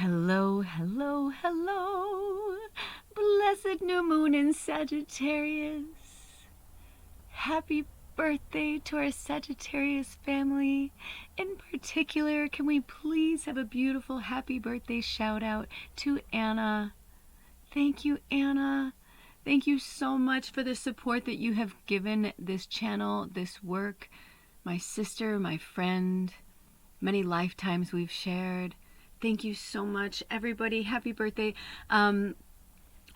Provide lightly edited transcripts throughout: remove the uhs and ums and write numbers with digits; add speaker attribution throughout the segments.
Speaker 1: Hello, hello, hello. Blessed new moon in Sagittarius. Happy birthday to our Sagittarius family. In particular, can we please have a beautiful happy birthday shout out to Anna? Thank you, Anna. Thank you so much for the support that you have given this channel, this work, my sister, my friend, many lifetimes we've shared. Thank you so much, everybody. Happy birthday.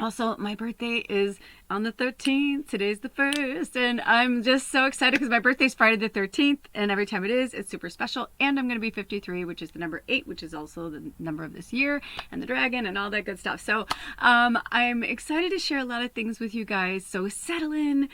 Speaker 1: Also, my birthday is on the 13th. Today's the 1st, and I'm just so excited because my birthday's Friday the 13th, and every time it is, it's super special. And I'm going to be 53, which is the number 8, which is also the number of this year, and the dragon, and all that good stuff. So I'm excited to share a lot of things with you guys. So settle in,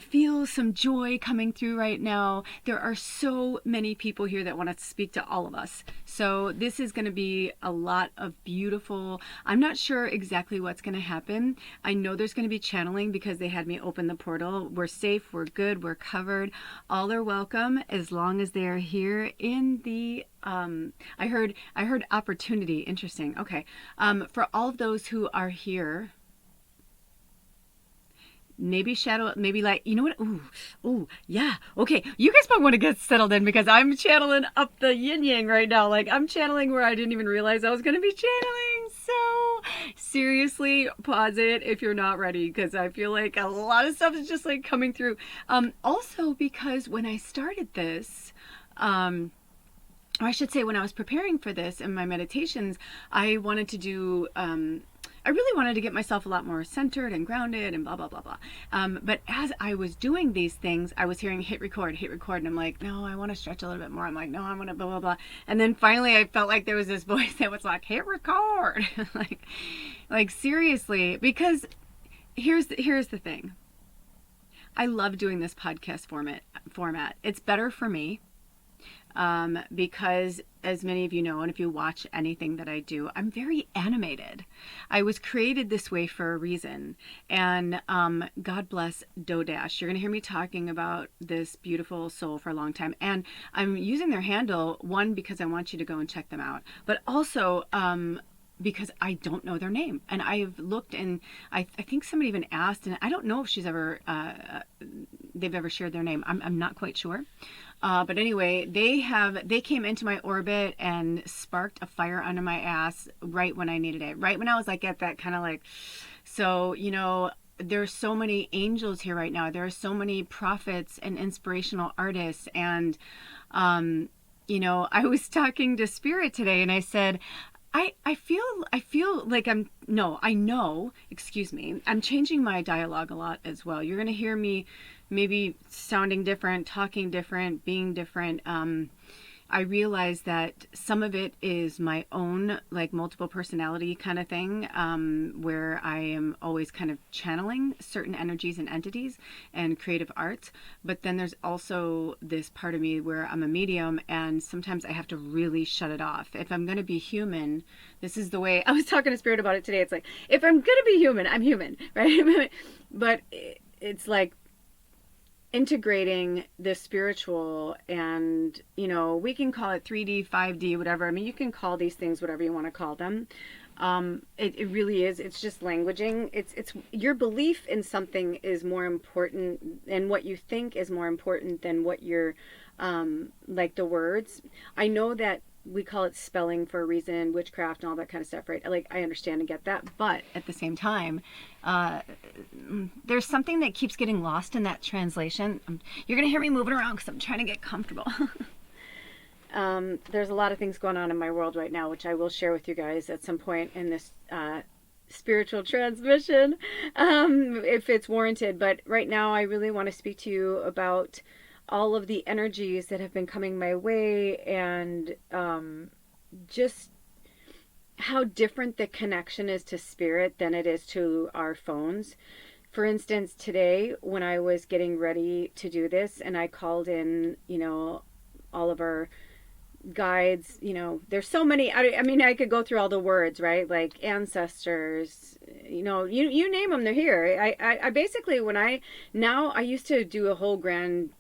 Speaker 1: feel some joy coming through right now. There are so many people here that want to speak to all of us. So this is going to be a lot of beautiful, I'm not sure exactly what's going to happen. I know there's going to be channeling because they had me open the portal. We're safe, we're good, we're covered. All are welcome as long as they are here in the I heard opportunity. Interesting. Okay. For all of those who are here, maybe shadow, maybe like, you know what? Ooh, yeah. Okay, you guys might want to get settled in because I'm channeling up the yin yang right now. Like, I'm channeling where I didn't even realize I was going to be channeling. So seriously, pause it if you're not ready because I feel like a lot of stuff is just like coming through. Also, because when I started this, or I should say when I was preparing for this in my meditations, I wanted to do, I really wanted to get myself a lot more centered and grounded and blah, blah, blah, blah. But as I was doing these things, I was hearing hit record, and I'm like, no, I want to stretch a little bit more. I'm like, no, I want to blah, blah, blah. And then finally I felt like there was this voice that was like, hit record. like seriously, because here's the thing. I love doing this podcast format. It's better for me. Because as many of you know, and if you watch anything that I do, I'm very animated. I was created this way for a reason. And God bless Dodash. You're going to hear me talking about this beautiful soul for a long time. And I'm using their handle, one, because I want you to go and check them out, but also because I don't know their name. And I've looked, and I think somebody even asked, and I don't know if she's ever they've ever shared their name. I'm not quite sure. But anyway, they came into my orbit and sparked a fire under my ass right when I needed it. Right when I was like at that kind of like, so, you know, there's so many angels here right now. There are so many prophets and inspirational artists. And, you know, I was talking to Spirit today and I said, I feel like excuse me, I'm changing my dialogue a lot as well. You're going to hear me maybe sounding different, talking different, being different. I realize that some of it is my own, like, multiple personality kind of thing, where I am always kind of channeling certain energies and entities and creative arts. But then there's also this part of me where I'm a medium, and sometimes I have to really shut it off. If I'm going to be human, this is the way I was talking to Spirit about it today. It's like, if I'm going to be human, I'm human, right? But it's like, integrating the spiritual, and, you know, we can call it 3D, 5D, whatever. I mean, you can call these things whatever you want to call them. It really is. It's just languaging. It's your belief in something is more important, and what you think is more important than what you're, like the words. I know that we call it spelling for a reason, witchcraft and all that kind of stuff, right? Like, I understand and get that, but at the same time, there's something that keeps getting lost in that translation. You're gonna hear me moving around because I'm trying to get comfortable. There's a lot of things going on in my world right now, which I will share with you guys at some point in this spiritual transmission, if it's warranted. But right now, I really want to speak to you about all of the energies that have been coming my way, and just how different the connection is to spirit than it is to our phones. For instance, today when I was getting ready to do this and I called in, you know, all of our guides, you know, there's so many, I mean, I could go through all the words, right? Like ancestors,
Speaker 2: you name them, they're here. I basically, I used to do a whole grand,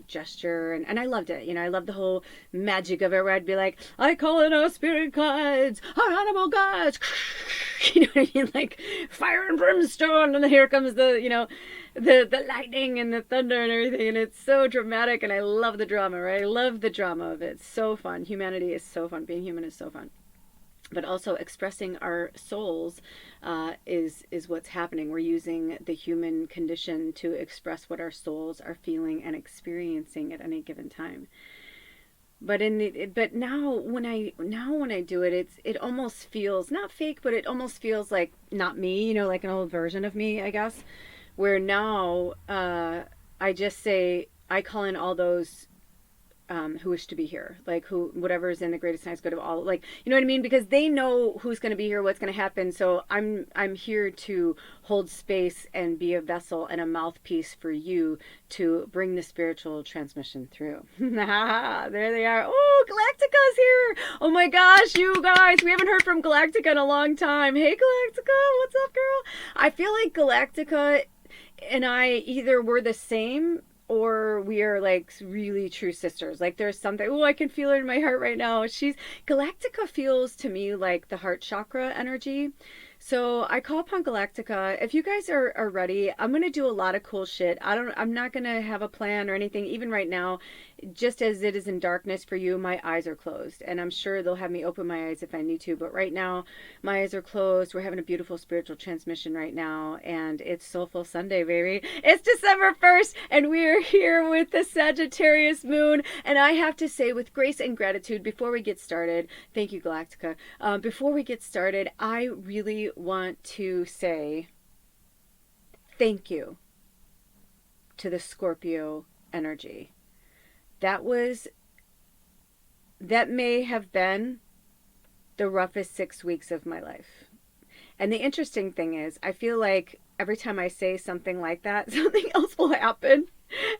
Speaker 2: gesture, and I loved it. I loved the whole magic of it, where I'd be like, I call in our spirit guides, our animal guides, you know what I mean? Like fire and brimstone, and then here comes the lightning and the thunder and everything, and it's so dramatic, and I love the drama, right? I love the drama of it. It's so fun. Humanity is so fun. Being human is so fun. But also expressing our souls is what's happening. We're using the human condition to express what our souls are feeling and experiencing at any given time. But now when I do it, it almost feels not fake, but it almost feels like not me, like an old version of me, I guess. Where now I just say, I call in all those who wish to be here, like whatever is in the greatest and highest good of all, like, you know what I mean? Because they know who's going to be here, what's going to happen. So I'm here to hold space and be a vessel and a mouthpiece for you to bring the spiritual transmission through. There they are. Oh, Galactica's here. Oh my gosh, you guys, we haven't heard from Galactica in a long time. Hey, Galactica, what's up, girl? I feel like Galactica and I either were the same or we are like really true sisters. Like there's something, I can feel it in my heart right now. Galactica feels to me like the heart chakra energy. So I call upon Galactica. If you guys are ready, I'm going to do a lot of cool shit. I'm not going to have a plan or anything. Even right now, just as it is in darkness for you, my eyes are closed. And I'm sure they'll have me open my eyes if I need to. But right now, my eyes are closed. We're having a beautiful spiritual transmission right now. And it's Soulful Sunday, baby. It's December 1st. And we are here with the Sagittarius moon. And I have to say, with grace and gratitude, before we get started, thank you, Galactica. Before we get started, I really want to say thank you to the Scorpio energy. That may have been the roughest 6 weeks of my life. And the interesting thing is, I feel like every time I say something like that, something else will happen.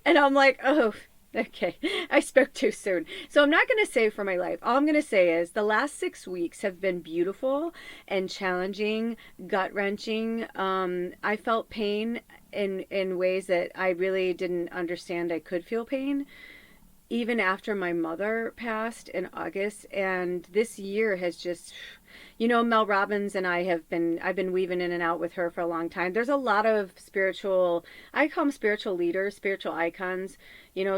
Speaker 2: And I'm like, oh, okay, I spoke too soon. So I'm not going to say for my life. All I'm going to say is the last 6 weeks have been beautiful and challenging, gut-wrenching. I felt pain in ways that I really didn't understand I could feel pain, even after my mother passed in August. And this year has just, Mel Robbins and I've been weaving in and out with her for a long time. There's a lot of I call them spiritual leaders, spiritual icons.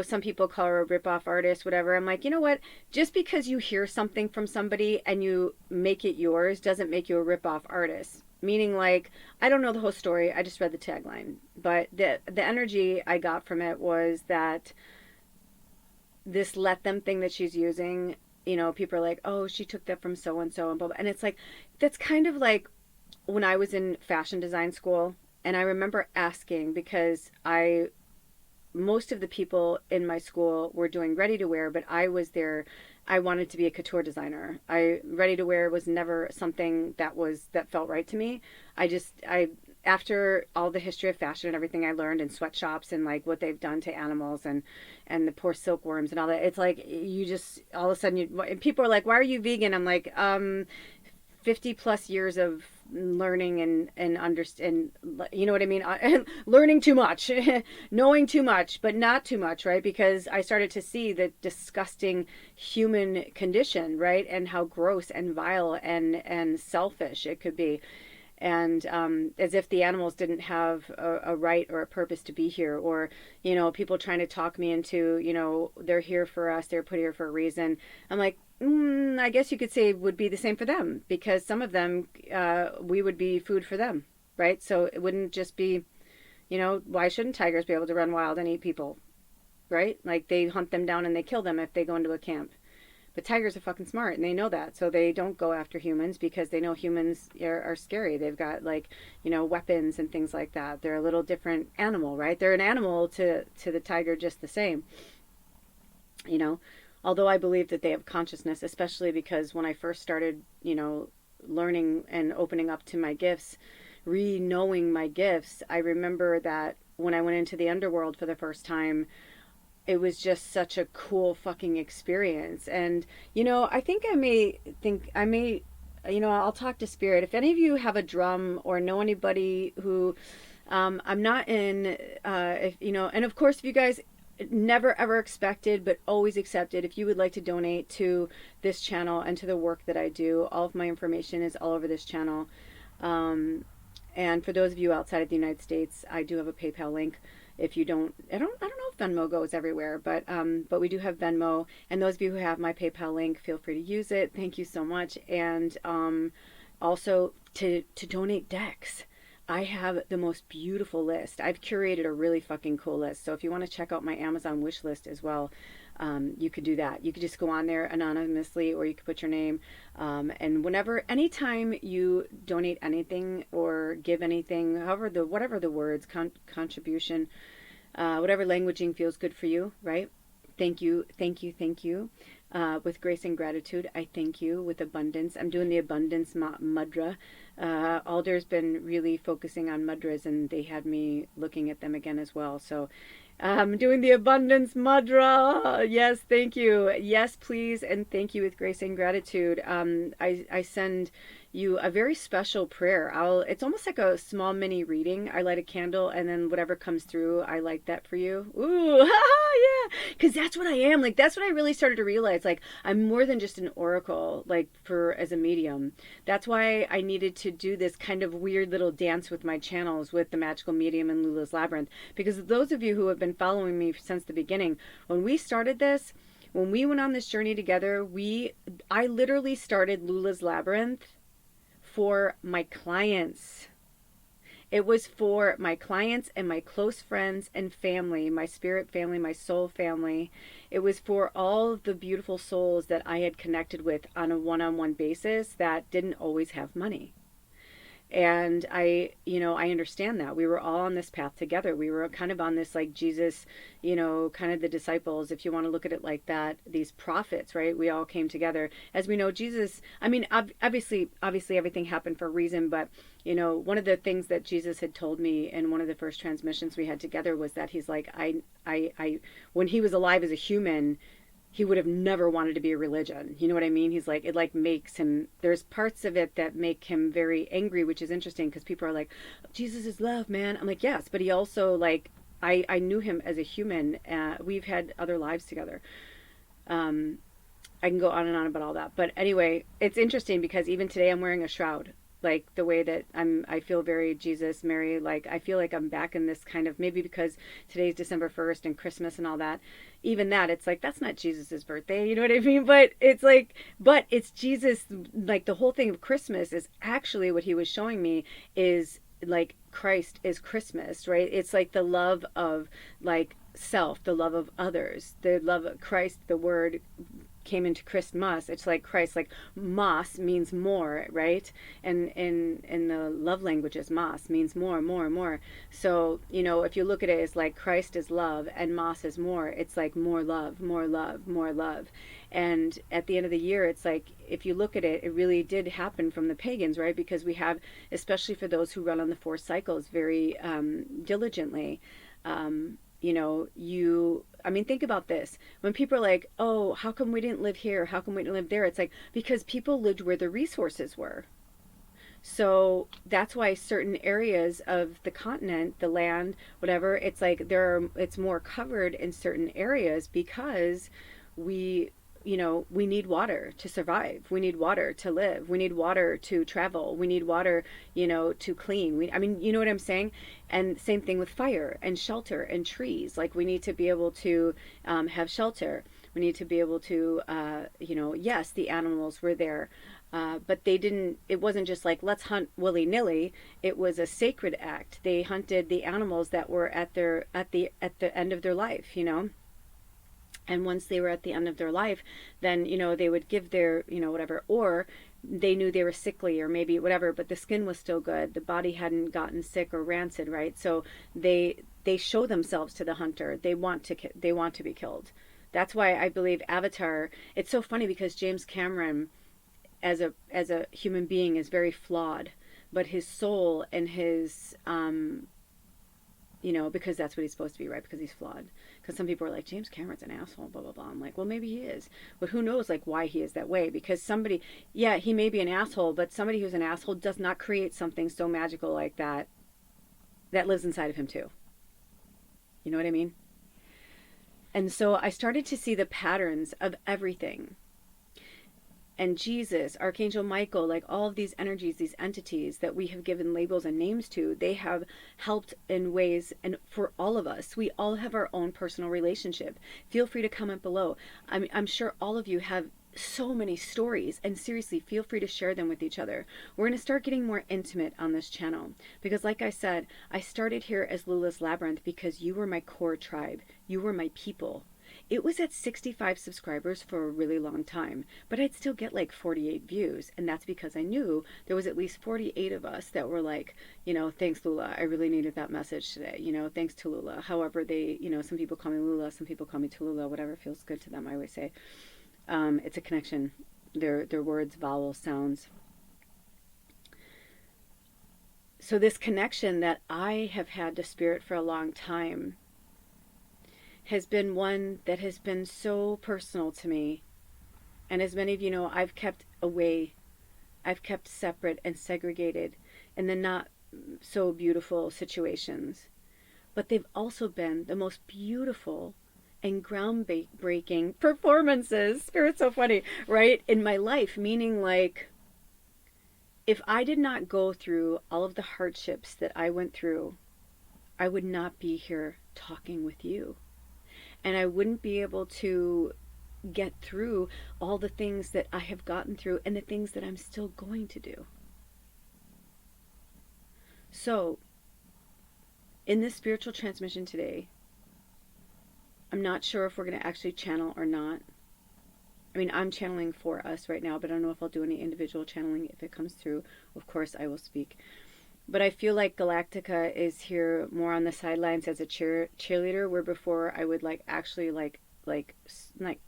Speaker 2: Some people call her a rip-off artist, whatever. I'm like, you know what? Just because you hear something from somebody and you make it yours doesn't make you a rip-off artist. Meaning, like, I don't know the whole story. I just read the tagline. But the energy I got from it was that this let them thing that she's using, people are like, oh, she took that from so and so and blah, blah. And it's like, that's kind of like when I was in fashion design school, and I remember asking, because most of the people in my school were doing ready to wear, but I wanted to be a couture designer. Ready to wear was never something that felt right to me. After all the history of fashion and everything I learned in sweatshops and like what they've done to animals and the poor silkworms and all that, it's like you just all of a sudden people are like, why are you vegan? I'm like, 50 plus years of learning and understand, you know what I mean? Learning too much, knowing too much, but not too much, right? Because I started to see the disgusting human condition, right? And how gross and vile and selfish it could be. And as if the animals didn't have a right or a purpose to be here, or people trying to talk me into they're here for us, they're put here for a reason. I'm like, I guess you could say it would be the same for them, because some of them we would be food for them, right? So it wouldn't just be, why shouldn't tigers be able to run wild and eat people, right? Like they hunt them down and they kill them if they go into a camp. But tigers are fucking smart, and they know that, so they don't go after humans because they know humans are scary. They've got weapons and things like that. They're a little different animal, right? They're an animal to the tiger just the same. Although I believe that they have consciousness, especially because when I first started, learning and opening up to my gifts, re-knowing my gifts, I remember that when I went into the underworld for the first time, it was just such a cool fucking experience. And I think I may I'll talk to spirit. If any of you have a drum or know anybody who, I'm not in, if, and of course, if you guys never ever expected but always accepted, if you would like to donate to this channel and to the work that I do, all of my information is all over this channel. And for those of you outside of the United States, I do have a PayPal link. If you don't, I don't know if Venmo goes everywhere, but we do have Venmo. And those of you who have my PayPal link, feel free to use it. Thank you so much. And also to donate decks. I have the most beautiful list. I've curated a really fucking cool list. So if you want to check out my Amazon wish list as well, you could do that. You could just go on there anonymously, or you could put your name. And anytime you donate anything or give anything, whatever the words, contribution, whatever languaging feels good for you, right? Thank you, thank you, thank you. With grace and gratitude, I thank you with abundance. I'm doing the abundance mudra. Alder's been really focusing on mudras, and they had me looking at them again as well. So I'm doing the abundance mudra. Yes, thank you. Yes, please, and thank you with grace and gratitude. I send you a very special prayer. It's almost like a small mini reading. I light a candle, and then whatever comes through, I light that for you. Ooh, yeah, because that's what I am. Like, that's what I really started to realize. Like, I'm more than just an oracle, like, as a medium. That's why I needed to do this kind of weird little dance with my channels with the Magical Medium and Lula's Labyrinth. Because those of you who have been following me since the beginning, when we started this, when we went on this journey together, I literally started Lula's Labyrinth for my clients. It was for my clients and my close friends and family, my spirit family, my soul family. It was for all of the beautiful souls that I had connected with on a one-on-one basis that didn't always have money. And I understand that we were all on this path together. We were kind of on this, like, Jesus, kind of the disciples, if you want to look at it like that, these prophets, right? We all came together. As we know, Jesus, I mean, obviously everything happened for a reason, but one of the things that Jesus had told me in one of the first transmissions we had together was that he's like, I when he was alive as a human, he would have never wanted to be a religion. You know what I mean? He's like, it like makes him, there's parts of it that make him very angry, which is interesting because people are like, Jesus is love, man. I'm like, yes, but he also, like, I knew him as a human. We've had other lives together. I can go on and on about all that. But anyway, it's interesting because even today I'm wearing a shroud. Like, the way that I feel very Jesus, Mary, like, I feel like I'm back in this kind of, maybe because today's December 1st and Christmas and all that. Even that, it's like, that's not Jesus's birthday, you know what I mean? But it's like, but it's Jesus, like, the whole thing of Christmas is actually what he was showing me is, like, Christ is Christmas, right? It's like the love of, like, self, the love of others, the love of Christ, the word came into Christmas. It's like Christ, like mas means more, right? And in the love languages, mas means more, more, more. So if you look at it as like Christ is love and mas is more, it's like more love, more love, more love. And at the end of the year, it's like, if you look at it, it really did happen from the pagans, right? Because we have, especially for those who run on the 4 cycles very diligently, think about this. When people are like, oh, how come we didn't live here? How come we didn't live there? It's like, because people lived where the resources were. So that's why certain areas of the continent, the land, whatever, it's like it's more covered in certain areas because we need water to survive. We need water to live. We need water to travel. We need water, to clean. You know what I'm saying? And same thing with fire and shelter and trees. Like, we need to be able to have shelter. We need to be able to, yes, the animals were there. But it wasn't just like, let's hunt willy-nilly. It was a sacred act. They hunted the animals that were at the end of their life, And once they were at the end of their life, then, they would give their, whatever, or they knew they were sickly or maybe whatever, but the skin was still good. The body hadn't gotten sick or rancid, right? So they show themselves to the hunter. They want to be killed. That's why I believe Avatar, it's so funny because James Cameron, as a human being, is very flawed, but his soul and his, because that's what he's supposed to be, right? Because he's flawed. Because some people are like, James Cameron's an asshole, blah, blah, blah. I'm like, well, maybe he is. But who knows, like, why he is that way? Because somebody, yeah, he may be an asshole, but somebody who's an asshole does not create something so magical like that that lives inside of him, too. You know what I mean? And so I started to see the patterns of everything. And Jesus, Archangel Michael, like all of these energies, these entities that we have given labels and names to, they have helped in ways, and for all of us, we all have our own personal relationship. Feel free to comment below. I'm sure all of you have so many stories, and seriously, feel free to share them with each other. We're going to start getting more intimate on this channel because, like I said, I started here as Lula's Labyrinth because you were my core tribe. You were my people. It was at 65 subscribers for a really long time, but I'd still get like 48 views. And that's because I knew there was at least 48 of us that were like, you know, thanks Lula. I really needed that message today. You know, thanks to Lula. However, they, you know, some people call me Lula, some people call me Tallulah, whatever feels good to them, I always say. It's a connection. Their words, vowels, sounds. So this connection that I have had to spirit for a long time has been one that has been so personal to me. And as many of you know, I've kept away, I've kept separate and segregated in the not so beautiful situations. But they've also been the most beautiful and groundbreaking performances. Spirit's so funny, right? In my life, meaning like, if I did not go through all of the hardships that I went through, I would not be here talking with you. And I wouldn't be able to get through all the things that I have gotten through and the things that I'm still going to do. So, in this spiritual transmission today, I'm not sure if we're going to actually channel or not. I mean, I'm channeling for us right now, but I don't know if I'll do any individual channeling. If it comes through, of course, I will speak. But I feel like Galactica is here more on the sidelines as a cheerleader, where before I would like actually like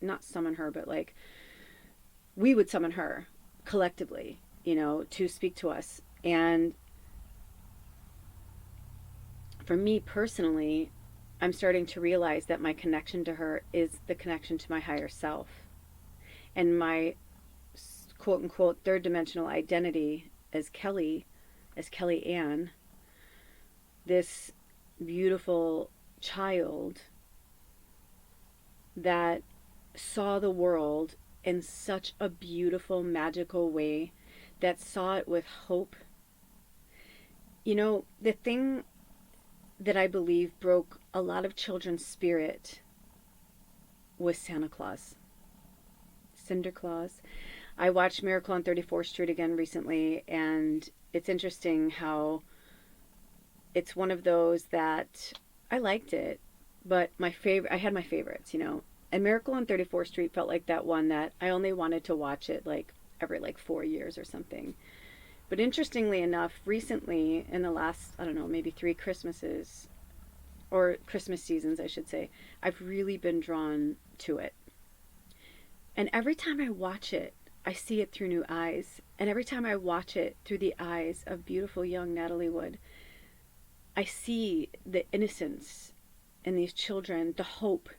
Speaker 2: not summon her, but like we would summon her collectively, you know, to speak to us. And for me personally, I'm starting to realize that my connection to her is the connection to my higher self. And my quote unquote third dimensional identity as Kelly Ann, this beautiful child that saw the world in such a beautiful, magical way, that saw it with hope. You know, the thing that I believe broke a lot of children's spirit was Santa Claus. Cinder Claus. I watched Miracle on 34th Street again recently, and it's interesting how it's one of those that I liked it, but I had my favorites, you know. And Miracle on 34th Street felt like that one that I only wanted to watch it like every like 4 years or something. But interestingly enough, recently in the last, I don't know, maybe 3 Christmases, or Christmas seasons, I should say, I've really been drawn to it. And every time I watch it, I see it through new eyes. And every time I watch it through the eyes of beautiful young Natalie Wood, I see the innocence in these children, the hope.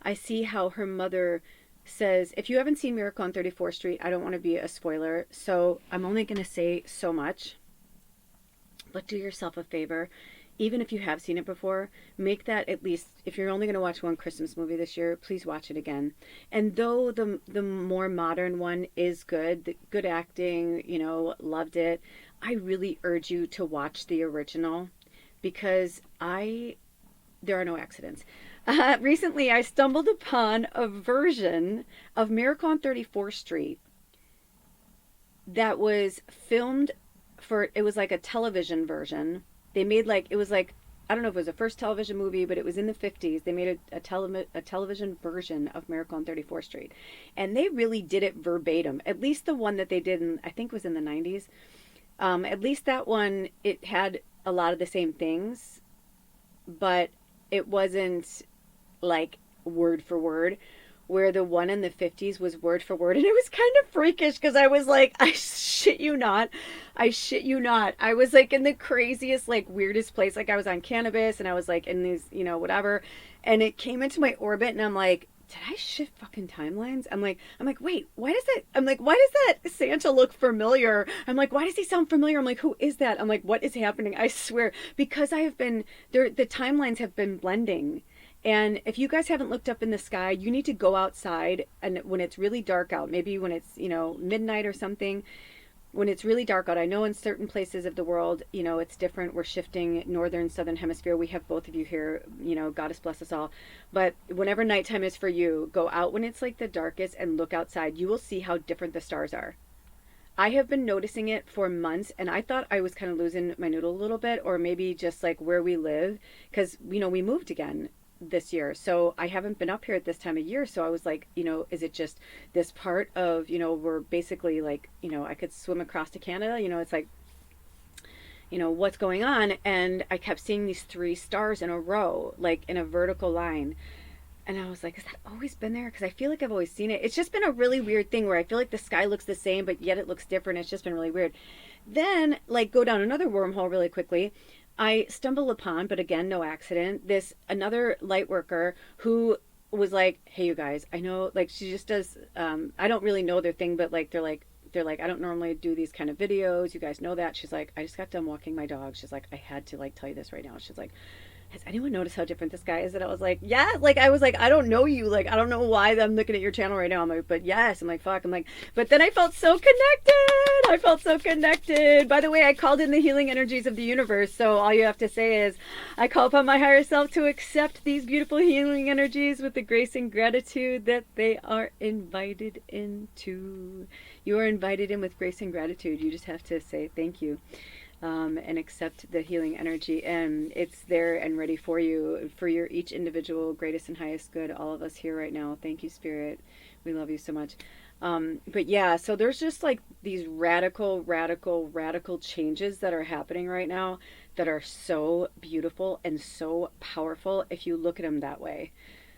Speaker 2: I see how her mother says, if you haven't seen Miracle on 34th Street, I don't want to be a spoiler, so I'm only going to say so much. But do yourself a favor. Even if you have seen it before, make that at least, if you're only going to watch one Christmas movie this year, please watch it again. And though the more modern one is good, the good acting, you know, loved it, I really urge you to watch the original because there are no accidents. Recently, I stumbled upon a version of Miracle on 34th Street that was filmed it was like a television version. They made like, it was like, I don't know if it was the first television movie, but it was in the 50s. They made a television version of Miracle on 34th Street. And they really did it verbatim. At least the one that they did in, I think it was in the 90s. At least that one, it had a lot of the same things, but it wasn't like word for word, where the one in the 50s was word for word. And it was kind of freakish because I was like, I shit you not. I was like in the craziest, like weirdest place. Like I was on cannabis and I was like in these, you know, whatever. and it came into my orbit, and I'm like, did I shift fucking timelines? I'm like, wait, why does that? I'm like, why does that Santa look familiar? I'm like, why does he sound familiar? I'm like, who is that? I'm like, what is happening? I swear, because I have been there, the timelines have been blending. And if you guys haven't looked up in the sky, you need to go outside, and when it's really dark out, maybe when it's, midnight or something, when it's really dark out. I know in certain places of the world, it's different. We're shifting northern, southern hemisphere. We have both of you here, Goddess bless us all. But whenever nighttime is for you, go out when it's like the darkest and look outside. You will see how different the stars are. I have been noticing it for months, and I thought I was kind of losing my noodle a little bit, or maybe just like where we live, because, we moved again this year. So I haven't been up here at this time of year. So I was like, is it just this part of, we're basically like, I could swim across to Canada, it's like, what's going on? And I kept seeing these three stars in a row, like in a vertical line. And I was like, has that always been there? Because I feel like I've always seen it. It's just been a really weird thing where I feel like the sky looks the same, but yet it looks different. It's just been really weird. Then, like, go down another wormhole really quickly. I stumble upon, but again, no accident, this another light worker who was like, hey, you guys, I know, like, she just does, I don't really know their thing, but like, they're like, I don't normally do these kind of videos. You guys know that. She's like, I just got done walking my dog. She's like, I had to like tell you this right now. She's like, has anyone noticed how different this guy is? And I was like, yeah, like, I was like, I don't know you. Like, I don't know why I'm looking at your channel right now. I'm like, but yes. I'm like, fuck. I'm like, but then I felt so connected. I felt so connected. By the way, I called in the healing energies of the universe. So all you have to say is, I call upon my higher self to accept these beautiful healing energies with the grace and gratitude that they are invited into. You are invited in with grace and gratitude. You just have to say thank you. And accept the healing energy, and it's there and ready for you, for your each individual greatest and highest good, all of us here right now. Thank you, Spirit. We love you so much. But yeah, so there's just like these radical changes that are happening right now that are so beautiful and so powerful if you look at them that way.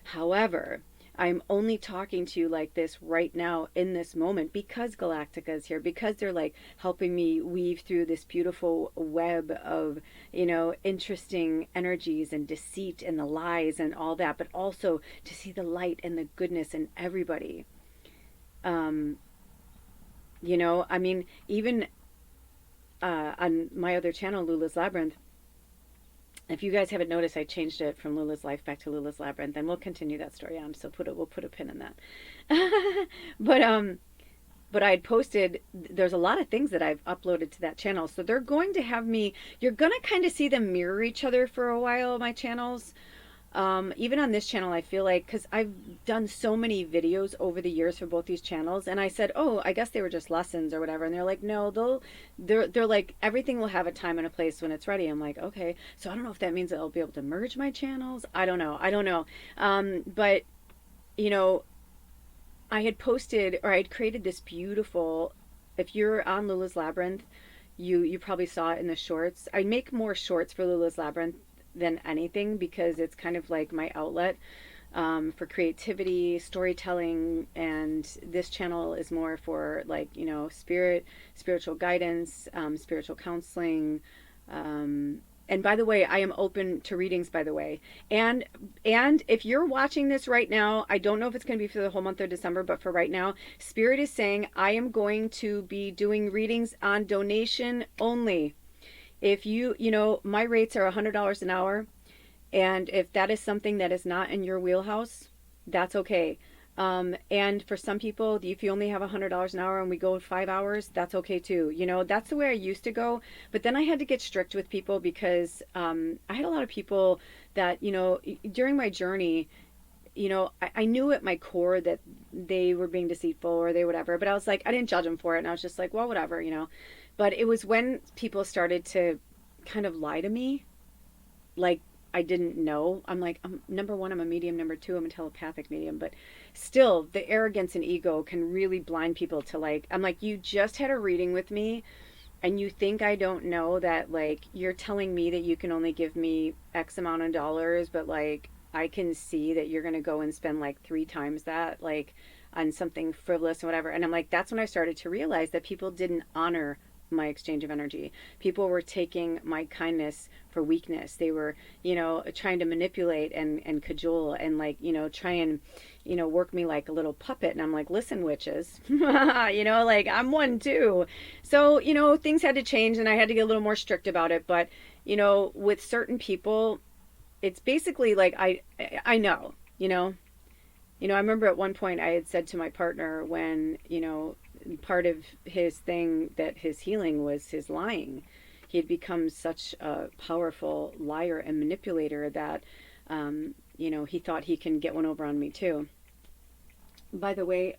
Speaker 2: However, I'm only talking to you like this right now in this moment because Galactica is here, because they're like helping me weave through this beautiful web of, interesting energies and deceit and the lies and all that, but also to see the light and the goodness in everybody. I mean, even on my other channel, Lula's Labyrinth, if you guys haven't noticed, I changed it from Lula's Life back to Lula's Labyrinth, and we'll continue that story on. So we'll put a pin in that. but I'd posted. There's a lot of things that I've uploaded to that channel, so they're going to have me. You're gonna kind of see them mirror each other for a while. My channels. Even on this channel, I feel like, because I've done so many videos over the years for both these channels, and I said, oh, I guess they were just lessons or whatever, and they're like, no, they're like, everything will have a time and a place when it's ready. I'm like, okay, so I don't know if that means that I'll be able to merge my channels. I don't know. But I had posted, or I had created this beautiful, if you're on Lula's Labyrinth, you probably saw it in the shorts. I make more shorts for Lula's Labyrinth than anything because it's kind of like my outlet for creativity, storytelling, and this channel is more for like, spiritual guidance, spiritual counseling. And by the way, I am open to readings, by the way. And if you're watching this right now, I don't know if it's going to be for the whole month of December, but for right now, Spirit is saying I am going to be doing readings on donation only. If my rates are $100 an hour, and if that is something that is not in your wheelhouse, that's okay. And for some people, if you only have $100 an hour and we go 5 hours, that's okay too. That's the way I used to go. But then I had to get strict with people because I had a lot of people that, during my journey, I knew at my core that they were being deceitful or they whatever, but I was like, I didn't judge them for it. And I was just like, well, whatever. But it was when people started to kind of lie to me, like I didn't know. I'm like, number one, I'm a medium. Number two, I'm a telepathic medium. But still, the arrogance and ego can really blind people to like, I'm like, you just had a reading with me and you think I don't know that, like, you're telling me that you can only give me X amount of dollars, but like, I can see that you're going to go and spend like 3 times that, like, on something frivolous and whatever. And I'm like, that's when I started to realize that people didn't honor my exchange of energy. People were taking my kindness for weakness. They were, trying to manipulate and cajole and like, try and, work me like a little puppet. And I'm like, listen, witches, like I'm one too. So, things had to change and I had to get a little more strict about it. But, with certain people, it's basically like, I know, I remember at one point I had said to my partner when, part of his thing that his healing was his lying. He had become such a powerful liar and manipulator that, he thought he can get one over on me too. By the way,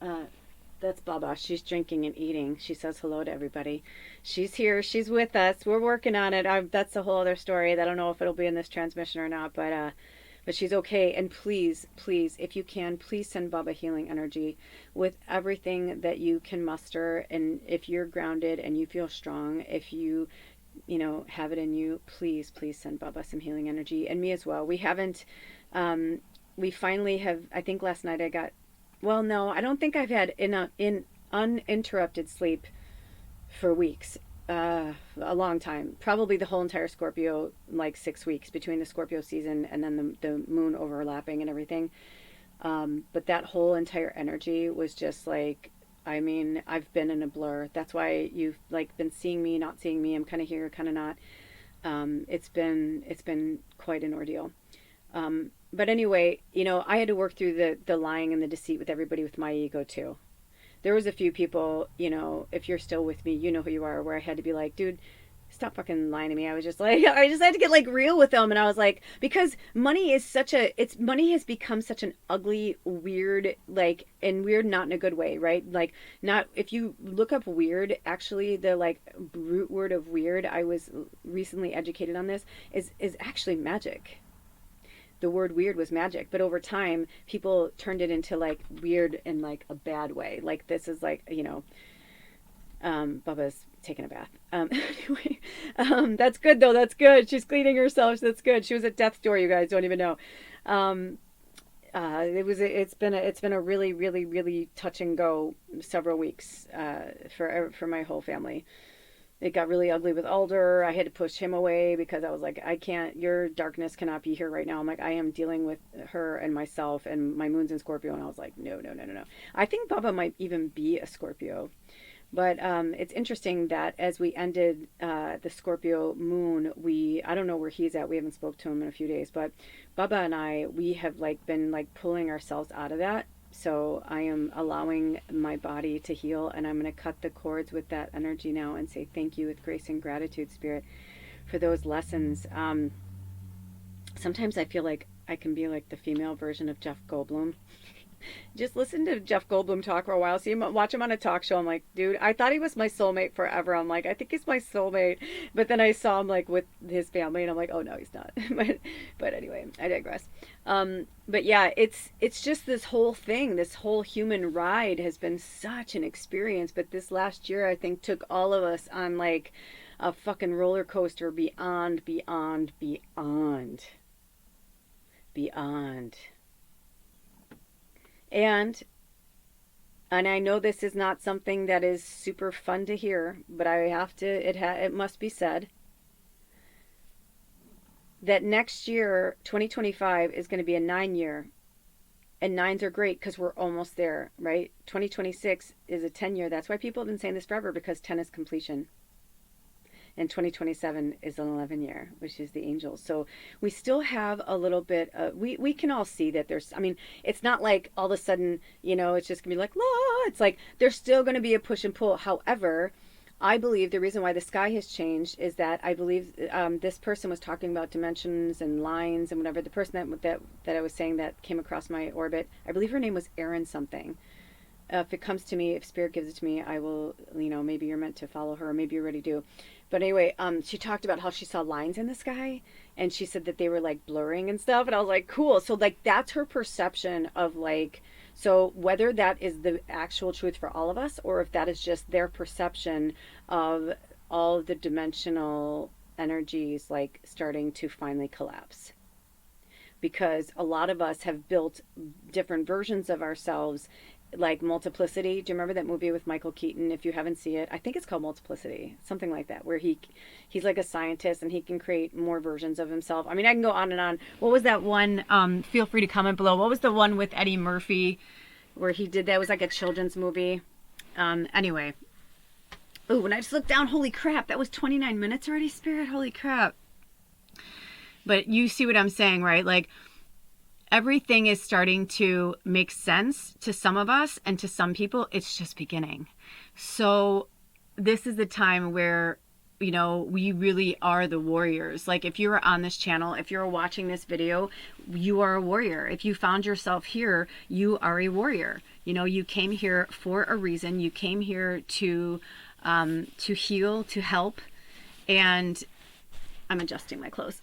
Speaker 2: that's Baba. She's drinking and eating. She says hello to everybody. She's here. She's with us. We're working on it. That's a whole other story. I don't know if it'll be in this transmission or not, but she's okay. And please, please, if you can, please send Baba healing energy with everything that you can muster. And if you're grounded and you feel strong, if you, have it in you, please, please send Baba some healing energy and me as well. We haven't, we finally have, I think last night I got, well, no, I don't think I've had in uninterrupted sleep for weeks. A long time, probably the whole entire Scorpio, like 6 weeks between the Scorpio season and then the moon overlapping and everything. But that whole entire energy was just like, I mean, I've been in a blur. That's why you've like been seeing me, not seeing me. I'm kind of here, kind of not. It's been quite an ordeal. But anyway, I had to work through the lying and the deceit with everybody with my ego too. There was a few people, if you're still with me, you know who you are, where I had to be like, dude, stop fucking lying to me. I was just like, I just had to get like real with them. And I was like, because money has become such an ugly, weird, like, and weird, not in a good way, right? Like, not, if you look up weird, actually the like root word of weird, I was recently educated on this, is actually magic. The word weird was magic, but over time people turned it into like weird in like a bad way. Like this is like, Bubba's taking a bath. Anyway, that's good though. That's good. She's cleaning herself. So that's good. She was at death's door. You guys don't even know. It's been a really, really, really touch and go several weeks, for my whole family. It got really ugly with Alder. I had to push him away because I was like, I can't, your darkness cannot be here right now. I'm like, I am dealing with her and myself and my moon's in Scorpio. And I was like, no, no, no, no, no. I think Baba might even be a Scorpio. But it's interesting that as we ended the Scorpio moon, I don't know where he's at. We haven't spoke to him in a few days. But Baba and I, we have like been like pulling ourselves out of that. So I am allowing my body to heal, and I'm going to cut the cords with that energy now and say thank you with grace and gratitude, Spirit, for those lessons. Sometimes I feel like I can be like the female version of Jeff Goldblum. Just listen to Jeff Goldblum talk for a while. Watch him on a talk show. I'm like, dude, I thought he was my soulmate forever. I'm like, I think he's my soulmate. But then I saw him like with his family, and I'm like, oh no, he's not. but anyway, I digress. But yeah, it's just this whole thing. This whole human ride has been such an experience. But this last year, I think, took all of us on like a fucking roller coaster beyond, beyond, beyond, beyond. And I know this is not something that is super fun to hear, but I have to, it must be said that next year, 2025, is going to be a 9-year. And 9s are great because we're almost there, right? 2026 is a 10-year. That's why people have been saying this forever, because 10 is completion. And 2027 is an 11-year, which is the angels. So we still have a little bit of, we can all see that there's, I mean, it's not like all of a sudden, it's just gonna be like, la. It's like there's still gonna be a push and pull. However, I believe the reason why the sky has changed is that I believe this person was talking about dimensions and lines and whatever. The person that I was saying that came across my orbit, I believe her name was Erin something. If it comes to me, if Spirit gives it to me, I will, maybe you're meant to follow her, or maybe you already do. But anyway, she talked about how she saw lines in the sky, and she said that they were like blurring and stuff. And I was like, cool. So like, that's her perception of like, so whether that is the actual truth for all of us, or if that is just their perception of all of the dimensional energies like starting to finally collapse. Because a lot of us have built different versions of ourselves like Multiplicity. Do you remember that movie with Michael Keaton? If you haven't seen it, I think it's called Multiplicity, something like that, where he's like a scientist and he can create more versions of himself. I mean, I can go on and on. What was that one? Feel free to comment below. What was the one with Eddie Murphy where he did that? It was like a children's movie. Anyway. Oh, when I just looked down, holy crap, that was 29 minutes already, Spirit. Holy crap. But you see what I'm saying, right? Like, everything is starting to make sense to some of us, and to some people, it's just beginning. So this is the time where, you know, we really are the warriors. Like, if you're on this channel, if you're watching this video, you are a warrior. If you found yourself here, you are a warrior. You know, you came here for a reason. You came here to heal, to help. And I'm adjusting my clothes.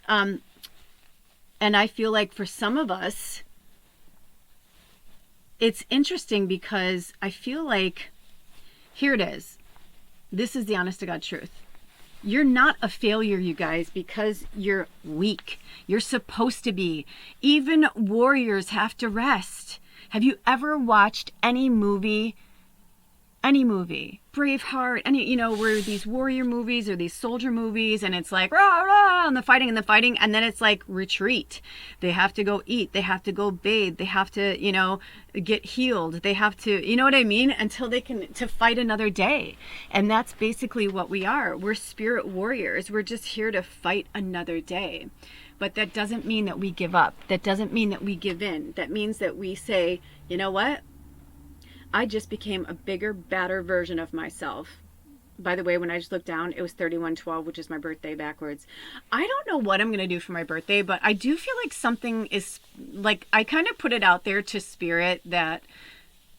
Speaker 2: And I feel like for some of us, it's interesting because I feel like, here it is. This is the honest to God truth. You're not a failure, you guys, because you're weak. You're supposed to be. Even warriors have to rest. Have you ever watched any movie, Braveheart, you know, where these warrior movies or these soldier movies, and it's like, rah, rah, and the fighting, and then it's like retreat. They have to go eat, they have to go bathe, they have to, you know, get healed, they have to, you know what I mean, until they can, to fight another day. And that's basically what we are. We're spirit warriors. We're just here to fight another day. But that doesn't mean that we give up. That doesn't mean that we give in. That means that we say, you know what? I just became a bigger, badder version of myself. By the way, when I just looked down, it was 31/12, which is my birthday backwards. I don't know what I'm going to do for my birthday, but I do feel like something is, like, I kind of put it out there to Spirit that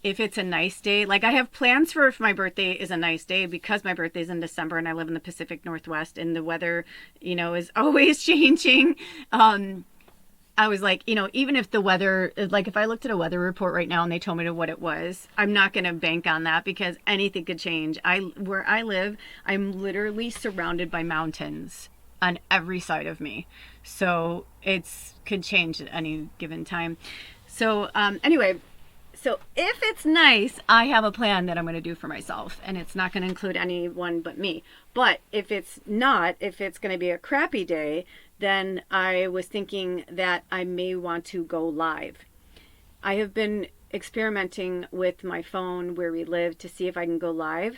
Speaker 2: if it's a nice day, like, I have plans for if my birthday is a nice day, because my birthday is in December and I live in the Pacific Northwest and the weather, you know, is always changing. I was like, you know, even if the weather, like if I looked at a weather report right now and they told me what it was, I'm not going to bank on that because anything could change. Where I live, I'm literally surrounded by mountains on every side of me. So it's could change at any given time. So anyway, so if it's nice, I have a plan that I'm going to do for myself, and it's not going to include anyone but me. But if it's not, if it's going to be a crappy day, then I was thinking that I may want to go live. I have been experimenting with my phone where we live to see if I can go live.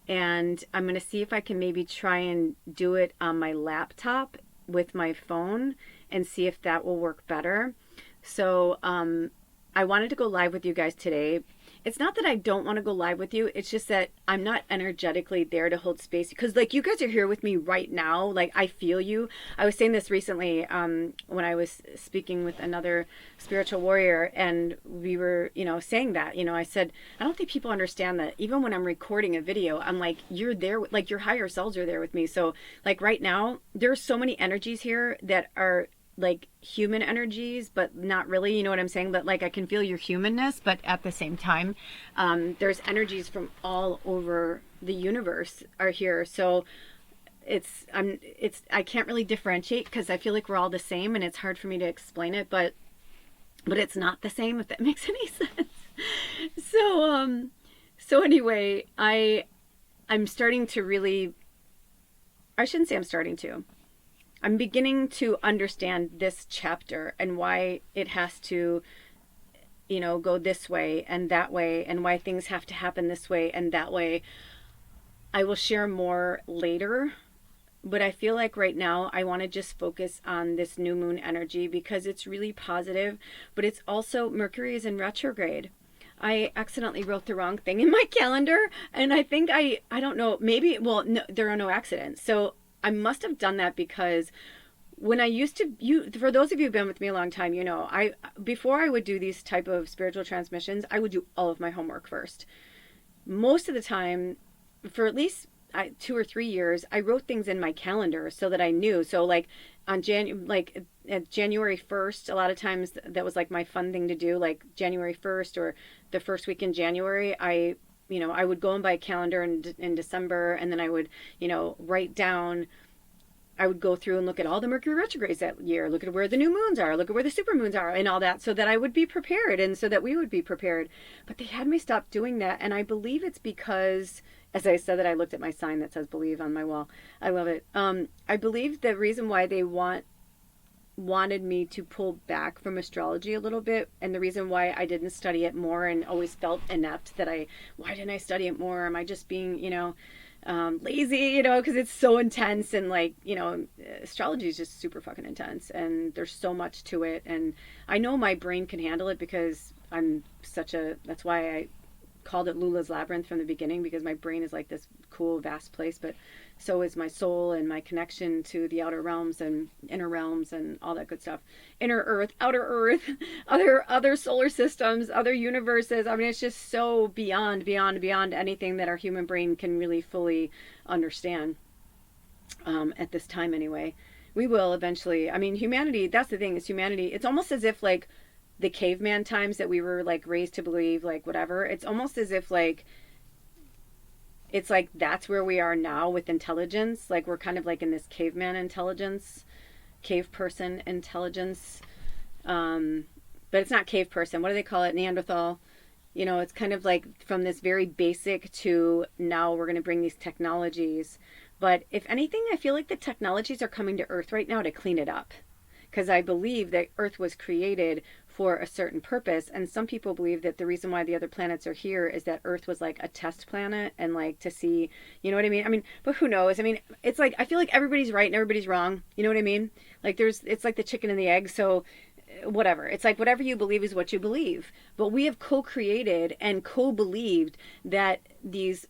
Speaker 2: And I'm going to see if I can maybe try and do it on my laptop with my phone and see if that will work better. So I wanted to go live with you guys today. It's not that I don't want to go live with you. It's just that I'm not energetically there to hold space, because like you guys are here with me right now. Like I feel you. I was saying this recently when I was speaking with another spiritual warrior, and we were, you know, saying that, you know, I said, I don't think people understand that even when I'm recording a video, I'm like, you're there, like your higher selves are there with me. So like right now, there's so many energies here that are like human energies, but not really, you know what I'm saying? But like I can feel your humanness, but at the same time, there's energies from all over the universe are here. So I can't really differentiate because I feel like we're all the same, and it's hard for me to explain it, but it's not the same, if that makes any sense. So anyway, I'm starting to really, I shouldn't say I'm starting to. I'm beginning to understand this chapter and why it has to, you know, go this way and that way, and why things have to happen this way and that way. I will share more later, but I feel like right now I want to just focus on this new moon energy because it's really positive, but it's also, Mercury is in retrograde. I accidentally wrote the wrong thing in my calendar, and I think I don't know, maybe, well, no, there are no accidents. So I must have done that because when I used to, for those of you who've been with me a long time, you know, before I would do these type of spiritual transmissions, I would do all of my homework first. Most of the time, for at least 2 or 3 years, I wrote things in my calendar so that I knew. So like on at January 1st, a lot of times that was like my fun thing to do, like January 1st or the first week in January, I would go and buy a calendar in December, and then I would, you know, write down I would go through and look at all the Mercury retrogrades that year, look at where the new moons are, look at where the supermoons are, and all that, so that I would be prepared and so that we would be prepared. But they had me stop doing that, and I believe it's because, as I said, that I looked at my sign that says "Believe" on my wall. I love it. I believe the reason why they wanted me to pull back from astrology a little bit, and the reason why I didn't study it more and always felt inept that why didn't I study it more? Am I just being, lazy, because it's so intense, and astrology is just super fucking intense, and there's so much to it, and I know my brain can handle it because that's why I called it Lula's Labyrinth from the beginning, because my brain is like this cool vast place, but so is my soul and my connection to the outer realms and inner realms and all that good stuff. Inner earth, outer earth, other solar systems, other universes. I mean, it's just so beyond anything that our human brain can really fully understand, at this time anyway. We will eventually. I mean, humanity, that's the thing, is humanity, it's almost as if like the caveman times that we were like raised to believe, like whatever, it's almost as if like it's like that's where we are now with intelligence. Like we're kind of like in this caveman intelligence, cave person intelligence. But it's not cave person. What do they call it? Neanderthal. It's kind of like from this very basic to now we're going to bring these technologies. But if anything, I feel like the technologies are coming to Earth right now to clean it up. Because I believe that Earth was created for a certain purpose, and some people believe that the reason why the other planets are here is that Earth was like a test planet, and like to see, you know what I mean? I mean, but who knows? I mean, it's like I feel like everybody's right and everybody's wrong. You know what I mean? Like it's like the chicken and the egg. So whatever. It's like whatever you believe is what you believe. But we have co-created and co-believed that these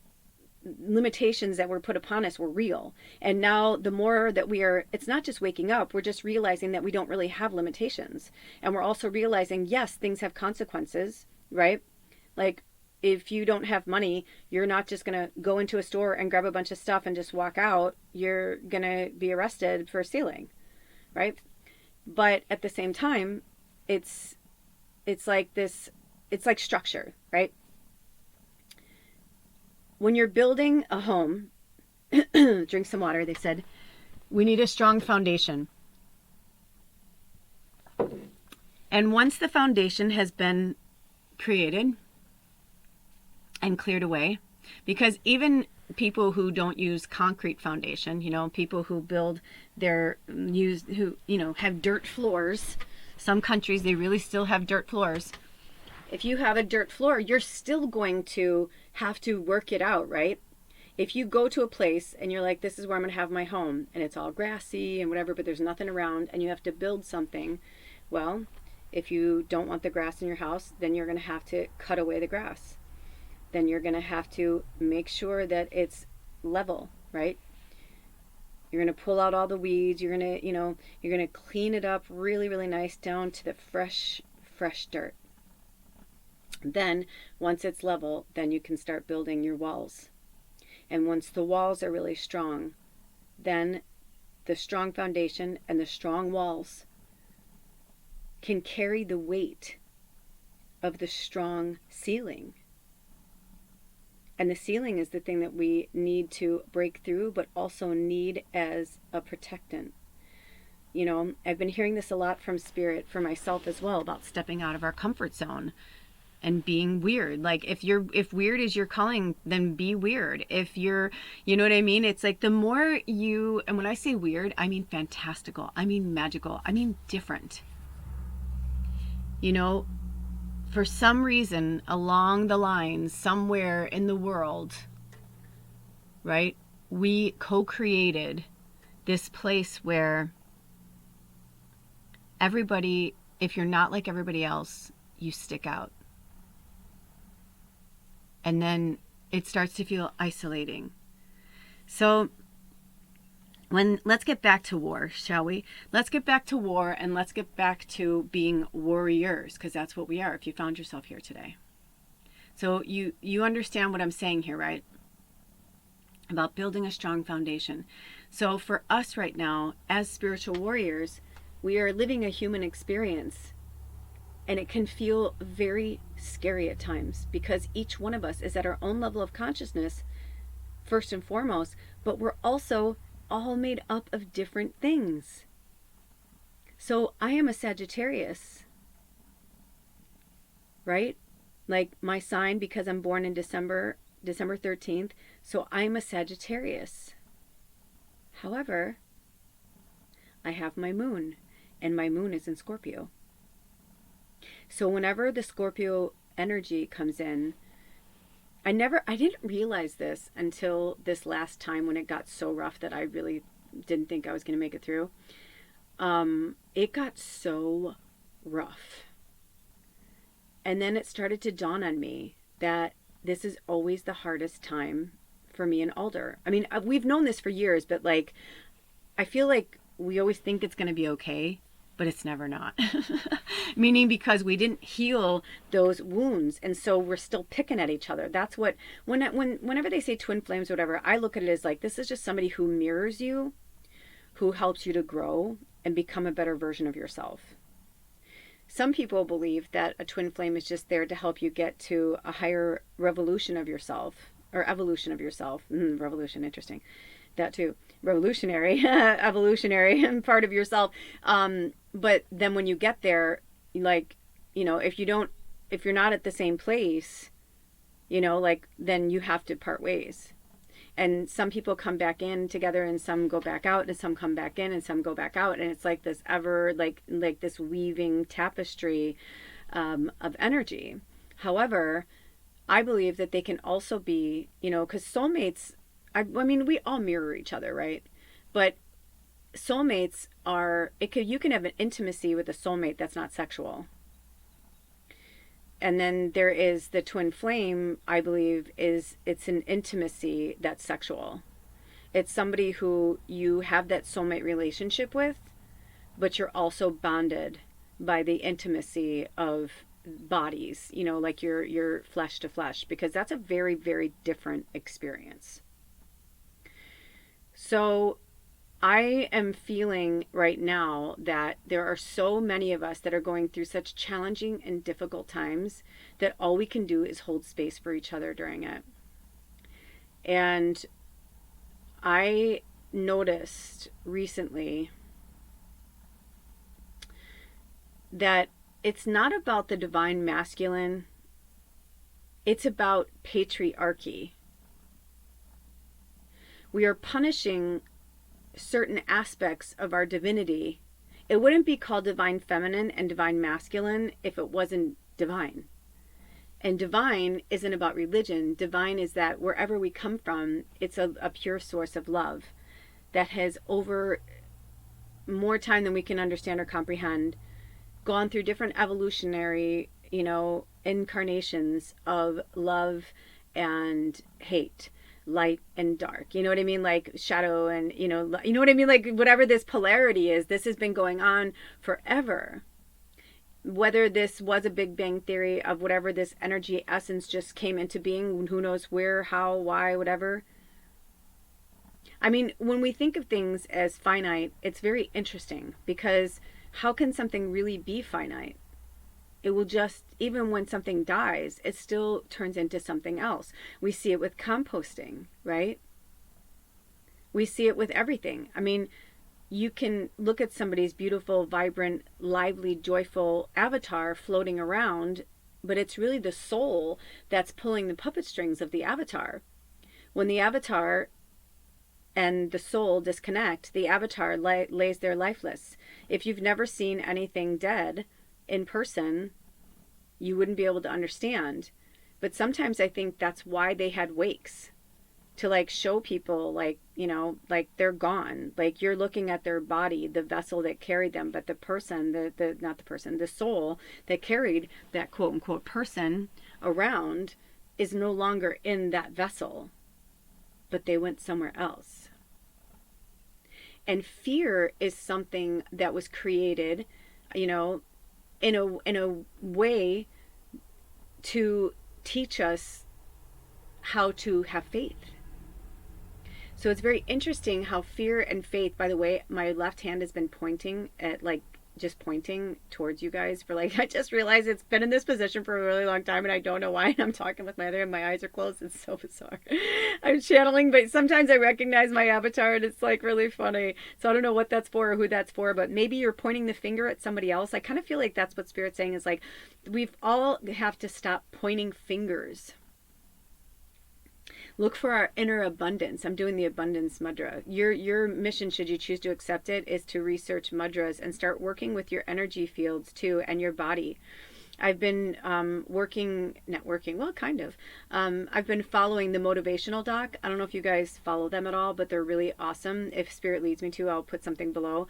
Speaker 2: limitations that were put upon us were real. And now the more that it's not just waking up, we're just realizing that we don't really have limitations. And we're also realizing, yes, things have consequences, right? Like if you don't have money, you're not just going to go into a store and grab a bunch of stuff and just walk out. You're going to be arrested for stealing, right? But at the same time, it's like this, it's like structure, right? When you're building a home, drink some water, they said, we need a strong foundation. And once the foundation has been created and cleared away, because even people who don't use concrete foundation, people who have dirt floors, some countries, they really still have dirt floors. If you have a dirt floor, you're still going to have to work it out, right? If you go to a place and you're like, this is where I'm going to have my home, and it's all grassy and whatever, but there's nothing around, and you have to build something, well, if you don't want the grass in your house, then you're going to have to cut away the grass. Then you're going to have to make sure that it's level, right? You're going to pull out all the weeds. You're going to clean it up really, really nice down to the fresh dirt. Then once it's level, then you can start building your walls. And once the walls are really strong, then the strong foundation and the strong walls can carry the weight of the strong ceiling. And the ceiling is the thing that we need to break through, but also need as a protectant. I've been hearing this a lot from Spirit for myself as well, about stepping out of our comfort zone and being weird. Like if weird is your calling, then be weird. If you're, you know what I mean? It's like the more and when I say weird, I mean fantastical, I mean magical, I mean different. For some reason along the lines, somewhere in the world, right, we co-created this place where everybody, if you're not like everybody else, you stick out. And then it starts to feel isolating. So let's get back to war, shall we? Let's get back to war, and let's get back to being warriors, because that's what we are if you found yourself here today. So you understand what I'm saying here, right? About building a strong foundation. So for us right now, as spiritual warriors, we are living a human experience. And it can feel very scary at times, because each one of us is at our own level of consciousness, first and foremost, but we're also all made up of different things. So I am a Sagittarius, right? Like my sign, because I'm born in December 13th. So I'm a Sagittarius. However, I have my moon, and my moon is in Scorpio. So whenever the Scorpio energy comes in, I didn't realize this until this last time when it got so rough that I really didn't think I was going to make it through. It got so rough. And then it started to dawn on me that this is always the hardest time for me and Alder. I mean, we've known this for years, but like, I feel like we always think it's going to be okay, but it's never not. Meaning because we didn't heal those wounds, and so we're still picking at each other. That's what, whenever they say twin flames or whatever, I look at it as like, this is just somebody who mirrors you, who helps you to grow and become a better version of yourself. Some people believe that a twin flame is just there to help you get to a higher revolution of yourself, or evolution of yourself. Revolution, interesting. That too. Revolutionary, evolutionary part of yourself. But then when you get there, like, if you're not at the same place, like, then you have to part ways. And some people come back in together, and some go back out, and some come back in, and some go back out. And it's like this ever, like this weaving tapestry of energy. However, I believe that they can also be, because soulmates, I mean, we all mirror each other, right? But soulmates you can have an intimacy with a soulmate that's not sexual. And then there is the twin flame, I believe, it's an intimacy that's sexual. It's somebody who you have that soulmate relationship with, but you're also bonded by the intimacy of bodies, like your flesh to flesh, because that's a very, very different experience. So I am feeling right now that there are so many of us that are going through such challenging and difficult times that all we can do is hold space for each other during it. And I noticed recently that it's not about the divine masculine, it's about patriarchy. We are punishing certain aspects of our divinity. It wouldn't be called divine feminine and divine masculine if it wasn't divine. And divine isn't about religion. Divine is that wherever we come from, it's a pure source of love that has, over more time than we can understand or comprehend, gone through different evolutionary, incarnations of love and hate, light and dark, you know what I mean, like shadow and you know what I mean, like whatever this polarity is, this has been going on forever. Whether this was a Big Bang theory of whatever this energy essence just came into being, who knows where, how, why, whatever. I mean, when we think of things as finite, it's very interesting, because how can something really be finite? It will just, even when something dies, it still turns into something else. We see it with composting, right? We see it with everything. I mean, you can look at somebody's beautiful, vibrant, lively, joyful avatar floating around, but it's really the soul that's pulling the puppet strings of the avatar. When the avatar and the soul disconnect, the avatar lays there lifeless. If you've never seen anything dead in person, you wouldn't be able to understand. But sometimes I think that's why they had wakes, to like show people, like, like they're gone, like you're looking at their body, the vessel that carried them, but the person, the soul that carried that quote unquote person around is no longer in that vessel, but they went somewhere else. And fear is something that was created, in a way to teach us how to have faith. So it's very interesting how fear and faith, by the way, my left hand has been pointing at like just pointing towards you guys for like, I just realized it's been in this position for a really long time and I don't know why. And I'm talking with my other hand, my eyes are closed. It's so bizarre. I'm channeling, but sometimes I recognize my avatar and it's like really funny. So I don't know what that's for or who that's for, but maybe you're pointing the finger at somebody else. I kind of feel like that's what Spirit's saying is like, we've all have to stop pointing fingers. Look for our inner abundance. I'm doing the abundance mudra. Your mission, should you choose to accept it, is to research mudras and start working with your energy fields too and your body. I've been not working, well, kind of. I've been following the motivational doc. I don't know if you guys follow them at all, but they're really awesome. If Spirit leads me to, I'll put something below.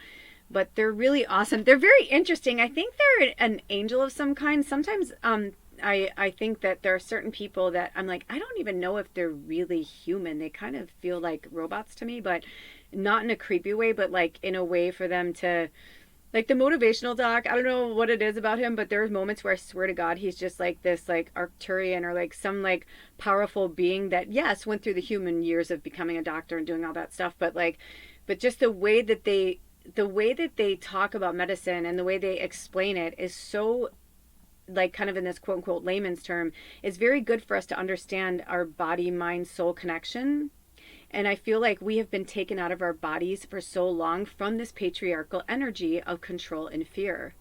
Speaker 2: But they're really awesome. They're very interesting. I think they're an angel of some kind. Sometimes I think that there are certain people that I'm like, I don't even know if they're really human. They kind of feel like robots to me, but not in a creepy way, but like in a way for them to, like the motivational doc, I don't know what it is about him, but there's moments where I swear to God, he's just like this like Arcturian or like some like powerful being that, yes, went through the human years of becoming a doctor and doing all that stuff, but just the way that they talk about medicine and the way they explain it is so, like, kind of in this quote unquote layman's term, is very good for us to understand our body, mind, soul connection. And I feel like we have been taken out of our bodies for so long from this patriarchal energy of control and fear.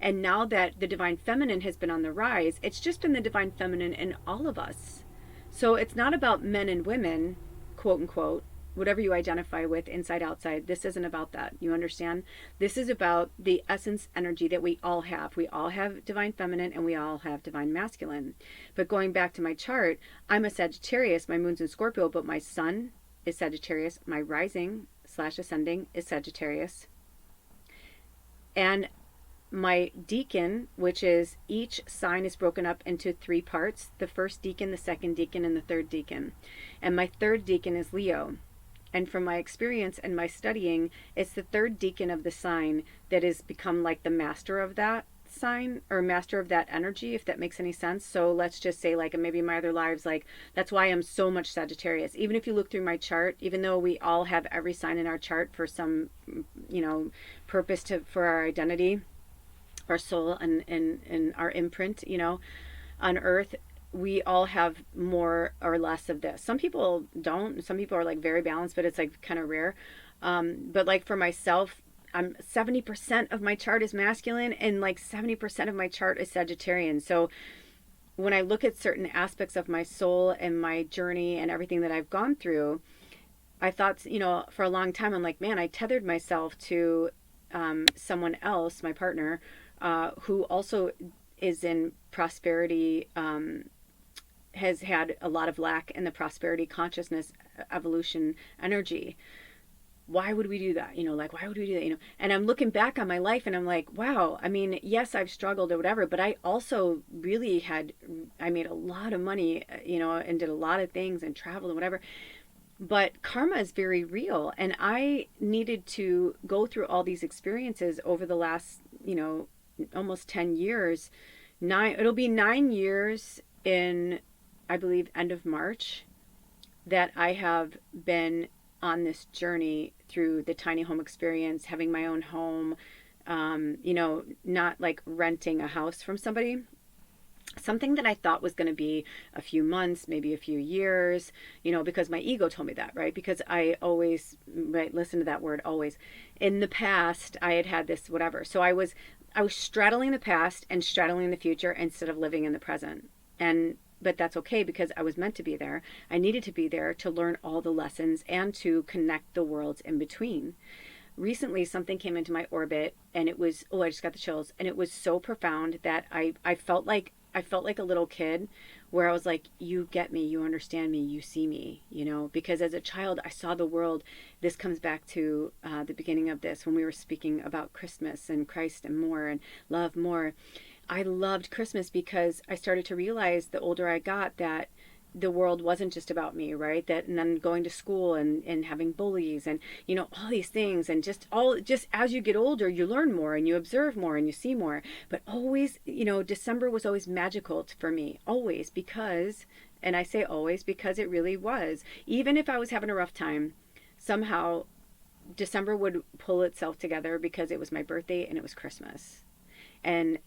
Speaker 2: And now that the divine feminine has been on the rise, it's just been the divine feminine in all of us. So it's not about men and women, quote unquote, whatever you identify with, inside, outside. This isn't about that. You understand? This is about the essence energy that we all have. We all have divine feminine and we all have divine masculine. But going back to my chart, I'm a Sagittarius. My moon's in Scorpio, but my sun is Sagittarius. My rising / ascending is Sagittarius. And my decan, which is each sign is broken up into 3 parts. The first decan, the second decan, and the third decan. And my third decan is Leo. And from my experience and my studying, it's the third decan of the sign that has become like the master of that sign or master of that energy, if that makes any sense. So let's just say, like, maybe in my other lives, like, that's why I'm so much Sagittarius. Even if you look through my chart, even though we all have every sign in our chart for some, purpose for our identity, our soul, and our imprint, on earth, we all have more or less of this. Some people don't. Some people are like very balanced, but it's like kind of rare. But like for myself, I'm 70% of my chart is masculine and like 70% of my chart is Sagittarian. So when I look at certain aspects of my soul and my journey and everything that I've gone through, I thought, for a long time, I'm like, man, I tethered myself to someone else, my partner, who also is in prosperity, has had a lot of lack in the prosperity consciousness evolution energy. Why would we do that? Why would we do that? And I'm looking back on my life and I'm like, wow, I mean, yes, I've struggled or whatever, but I also really I made a lot of money, and did a lot of things and traveled and whatever. But karma is very real. And I needed to go through all these experiences over the last, almost 10 years. It'll be 9 years in, I believe, end of March, that I have been on this journey through the tiny home experience, having my own home, not like renting a house from somebody. Something that I thought was going to be a few months, maybe a few years, because my ego told me that, right? Because I always, right, listen to that word, always. In the past, I had this whatever. So I was straddling the past and straddling the future instead of living in the present. But that's okay because I was meant to be there. I needed to be there to learn all the lessons and to connect the worlds in between. Recently, something came into my orbit and it was, I just got the chills. And it was so profound that I felt like a little kid where I was like, you get me, you understand me, you see me, because as a child, I saw the world. This comes back to the beginning of this when we were speaking about Christmas and Christ and more and love more. I loved Christmas because I started to realize the older I got that the world wasn't just about me, right? And then going to school and having bullies and, all these things and just as you get older, you learn more and you observe more and you see more. But always, December was always magical for me, always, because, and I say always because it really was. Even if I was having a rough time, somehow December would pull itself together because it was my birthday and it was Christmas. And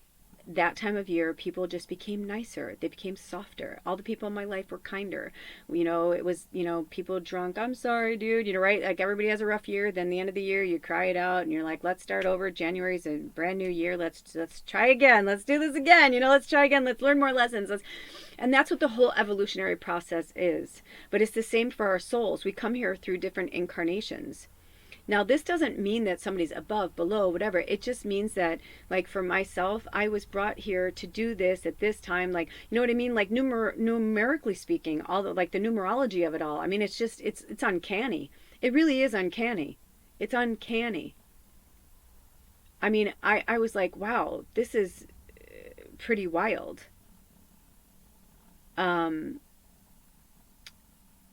Speaker 2: that time of year, people just became nicer. They became softer. All the people in my life were kinder. It was, people drunk. I'm sorry, dude. Right? Like everybody has a rough year. Then the end of the year, you cry it out and you're like, let's start over. January's a brand new year. Let's try again. Let's do this again. Let's try again. Let's learn more lessons. And that's what the whole evolutionary process is. But it's the same for our souls. We come here through different incarnations. Now, this doesn't mean that somebody's above, below, whatever. It just means that, like, for myself, I was brought here to do this at this time. Like, you know what I mean? Like, numerically speaking, all the, like, the numerology of it all. I mean, it's just, it's uncanny. It really is uncanny. It's uncanny. I mean, I was like, wow, this is pretty wild. What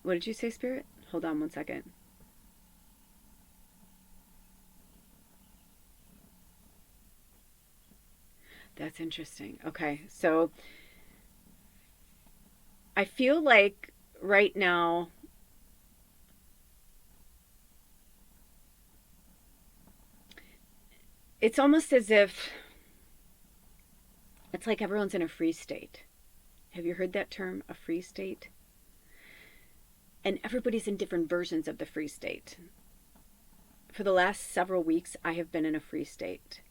Speaker 2: did you say, Spirit? Hold on one second. That's interesting. Okay, so I feel like right now it's almost as if it's like everyone's in a freeze state. Have you heard that term, a freeze state? And everybody's in different versions of the freeze state. For the last several weeks, I have been in a freeze state.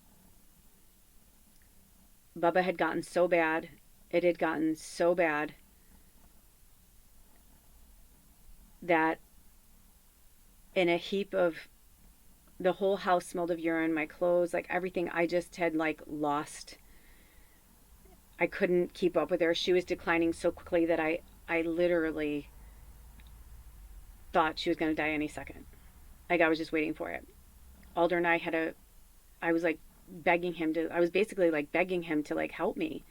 Speaker 2: Bubba had gotten so bad. It had gotten so bad that in a heap of, the whole house smelled of urine, my clothes, like everything, I just had like lost. I couldn't keep up with her. She was declining so quickly that I literally thought she was going to die any second. Like I was just waiting for it. Alder and I was like begging him to, I was basically like begging him to like help me.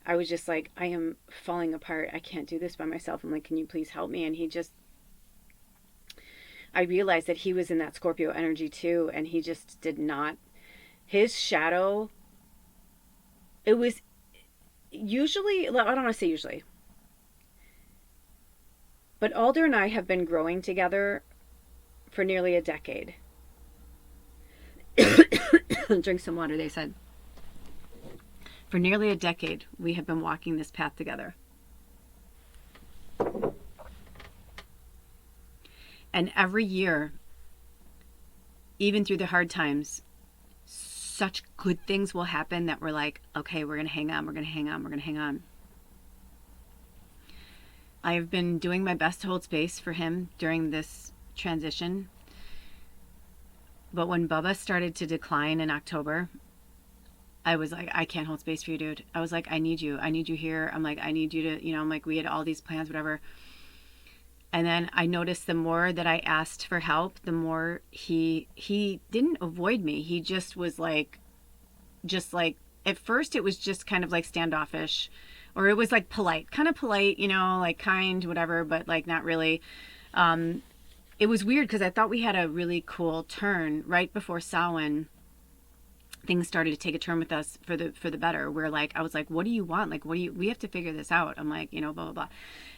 Speaker 2: I was just like, I am falling apart. I can't do this by myself. I'm like, can you please help me? And I realized that he was in that Scorpio energy too. And he just did not, his shadow, it was usually, I don't want to say usually, but Alder and I have been growing together for nearly a decade. Drink some water, they said. For nearly a decade, we have been walking this path together. And every year, even through the hard times, such good things will happen that we're like, okay, we're going to hang on, we're going to hang on, we're going to hang on. I have been doing my best to hold space for him during this transition. But when Bubba started to decline in October, I was like, I can't hold space for you, dude. I was like, I need you here. I'm like, I need you to, I'm like, we had all these plans, whatever. And then I noticed the more that I asked for help, the more he didn't avoid me. He just was like, at first it was just kind of like standoffish, or it was like polite, kind of polite, like kind, whatever, but like not really. It was weird because I thought we had a really cool turn right before Samhain. Things started to take a turn with us for the better. Where like, I was like, what do you want? Like, we have to figure this out. I'm like, blah, blah, blah.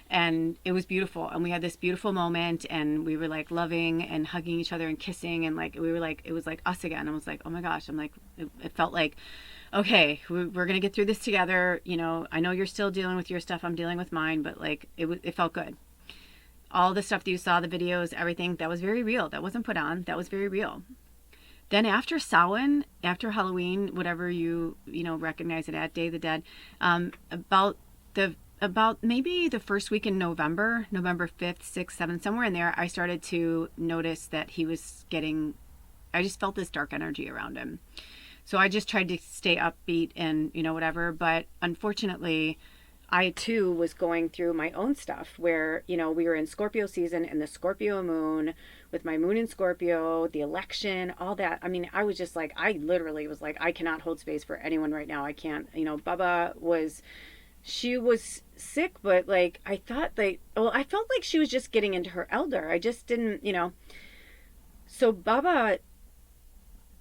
Speaker 2: And it was beautiful. And we had this beautiful moment and we were like loving and hugging each other and kissing. And like, we were like, it was like us again. I was like, oh my gosh. I'm like, it felt like, okay, we're going to get through this together. I know you're still dealing with your stuff. I'm dealing with mine, but like, it felt good. All the stuff that you saw, the videos, everything, that was very real. That wasn't put on. That was very real. Then after Samhain, after Halloween, whatever you recognize it at, Day of the Dead, about maybe the first week in November 5th, 6th, 7th, somewhere in there, I started to notice that I just felt this dark energy around him. So I just tried to stay upbeat and, whatever. But unfortunately, I too was going through my own stuff where, we were in Scorpio season and the Scorpio moon with my moon in Scorpio, the election, all that. I mean, I was just like, I literally was like, I cannot hold space for anyone right now. I can't, Bubba she was sick, but like, I felt like she was just getting into her elder. I just didn't, so Bubba,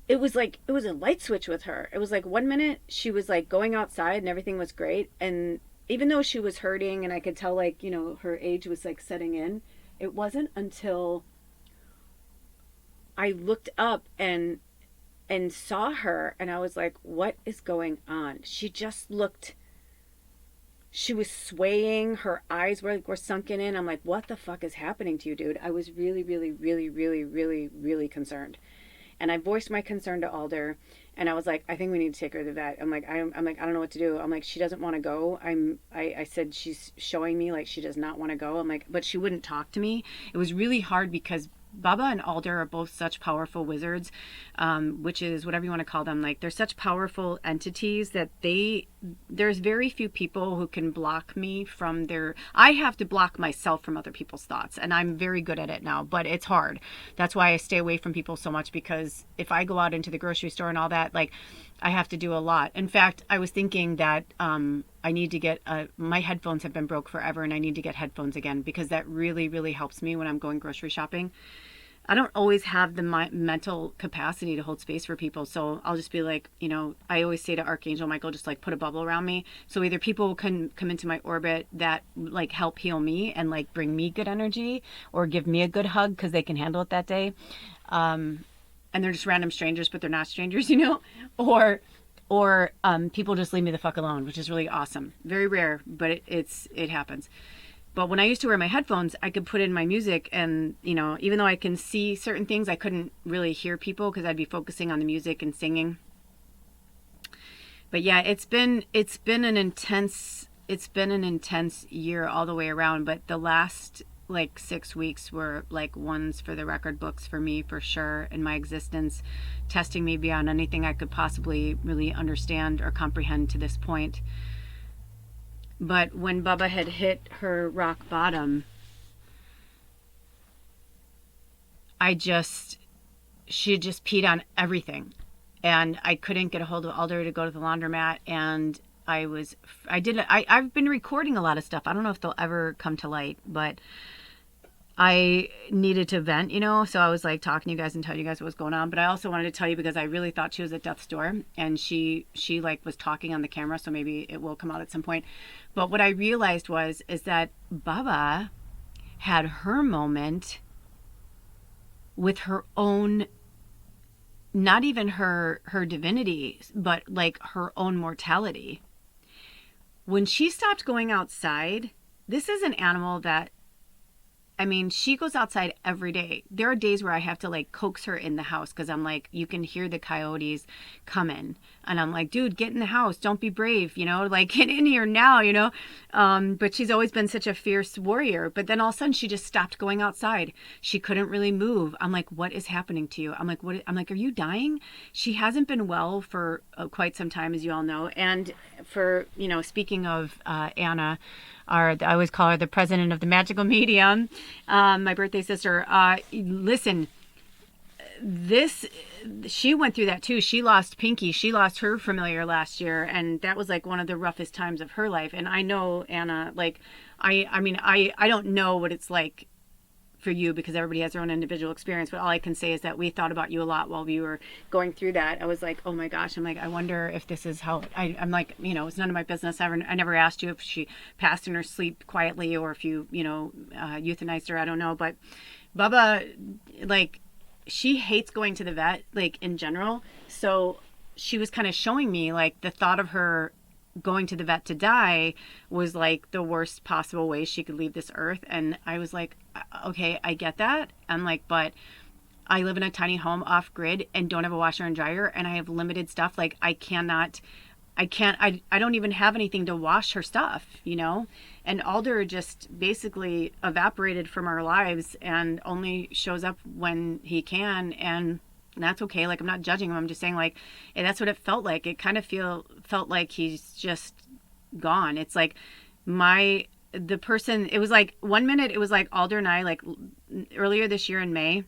Speaker 2: it was a light switch with her. It was like 1 minute she was like going outside and everything was great. And even though she was hurting and I could tell like, her age was like setting in, it wasn't until I looked up and saw her, and I was like, what is going on? She just looked, she was swaying, her eyes were sunken in. I'm like, what the fuck is happening to you, dude? I was really, really, really, really, really, really concerned. And I voiced my concern to Alder, and I was like, I think we need to take her to the vet. I'm like, I don't know what to do. I'm like, she doesn't want to go. I said she's showing me like she does not want to go. I'm like, but she wouldn't talk to me. It was really hard because Baba and Alder are both such powerful wizards, which is whatever you want to call them. Like, they're such powerful entities that there's very few people who can block me from their, I have to block myself from other people's thoughts, and I'm very good at it now, but it's hard. That's why I stay away from people so much, because if I go out into the grocery store and all that, like, I have to do a lot. In fact, I was thinking that I need to get my headphones have been broke forever, and I need to get headphones again, because that really, really helps me when I'm going grocery shopping. I don't always have the mental capacity to hold space for people. So I'll just be like, I always say to Archangel Michael, just like put a bubble around me. So either people can come into my orbit that like help heal me and like bring me good energy, or give me a good hug because they can handle it that day. And they're just random strangers, but they're not strangers, or people just leave me the fuck alone, which is really awesome. Very rare, but it happens. But when I used to wear my headphones, I could put in my music, and, even though I can see certain things, I couldn't really hear people because I'd be focusing on the music and singing. But yeah, it's been an intense year all the way around, but the last like 6 weeks were like ones for the record books for me, for sure, in my existence, testing me beyond anything I could possibly really understand or comprehend to this point. But when Bubba had hit her rock bottom, she had just peed on everything. And I couldn't get a hold of Alder to go to the laundromat. And I've been recording a lot of stuff. I don't know if they'll ever come to light, but I needed to vent, so I was like talking to you guys and telling you guys what was going on. But I also wanted to tell you because I really thought she was at death's door, and she like was talking on the camera, so maybe it will come out at some point. But what I realized is that Baba had her moment with her own, not even her divinity, but like her own mortality. When she stopped going outside, this is an animal that, she goes outside every day. There are days where I have to like coax her in the house because I'm like, you can hear the coyotes coming. And I'm like, dude, get in the house. Don't be brave, like get in here now, But she's always been such a fierce warrior. But then all of a sudden she just stopped going outside. She couldn't really move. I'm like, what is happening to you? I'm like, are you dying? She hasn't been well for quite some time, as you all know. And for, speaking of Anna, I always call her the president of the magical medium, my birthday sister. Listen, she went through that too. She lost Pinky. She lost her familiar last year, and that was like one of the roughest times of her life. And I know Anna, like, I don't know what it's like for you because everybody has their own individual experience, but all I can say is that we thought about you a lot while we were going through that. I was like, oh my gosh, I'm like, I wonder if this is how I'm like, it's none of my business. I never asked you if she passed in her sleep quietly or if you euthanized her. I don't know. But Bubba, like, she hates going to the vet, like, in general. So she was kind of showing me like the thought of her going to the vet to die was like the worst possible way she could leave this earth. And I was like, okay, I get that. I'm like, but I live in a tiny home off grid and don't have a washer and dryer, and I have limited stuff. Like, I don't even have anything to wash her stuff, And Alder just basically evaporated from our lives and only shows up when he can, and that's okay. Like, I'm not judging him. I'm just saying, like, that's what it felt like. It kind of felt like he's just gone. It's like the person, it was like 1 minute, it was like Alder and I, like, earlier this year in May,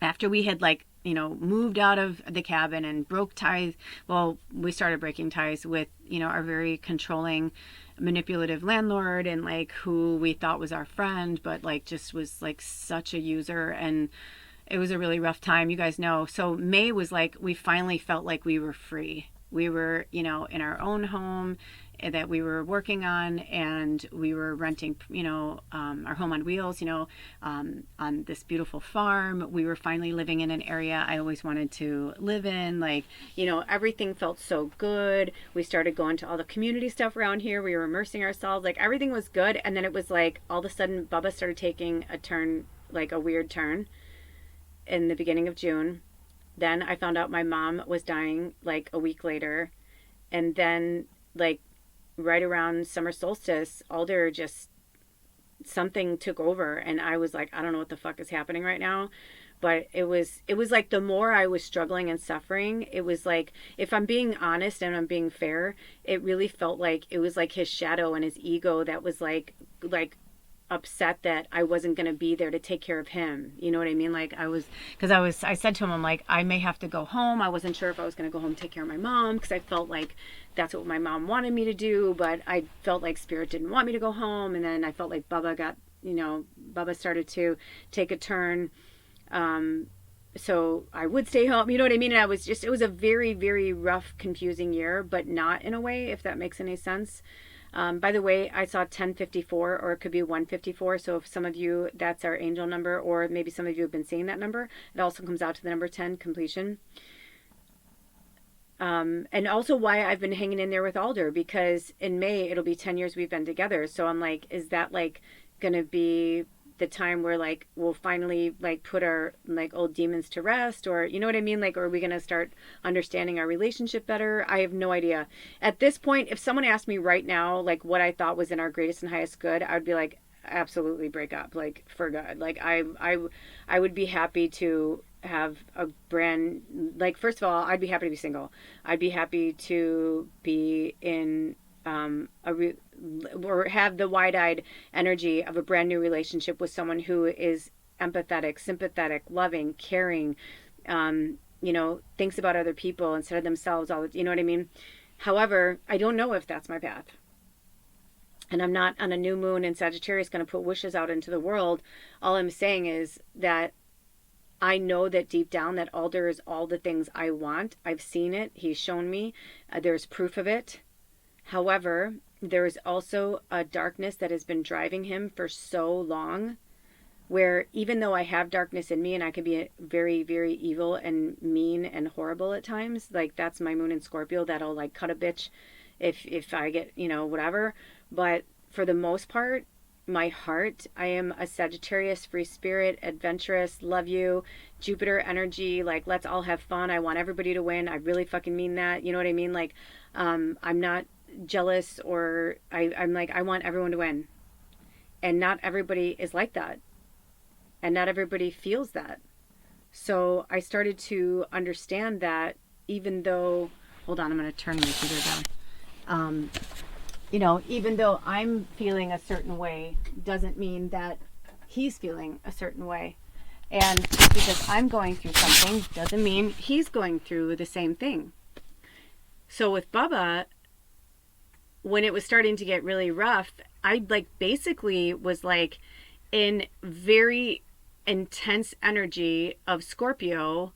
Speaker 2: after we had, like, moved out of the cabin and broke ties. Well, we started breaking ties with, our very controlling, manipulative landlord, and like who we thought was our friend, but like just was like such a user. And it was a really rough time, you guys know. So May was like, we finally felt like we were free.
Speaker 1: We were, in our own home that we were working on, and we were renting, our home on wheels, on this beautiful farm. We were finally living in an area I always wanted to live in. Like, everything felt so good. We started going to all the community stuff around here. We were immersing ourselves. Like, everything was good. And then it was like, all of a sudden, Bubba started taking a turn, like a weird turn in the beginning of June. Then I found out my mom was dying like a week later. And then, like, right around summer solstice, Alder just, something took over, and I was like, I don't know what the fuck is happening right now. But it was like, the more I was struggling and suffering, it was like, if I'm being honest and I'm being fair, it really felt like it was like his shadow and his ego that was like upset that I wasn't going to be there to take care of him. You know what I mean? Like, I said to him, I'm like, I may have to go home. I wasn't sure if I was going to go home and take care of my mom, because I felt like that's what my mom wanted me to do, but I felt like spirit didn't want me to go home. And then I felt like Bubba started to take a turn. So I would stay home, you know what I mean? And it was a very, very rough, confusing year, but not in a way, if that makes any sense. By the way, I saw 1054, or it could be 154. So if some of you, that's our angel number, or maybe some of you have been seeing that number, it also comes out to the number 10, completion. And also why I've been hanging in there with Alder, because in May, it'll be 10 years we've been together. So I'm like, is that like going to be the time where like we'll finally like put our like old demons to rest, or you know what I mean, like, or are we gonna start understanding our relationship better? I have no idea at this point. If someone asked me right now like what I thought was in our greatest and highest good, I would be like, absolutely break up, like, for good. Like, I would be happy to have a brand, like, first of all, I'd be happy to be single. I'd be happy to be in or have the wide-eyed energy of a brand new relationship with someone who is empathetic, sympathetic, loving, caring, thinks about other people instead of themselves, you know what I mean? However, I don't know if that's my path. And I'm not on a new moon in Sagittarius going to put wishes out into the world. All I'm saying is that I know that deep down that Alder is all the things I want. I've seen it. He's shown me. There's proof of it. However, there is also a darkness that has been driving him for so long, where even though I have darkness in me and I can be very, very evil and mean and horrible at times, like, that's my moon in Scorpio, that'll like cut a bitch if I get, whatever. But for the most part, my heart, I am a Sagittarius, free spirit, adventurous, love you, Jupiter energy, like, let's all have fun. I want everybody to win. I really fucking mean that. You know what I mean? Like, I'm not jealous, or I'm like, I want everyone to win. And not everybody is like that. And not everybody feels that. So I started to understand that, even though, hold on, I'm going to turn my computer down. Even though I'm feeling a certain way, doesn't mean that he's feeling a certain way. And just because I'm going through something doesn't mean he's going through the same thing. So with Bubba, when it was starting to get really rough, I basically was in very intense energy of Scorpio.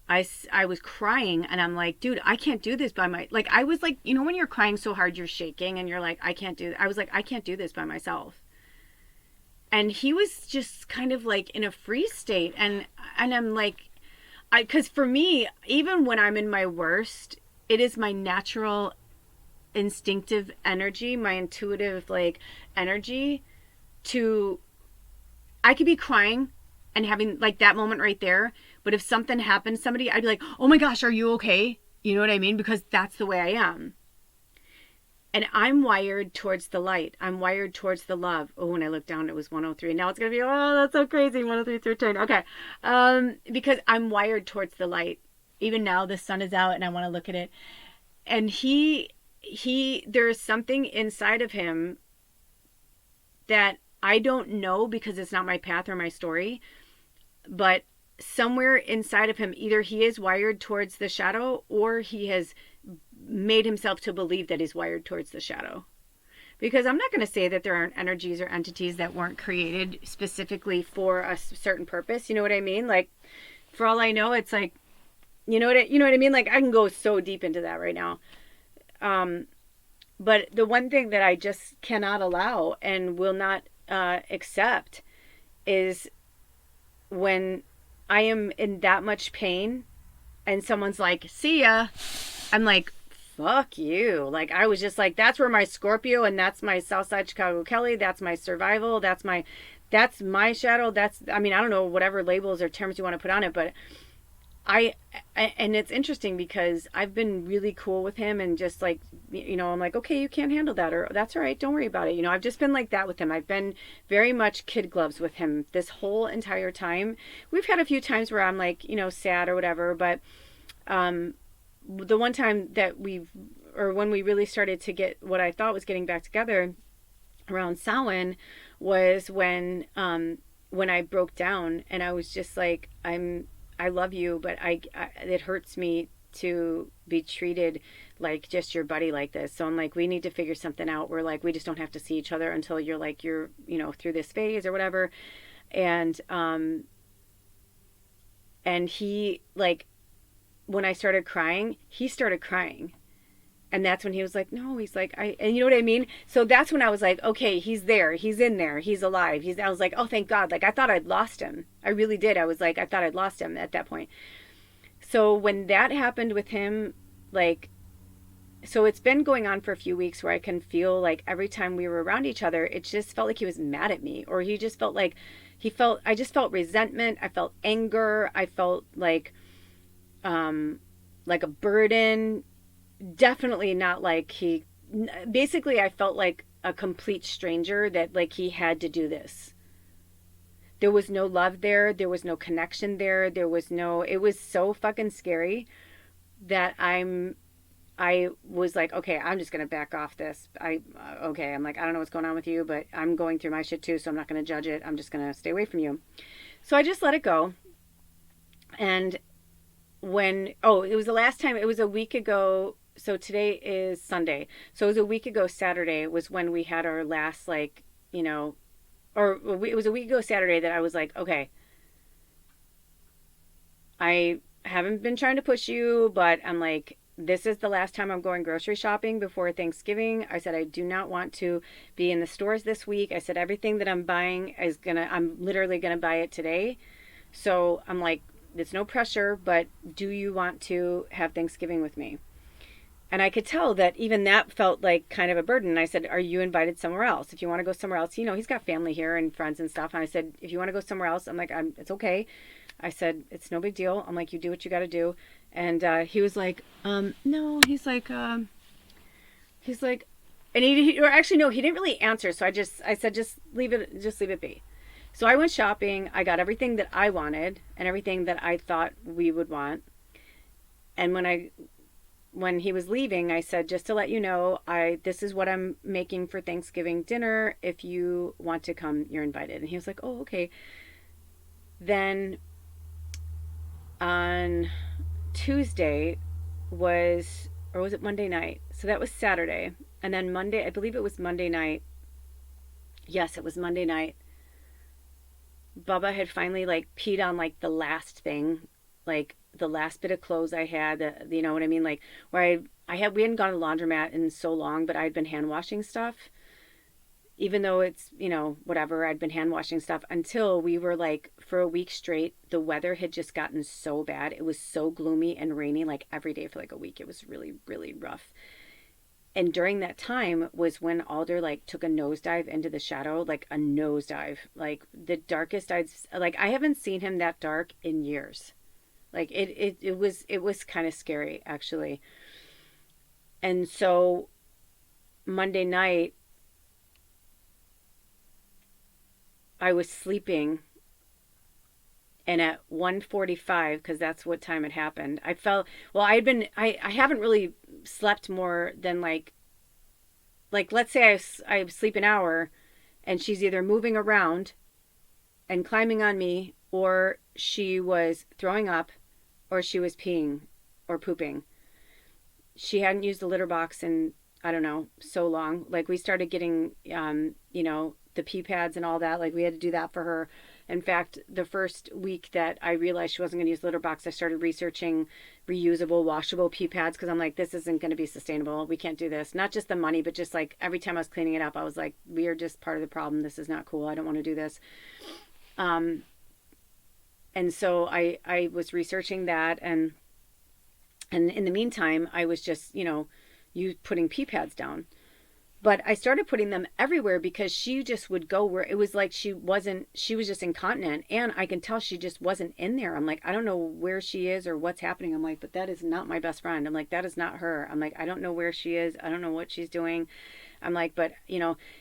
Speaker 1: I was crying, and I'm like, dude, I can't do this by I was like, when you're crying so hard you're shaking and you're like, I can't do I was like, I can't do this by myself. And he was just kind of in a freeze state, and I'm like, because for me, even when I'm in my worst, it is my natural instinctive energy, my intuitive energy I could be crying and having that moment right there, but if something happened to somebody, I'd be like, oh my gosh, are you okay? You know what I mean? Because that's the way I am. And I'm wired towards the light. I'm wired towards the love. Oh, when I looked down, it was 103. Now it's going to be, oh, that's so crazy. 103, 13. Okay. Because I'm wired towards the light. Even now, the sun is out and I want to look at it. And there's something inside of him that I don't know, because it's not my path or my story, but somewhere inside of him, either he is wired towards the shadow, or he has made himself to believe that he's wired towards the shadow. Because I'm not going to say that there aren't energies or entities that weren't created specifically for a certain purpose. You know what I mean? For all I know, it's
Speaker 2: You know what I mean? Like I can go so deep into that right now. Um, but the one thing that I just cannot allow and will not accept is when I am in that much pain and someone's like, "See ya." I'm like, "Fuck you." Like I was just like, that's where my Scorpio and that's my Southside Chicago Kelly, that's my survival, that's my shadow. That's, I mean, I don't know whatever labels or terms you want to put on it, but I and it's interesting because I've been really cool with him and just like, I'm like, okay, you can't handle that, or that's all right, don't worry about it. I've just been like that with him. I've been very much kid gloves with him this whole entire time. We've had a few times where I'm like, sad or whatever, but um the one time that when we really started to get what I thought was getting back together around Samhain was when I broke down and I was just like, I love you, but it hurts me to be treated like just your buddy like this. So I'm like, we need to figure something out where like we just don't have to see each other until you're through this phase or whatever. And he, like, when I started crying, he started crying. And that's when he was like, no, he's like, and you know what I mean? So that's when I was like, okay, he's there. He's in there. He's alive. I was like, oh, thank God. Like, I thought I'd lost him. I really did. I was like, I thought I'd lost him at that point. So when that happened with him, like, so it's been going on for a few weeks where I can feel like every time we were around each other, it just felt like he was mad at me, or he just felt like I just felt resentment. I felt anger. I felt like a burden. Definitely not like basically I felt like a complete stranger, that like he had to do this. There was no love there. There was no connection there. It was so fucking scary that I was like, okay, I'm just going to back off this. Okay. I'm like, I don't know what's going on with you, but I'm going through my shit too. So I'm not going to judge it. I'm just going to stay away from you. So I just let it go. And it was the last time, it was a week ago. So today is Sunday. So it was a week ago Saturday was when we had our last, like, it was a week ago Saturday that I was like, okay, I haven't been trying to push you, but I'm like, this is the last time I'm going grocery shopping before Thanksgiving. I said, I do not want to be in the stores this week. I said, everything that I'm buying I'm literally going to buy it today. So I'm like, it's no pressure, but do you want to have Thanksgiving with me? And I could tell that even that felt like kind of a burden. I said, are you invited somewhere else? If you want to go somewhere else, he's got family here and friends and stuff. And I said, if you want to go somewhere else, I'm like, it's okay. I said, it's no big deal. I'm like, you do what you got to do. And he was like, no, he's like, and or actually, no, he didn't really answer. So I said, just leave it be. So I went shopping. I got everything that I wanted and everything that I thought we would want. And when he was leaving, I said, just to let you know, this is what I'm making for Thanksgiving dinner. If you want to come, you're invited. And he was like, oh, okay. Then on Tuesday was it Monday night? So that was Saturday. And then Monday, I believe it was Monday night. Yes, it was Monday night. Bubba had finally like peed on like the last thing, like the last bit of clothes I had, you know what I mean? Like where we hadn't gone to the laundromat in so long, but I'd been hand washing stuff. Even though it's, whatever, I'd been hand washing stuff until we were like, for a week straight, the weather had just gotten so bad. It was so gloomy and rainy, like every day for like a week. It was really, really rough. And during that time was when Alder like took a nosedive into the shadow, like a nosedive, like the darkest I haven't seen him that dark in years. Like it was kind of scary actually. And so Monday night I was sleeping, and at 1:45, because that's what time it happened, I felt, well, I haven't really slept more than like let's say I sleep an hour and she's either moving around and climbing on me, or she was throwing up, or she was peeing or pooping. She hadn't used the litter box in, I don't know, so long. Like we started getting the pee pads and all that. Like we had to do that for her In fact, the first week that I realized she wasn't going to use litter box, I started researching reusable, washable pee pads because I'm like, this isn't going to be sustainable. We can't do this. Not just the money, but just like every time I was cleaning it up, I was like, we are just part of the problem. This is not cool. I don't want to do this. Um, and so I was researching that, and in the meantime, I was just, you putting pee pads down. But I started putting them everywhere because she just would go where it was like she was just incontinent. And I can tell she just wasn't in there. I'm like, I don't know where she is or what's happening. I'm like, but that is not my best friend. I'm like, that is not her. I'm like, I don't know where she is. I don't know what she's doing. I'm like, but,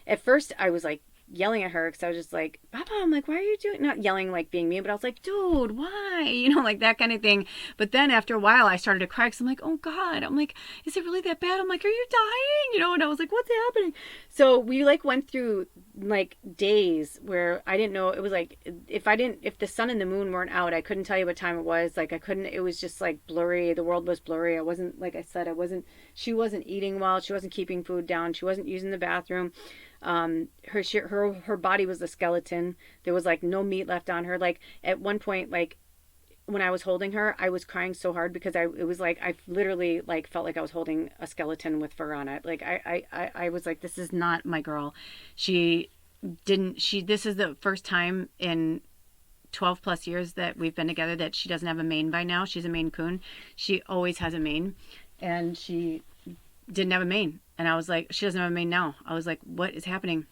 Speaker 2: at first I was like, yelling at her because I was just like, Papa, I'm like, why are you doing, not yelling like being mean, but I was like, dude, why? Like that kind of thing. But then after a while I started to cry because I'm like, oh God, I'm like, is it really that bad? I'm like, are you dying? And I was like, what's happening? So we like went through like days where I didn't know. It was like, if the sun and the moon weren't out, I couldn't tell you what time it was. Like it was just like blurry. The world was blurry. I wasn't, like I said, she wasn't eating well. She wasn't keeping food down. She wasn't using the bathroom. Her body was a skeleton. There was like no meat left on her. Like at one point, like when I was holding her, I was crying so hard because it was like I literally like felt like I was holding a skeleton with fur on it. Like I was like, this is not my girl. This is the first time in 12 plus years that we've been together that she doesn't have a mane by now. She's a Maine Coon. She always has a mane, and she didn't have a mane. And I was like, she doesn't have a mane now. I was like, what is happening?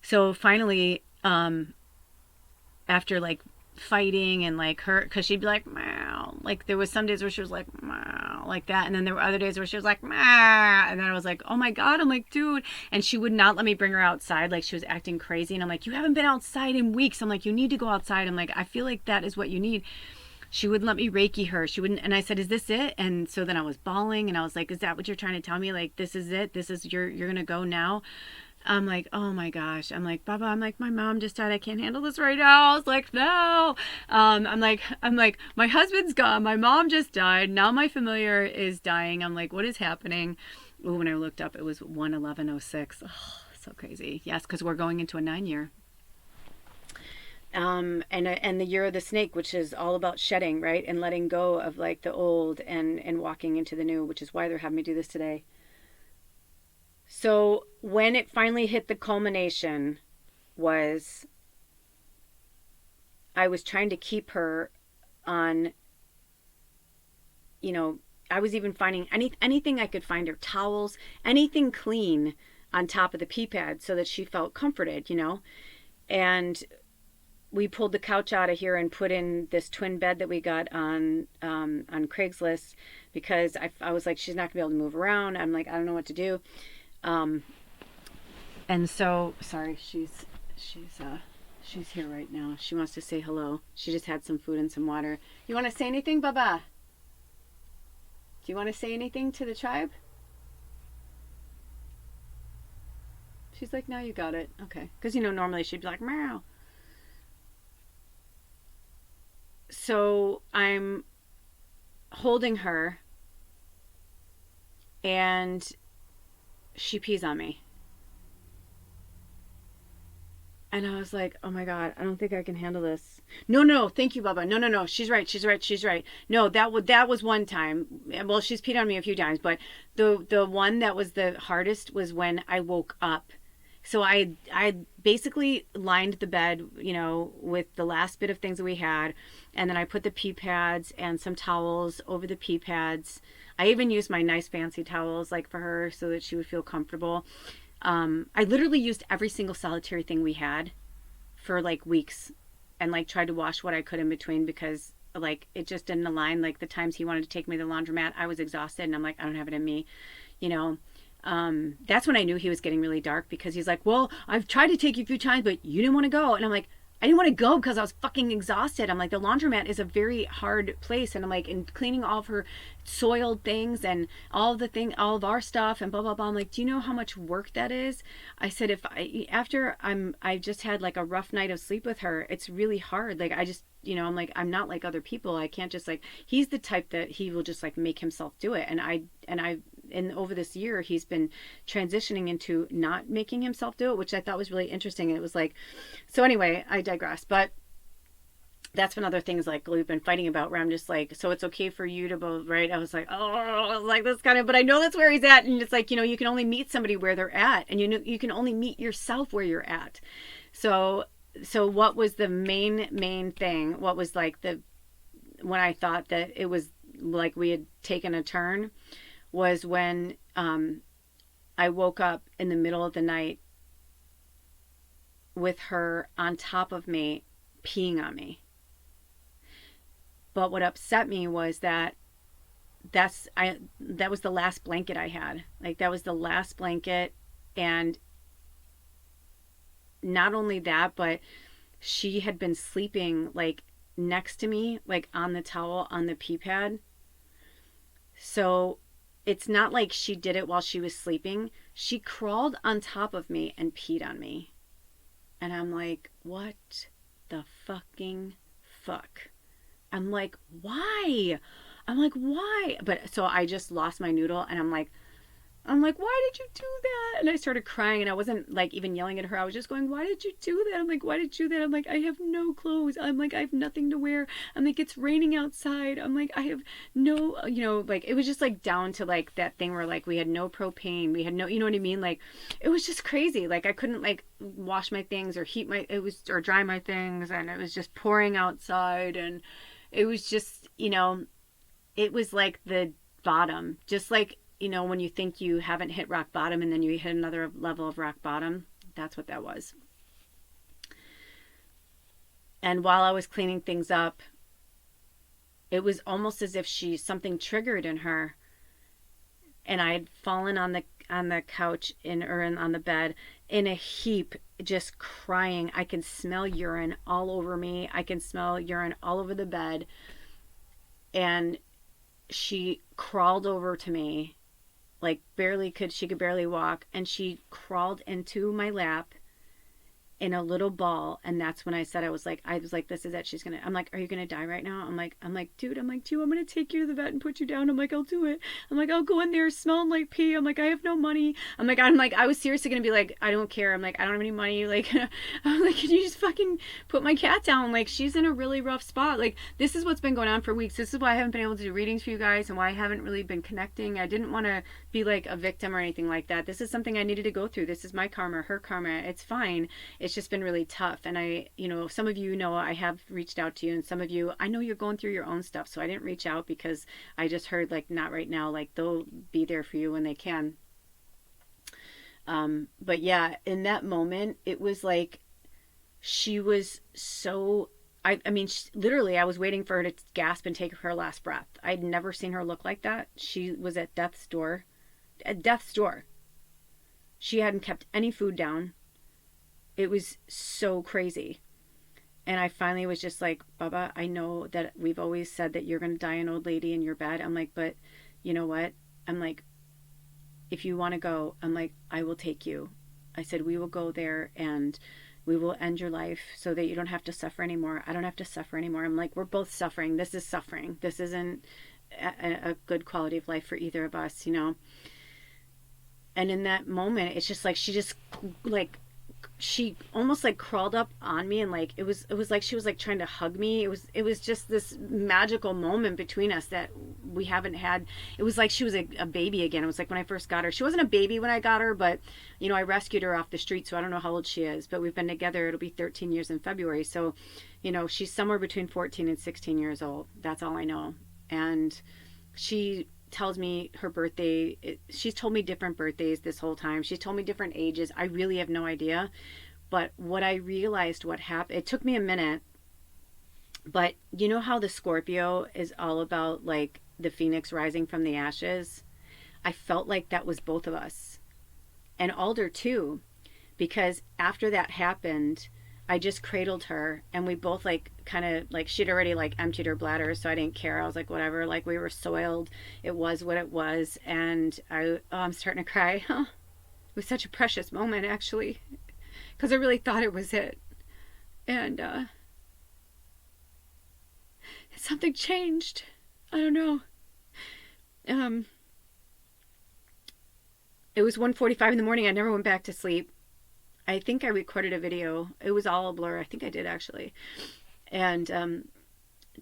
Speaker 2: So finally, after like fighting and like her, because she'd be like, meow. Like there was some days where she was like, meow, like that. And then there were other days where she was like, meow. And then I was like, oh my God. I'm like, dude. And she would not let me bring her outside. Like she was acting crazy. And I'm like, you haven't been outside in weeks. I'm like, you need to go outside. I'm like, I feel like that is what you need. She wouldn't let me Reiki her. She wouldn't. And I said, is this it? And so then I was bawling and I was like, is that what you're trying to tell me? Like, this is it? You're going to go now? I'm like, oh my gosh. I'm like, Baba, I'm like, my mom just died. I can't handle this right now. I was like, no. I'm like, my husband's gone. My mom just died. Now my familiar is dying. I'm like, what is happening? Ooh, when I looked up, it was 1/11/06. Oh, so crazy. Yes, because we're going into a 9-year. And the year of the snake, which is all about shedding, right? And letting go of like the old and walking into the new, which is why they're having me do this today. So when it finally hit the culmination was I was trying to keep her on, I was even finding anything I could find her, towels, anything clean on top of the pee pad so that she felt comforted, and we pulled the couch out of here and put in this twin bed that we got on Craigslist because I was like, she's not gonna be able to move around. I'm like, I don't know what to do. And so, sorry, she's here right now. She wants to say hello. She just had some food and some water. You want to say anything, Baba? Do you want to say anything to the tribe? She's like, no, you got it. Okay. Because, normally she'd be like, meow. So I'm holding her and she pees on me. And I was like, oh my God, I don't think I can handle this. No, thank you, Baba. No. She's right. No, that was one time. Well, she's peed on me a few times, but the one that was the hardest was when I woke up. So I basically lined the bed, with the last bit of things that we had. And then I put the pee pads and some towels over the pee pads. I even used my nice fancy towels like for her so that she would feel comfortable. I literally used every single solitary thing we had for like weeks and like tried to wash what I could in between because like it just didn't align. Like the times he wanted to take me to the laundromat, I was exhausted and I'm like, I don't have it in me, That's when I knew he was getting really dark because he's like, well, I've tried to take you a few times, but you didn't want to go. And I'm like, I didn't want to go because I was fucking exhausted. I'm like, the laundromat is a very hard place. And I'm like, in cleaning all of her soiled things and all of our stuff and blah, blah, blah. I'm like, do you know how much work that is? I said, I just had like a rough night of sleep with her. It's really hard. Like, I just, I'm like, I'm not like other people. I can't just like, he's the type that he will just like make himself do it. And and over this year, he's been transitioning into not making himself do it, which I thought was really interesting. And it was like, so anyway, I digress. But that's been other things like we've been fighting about where I'm just like, so it's okay for you to both, right? I was like, oh, I was like this kind of, but I know that's where he's at. And it's like, you can only meet somebody where they're at, and you can only meet yourself where you're at. So what was the main thing? What was like when I thought that it was like we had taken a turn was when I woke up in the middle of the night with her on top of me, peeing on me. But what upset me was that that was the last blanket I had. Like that was the last blanket, and not only that, but she had been sleeping like next to me, like on the towel on the pee pad. So it's not like she did it while she was sleeping. She crawled on top of me and peed on me. And I'm like, what the fucking fuck? I'm like, why? I'm like, why? But so I just lost my noodle, and I'm like, why did you do that? And I started crying, and I wasn't like even yelling at her. I was just going, why did you do that? I'm like, why did you do that? I'm like, I have no clothes. I'm like, I have nothing to wear. I'm like, it's raining outside. I'm like, I have no, like it was just like down to like that thing where like we had no propane. We had no, you know what I mean? Like it was just crazy. Like I couldn't like wash my things or or dry my things. And it was just pouring outside. And it was just, it was like the bottom, just like, when you think you haven't hit rock bottom and then you hit another level of rock bottom, that's what that was. And while I was cleaning things up, it was almost as if something triggered in her, and I had fallen on the couch on the bed in a heap, just crying. I can smell urine all over me. I can smell urine all over the bed. And she crawled over to me, like she could barely walk, and she crawled into my lap in a little ball. And that's when I was like, this is it. I'm like, are you gonna die right now? I'm like, dude, I'm gonna take you to the vet and put you down. I'm like, I'll do it. I'm like, I'll go in there smelling like pee. I'm like, I have no money. I'm like, I was seriously gonna be like, I don't care. I'm like, I don't have any money. Like, I'm like, can you just fucking put my cat down? Like, she's in a really rough spot. Like, this is what's been going on for weeks. This is why I haven't been able to do readings for you guys, and why I haven't really been connecting. I didn't want to be like a victim or anything like that. This is something I needed to go through. This is my karma, her karma. It's fine. It's just been really tough. And some of you know I have reached out to you, and some of you, I know you're going through your own stuff. So I didn't reach out because I just heard like, not right now, like they'll be there for you when they can. But yeah, in that moment, it was like, she was so, literally, I was waiting for her to gasp and take her last breath. I'd never seen her look like that. She was at death's door. At death's door. She hadn't kept any food down. It was so crazy. And I finally was just like, Baba, I know that we've always said that you're going to die an old lady in your bed. I'm like, but you know what? I'm like, if you want to go, I'm like, I will take you. I said, we will go there and we will end your life so that you don't have to suffer anymore. I don't have to suffer anymore. I'm like, we're both suffering. This is suffering. This isn't a good quality of life for either of us, And in that moment, it's just like, she almost like crawled up on me, and like it was like she was like trying to hug me. It was just this magical moment between us that we haven't had. It was like she was a baby again. It was like when I first got her. She wasn't a baby when I got her, but I rescued her off the street, so I don't know how old she is, but we've been together. It'll be 13 years in February. So, she's somewhere between 14 and 16 years old. That's all I know. And she tells me her birthday. She's told me different birthdays this whole time. She's told me different ages. I really have no idea. But what I realized, what happened, it took me a minute, but you know how the Scorpio is all about like the phoenix rising from the ashes? I felt like that was both of us. And Alder too, because after that happened, I just cradled her, and we both like kind of like, she'd already like emptied her bladder, so I didn't care. I was like, whatever, like we were soiled. It was what it was. And I'm starting to cry. It was such a precious moment, actually, because I really thought it was it. And something changed. I don't know. It was 1:45 in the morning. I never went back to sleep. I think I recorded a video. It was all a blur. I think I did actually. And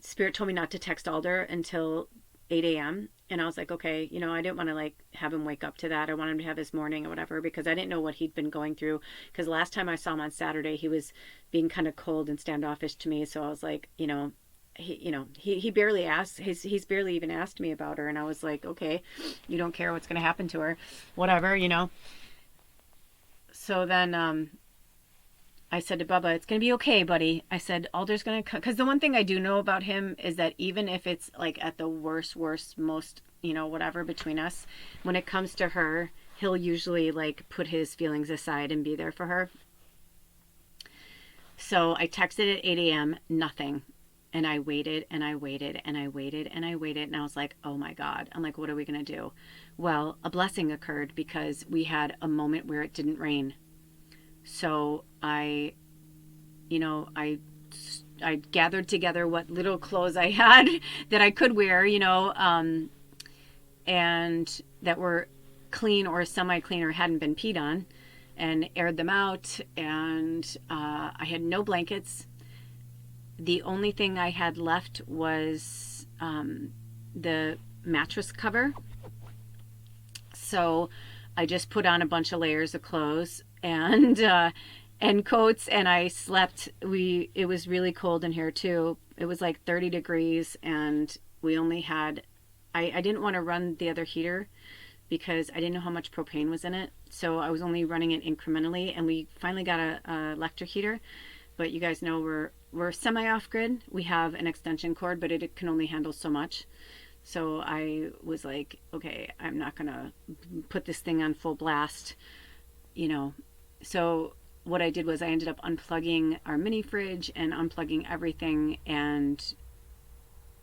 Speaker 2: Spirit told me not to text Alder until 8 a.m. And I was like, okay, I didn't want to like have him wake up to that. I wanted him to have his morning or whatever because I didn't know what he'd been going through. Because last time I saw him on Saturday, he was being kind of cold and standoffish to me. So I was like, he barely asked. He's barely even asked me about her. And I was like, okay, you don't care what's going to happen to her, whatever. So then I said to Bubba, it's going to be okay, buddy. I said, Alder's going to come. Because the one thing I do know about him is that even if it's like at the worst, most, whatever between us, when it comes to her, he'll usually like put his feelings aside and be there for her. So I texted at 8 a.m., nothing. And I waited and I waited and I waited and I waited. And I was like, oh my God. I'm like, what are we going to do? Well, a blessing occurred because we had a moment where it didn't rain. So I gathered together what little clothes I had that I could wear, and that were clean or semi-clean or hadn't been peed on, and aired them out. And I had no blankets. The only thing I had left was the mattress cover. So I just put on a bunch of layers of clothes and coats, and I slept. It was really cold in here too. It was like 30 degrees, and we only had, I didn't want to run the other heater because I didn't know how much propane was in it. So I was only running it incrementally, and we finally got a electric heater. But you guys know we're semi off grid. We have an extension cord, but it can only handle so much. So I was like, okay, I'm not going to put this thing on full blast, So what I did was I ended up unplugging our mini fridge and unplugging everything, and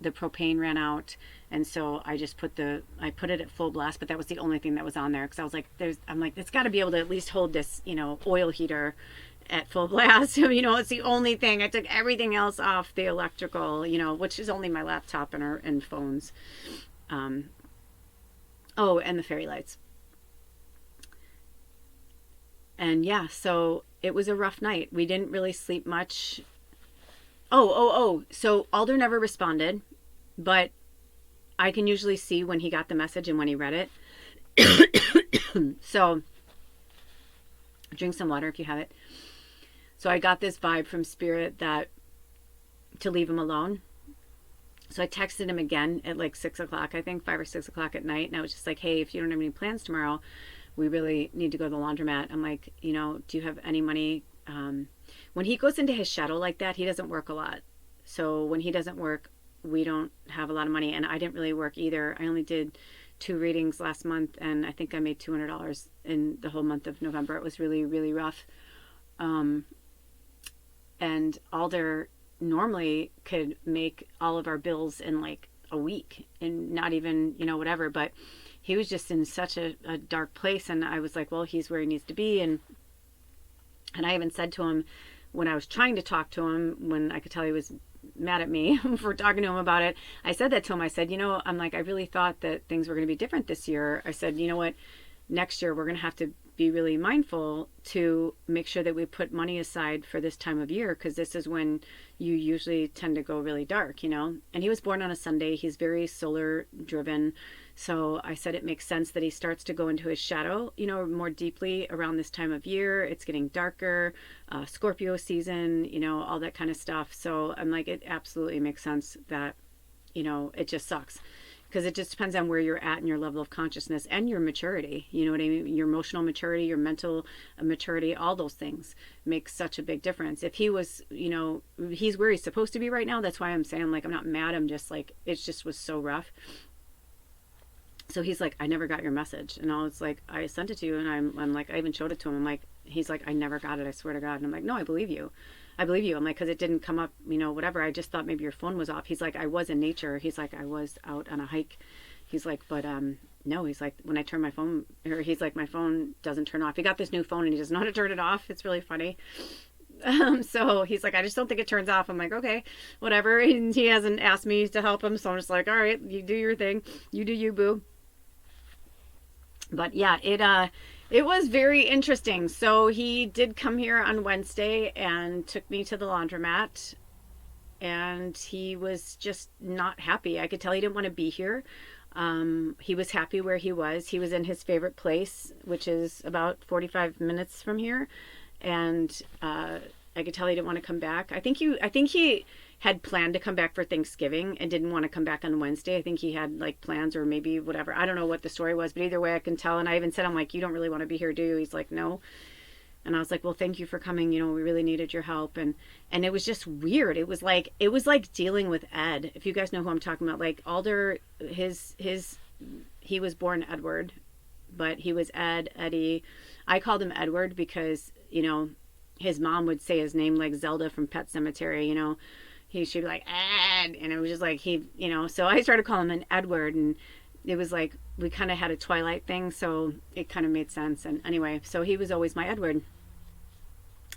Speaker 2: the propane ran out. And so I just put it at full blast, but that was the only thing that was on there. Cause I was like, it's gotta be able to at least hold this, oil heater at full blast. It's the only thing. I took everything else off the electrical, which is only my laptop and phones. And the fairy lights. And yeah, so it was a rough night. We didn't really sleep much. So Alder never responded, but I can usually see when he got the message and when he read it. So drink some water if you have it. So I got this vibe from Spirit that to leave him alone. So I texted him again at like 6 o'clock, I think 5 or 6 o'clock at night. And I was just like, hey, if you don't have any plans tomorrow, we really need to go to the laundromat. I'm like, do you have any money? When he goes into his shadow like that, he doesn't work a lot. So when he doesn't work, we don't have a lot of money. And I didn't really work either. I only did 2 readings last month, and I think I made $200 in the whole month of November. It was really, really rough. And Alder normally could make all of our bills in like a week and not even, whatever. But he was just in such a dark place. And I was like, well, he's where he needs to be. And I even said to him when I was trying to talk to him, when I could tell he was mad at me for talking to him about it, I said that to him. I said, I'm like, I really thought that things were going to be different this year. I said, you know what, next year we're going to have to be really mindful to make sure that we put money aside for this time of year, because this is when you usually tend to go really dark, And he was born on a Sunday. He's very solar driven. So I said it makes sense that he starts to go into his shadow, more deeply around this time of year. It's getting darker, Scorpio season, all that kind of stuff. So I'm like, it absolutely makes sense that, it just sucks. Because it just depends on where you're at in your level of consciousness and your maturity. You know what I mean? Your emotional maturity, your mental maturity, all those things make such a big difference. If he was, he's where he's supposed to be right now. That's why I'm saying, like, I'm not mad. I'm just like, it just was so rough. So he's like, I never got your message. And I was like, I sent it to you. And I'm like, I even showed it to him. I'm like, he's like, I never got it. I swear to God. And I'm like, no, I believe you. I'm like, because it didn't come up, whatever. I just thought maybe your phone was off. He's like, I was in nature. He's like, I was out on a hike. He's like, but no. He's like, when I turn my phone, or he's like, my phone doesn't turn off. He got this new phone and he doesn't know how to turn it off. It's really funny. So he's like, I just don't think it turns off. I'm like, okay, whatever. And he hasn't asked me to help him. So I'm just like, all right, you do your thing. You do you, boo. But yeah, it was very interesting. So he did come here on Wednesday and took me to the laundromat, and he was just not happy. I could tell he didn't want to be here. He was happy where he was. He was in his favorite place, which is about 45 minutes from here, and I could tell he didn't want to come back. I think he had planned to come back for Thanksgiving and didn't want to come back on Wednesday. I think he had like plans or maybe whatever. I don't know what the story was, but either way, I can tell. And I even said, I'm like, you don't really want to be here, do you? He's like, no. And I was like, well, thank you for coming. You know, we really needed your help. And it was just weird. It was like dealing with Ed. If you guys know who I'm talking about, like Alder, he was born Edward, but he was Eddie. I called him Edward because, you know, his mom would say his name like Zelda from Pet Sematary, you know. She'd be like, Ed. And it was just like, you know, so I started calling him an Edward. And it was like, we kind of had a Twilight thing. So it kind of made sense. And anyway, so he was always my Edward.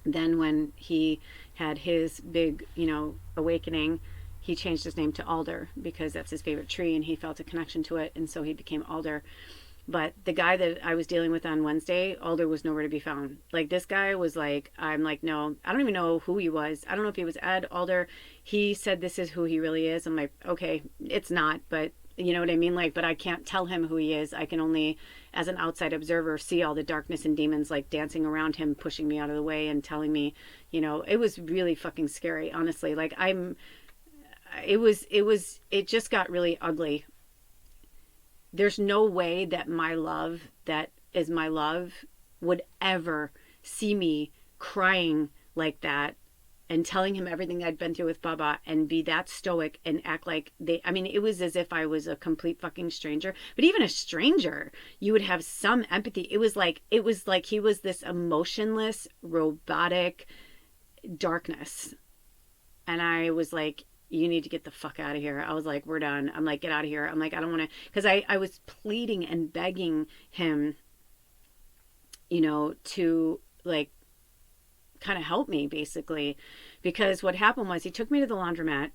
Speaker 2: Then when he had his big, you know, awakening, he changed his name to Alder because that's his favorite tree and he felt a connection to it. And so he became Alder. But the guy that I was dealing with on Wednesday, Alder was nowhere to be found. Like, this guy was like, I'm like, no, I don't even know who he was. I don't know if he was Ed, Alder. He said this is who he really is. I'm like, okay, it's not, but you know what I mean? Like, but I can't tell him who he is. I can only, as an outside observer, see all the darkness and demons like dancing around him, pushing me out of the way and telling me, you know, it was really fucking scary, honestly. Like, it just got really ugly. There's no way that my love, that is my love, would ever see me crying like that and telling him everything I'd been through with Baba and be that stoic and act like I mean, it was as if I was a complete fucking stranger. But even a stranger, you would have some empathy. It was like he was this emotionless, robotic darkness. And I was like, you need to get the fuck out of here. I was like, we're done. I'm like, get out of here. I'm like, I don't want to, because I was pleading and begging him, you know, to like kind of help me basically, because what happened was he took me to the laundromat,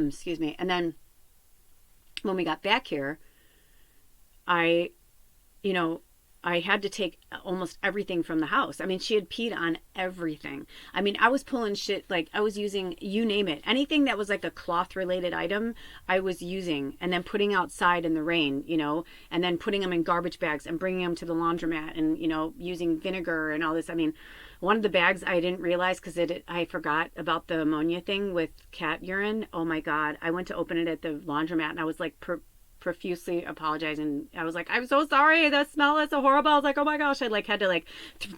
Speaker 2: excuse me. And then when we got back here, you know, I had to take almost everything from the house. I mean, she had peed on everything. I mean, I was pulling shit, like I was using, you name it, anything that was like a cloth related item, I was using and then putting outside in the rain, you know, and then putting them in garbage bags and bringing them to the laundromat and, you know, using vinegar and all this. I mean, one of the bags I didn't realize because I forgot about the ammonia thing with cat urine. Oh my God. I went to open it at the laundromat and I was like, profusely apologizing. I was like, I'm so sorry, the smell is so horrible. I was like, oh my gosh, I like had to like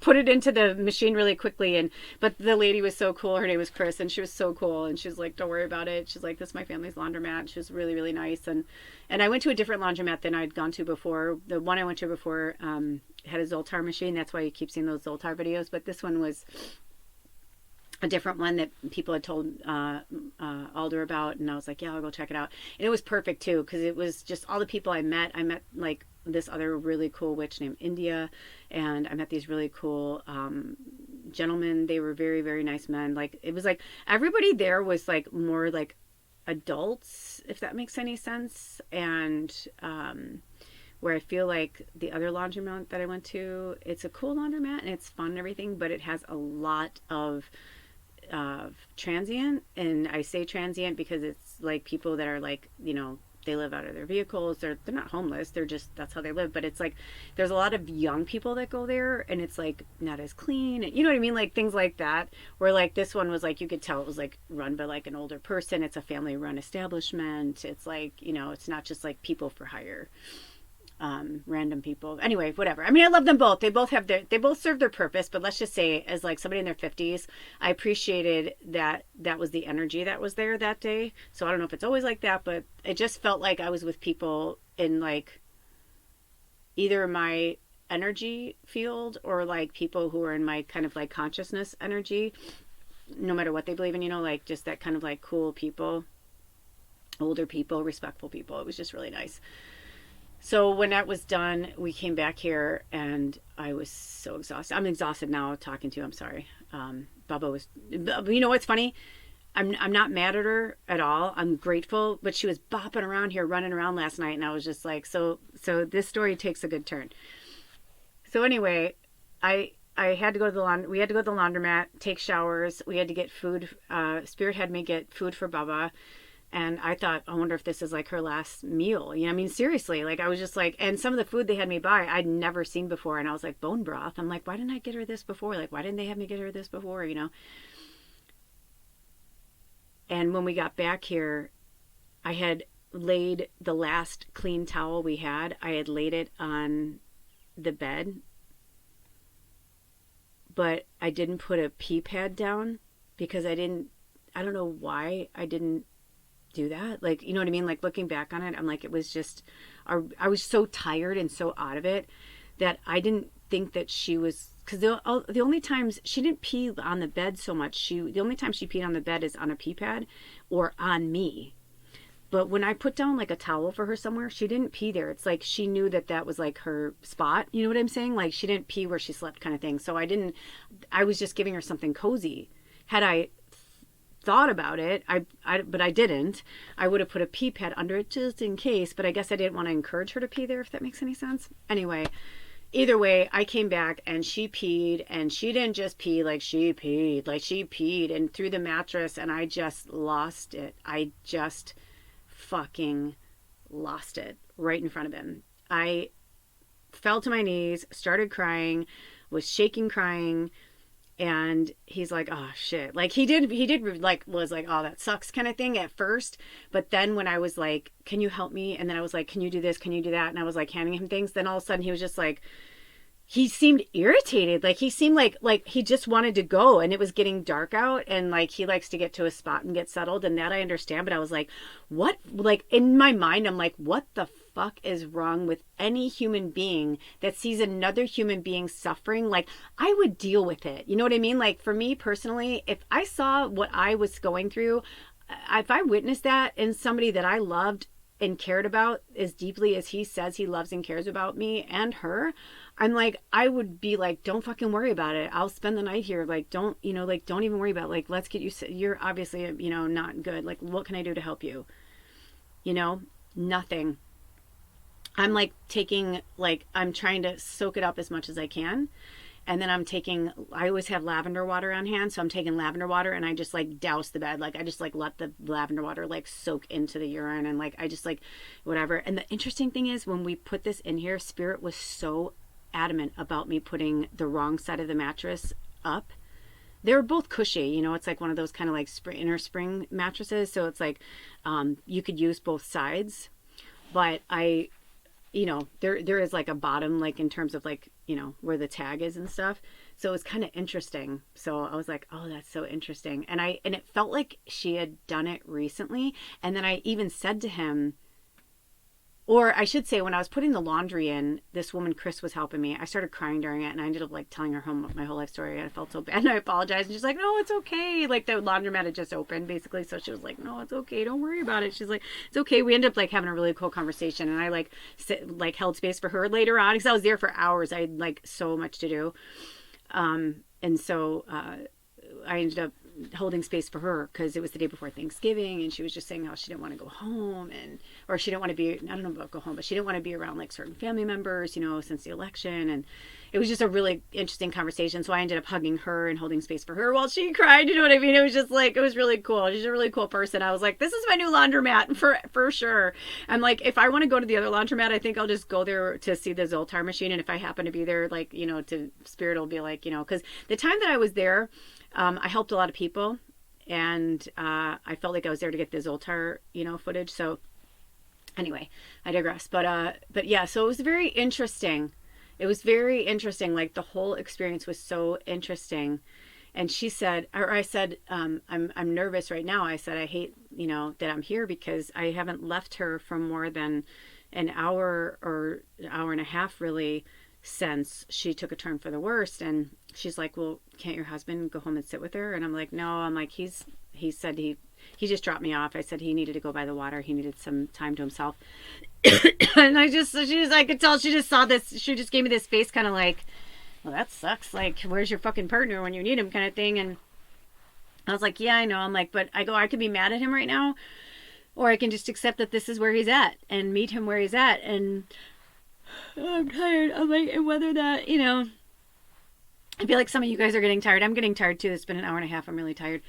Speaker 2: put it into the machine really quickly. And but the lady was so cool. Her name was Chris, and she was so cool. And she was like, don't worry about it. She's like, this is my family's laundromat. She was really, really nice. And I went to a different laundromat than I'd gone to before. The one I went to before had a Zoltar machine. That's why you keep seeing those Zoltar videos. But this one was a different one that people had told Alder about, and I was like, yeah, I'll go check it out. And it was perfect too, because it was just all the people I met like this other really cool witch named India, and I met these really cool gentlemen. They were very, very nice men. Like, it was like everybody there was like more like adults, if that makes any sense. And where I feel like the other laundromat that I went to, it's a cool laundromat and it's fun and everything, but it has a lot of transient. And I say transient because it's like people that are like, you know, they live out of their vehicles. They're not homeless. They're just, that's how they live. But it's like, there's a lot of young people that go there and it's like not as clean. You know what I mean? Like things like that, where like this one was like, you could tell it was like run by like an older person. It's a family run establishment. It's like, you know, it's not just like people for hire. Random people. Anyway, whatever. I mean, I love them both. They both serve their purpose, but let's just say as like somebody in their 50s, I appreciated that was the energy that was there that day. So I don't know if it's always like that, but it just felt like I was with people in like either my energy field or like people who are in my kind of like consciousness energy, no matter what they believe in, you know, like just that kind of like cool people, older people, respectful people. It was just really nice. So when that was done, we came back here and I was so exhausted. I'm exhausted now talking to you. I'm sorry. Bubba was, you know what's funny? I'm not mad at her at all. I'm grateful, but she was bopping around here, running around last night, and I was just like, so this story takes a good turn. So anyway, I had to go to the we had to go to the laundromat, take showers. We had to get food. Spirit had me get food for Bubba. And I thought, I wonder if this is like her last meal. You know, I mean, seriously, like I was just like, and some of the food they had me buy, I'd never seen before. And I was like, bone broth. I'm like, why didn't I get her this before? Like, why didn't they have me get her this before? You know? And when we got back here, I had laid the last clean towel we had. I had laid it on the bed, but I didn't put a pee pad down because I don't know why I didn't do that. Like, you know what I mean? Like looking back on it, I'm like, it was just, I was so tired and so out of it that I didn't think that she was, because the only times she didn't pee on the bed so much, the only time she peed on the bed is on a pee pad or on me. But when I put down like a towel for her somewhere, she didn't pee there. It's like she knew that that was like her spot. You know what I'm saying? Like she didn't pee where she slept kind of thing. So I was just giving her something cozy. Had I thought about it, but I didn't. I would have put a pee pad under it just in case, but I guess I didn't want to encourage her to pee there, if that makes any sense. Anyway, either way, I came back and she peed, and she didn't just pee, like she peed and through the mattress, and I just lost it. I just fucking lost it right in front of him. I fell to my knees, started crying, was shaking crying, and he's like, oh shit. Like he did like, was like, oh, that sucks kind of thing at first. But then when I was like, can you help me? And then I was like, can you do this? Can you do that? And I was like handing him things. Then all of a sudden he was just like, he seemed irritated. Like he seemed like he just wanted to go, and it was getting dark out, and like he likes to get to a spot and get settled, and that I understand. But I was like, what? Like in my mind, I'm like, what the fuck is wrong with any human being that sees another human being suffering? Like I would deal with it. You know what I mean? Like for me personally, if I saw what I was going through, if I witnessed that in somebody that I loved and cared about as deeply as he says he loves and cares about me and her, I'm like, I would be like, don't fucking worry about it. I'll spend the night here. Like, don't, you know, like, don't even worry about it. Like, let's get you, you're obviously, you know, not good. Like, what can I do to help you? You know, nothing. I'm like I'm trying to soak it up as much as I can. And then I always have lavender water on hand. So I'm taking lavender water and I just like douse the bed. Like I just like let the lavender water like soak into the urine, and like, I just like whatever. And the interesting thing is when we put this in here, Spirit was so adamant about me putting the wrong side of the mattress up. They were both cushy, you know, it's like one of those kind of like inner spring mattresses. So it's like, you could use both sides, but you know, there is like a bottom, like in terms of like, you know, where the tag is and stuff. So it was kind of interesting. So I was like, oh, that's so interesting. And it felt like she had done it recently. And then I even said to him, or I should say, when I was putting the laundry in, this woman, Chris, was helping me. I started crying during it, and I ended up like telling her my whole life story. And I felt so bad, and I apologized. And she's like, "No, it's okay." Like the laundromat had just opened, basically. So she was like, "No, it's okay. Don't worry about it." She's like, "It's okay." We ended up like having a really cool conversation, and I like held space for her later on because I was there for hours. I had like so much to do, and so I ended up holding space for her because it was the day before Thanksgiving, and she was just saying how she didn't want to go home, or she didn't want to be, I don't know about go home, but she didn't want to be around like certain family members, you know, since the election. And it was just a really interesting conversation. So I ended up hugging her and holding space for her while she cried. You know what I mean? It was just like, it was really cool. She's a really cool person. I was like, this is my new laundromat for sure. I'm like, if I want to go to the other laundromat, I think I'll just go there to see the Zoltar machine. And if I happen to be there, like, you know, Spirit will be like, you know, because the time that I was there, I helped a lot of people, and I felt like I was there to get the Zoltar, you know, footage. So anyway, I digress. But yeah, so it was very interesting. It was very interesting. Like the whole experience was so interesting. And she said, or I said, I'm nervous right now. I said, I hate, you know, that I'm here because I haven't left her for more than an hour or an hour and a half, really, since she took a turn for the worst. And she's like, well, can't your husband go home and sit with her? And I'm like, no. I'm like, he said he just dropped me off. I said he needed to go by the water. He needed some time to himself. And I could tell she just saw this. She just gave me this face kind of like, well, that sucks. Like, where's your fucking partner when you need him kind of thing. And I was like, yeah, I know. I'm like, but I go, I could be mad at him right now, or I can just accept that this is where he's at and meet him where he's at. And I'm tired. I'm like, and whether that, I feel like some of you guys are getting tired. I'm getting tired too. It's been an hour and a half. I'm really tired.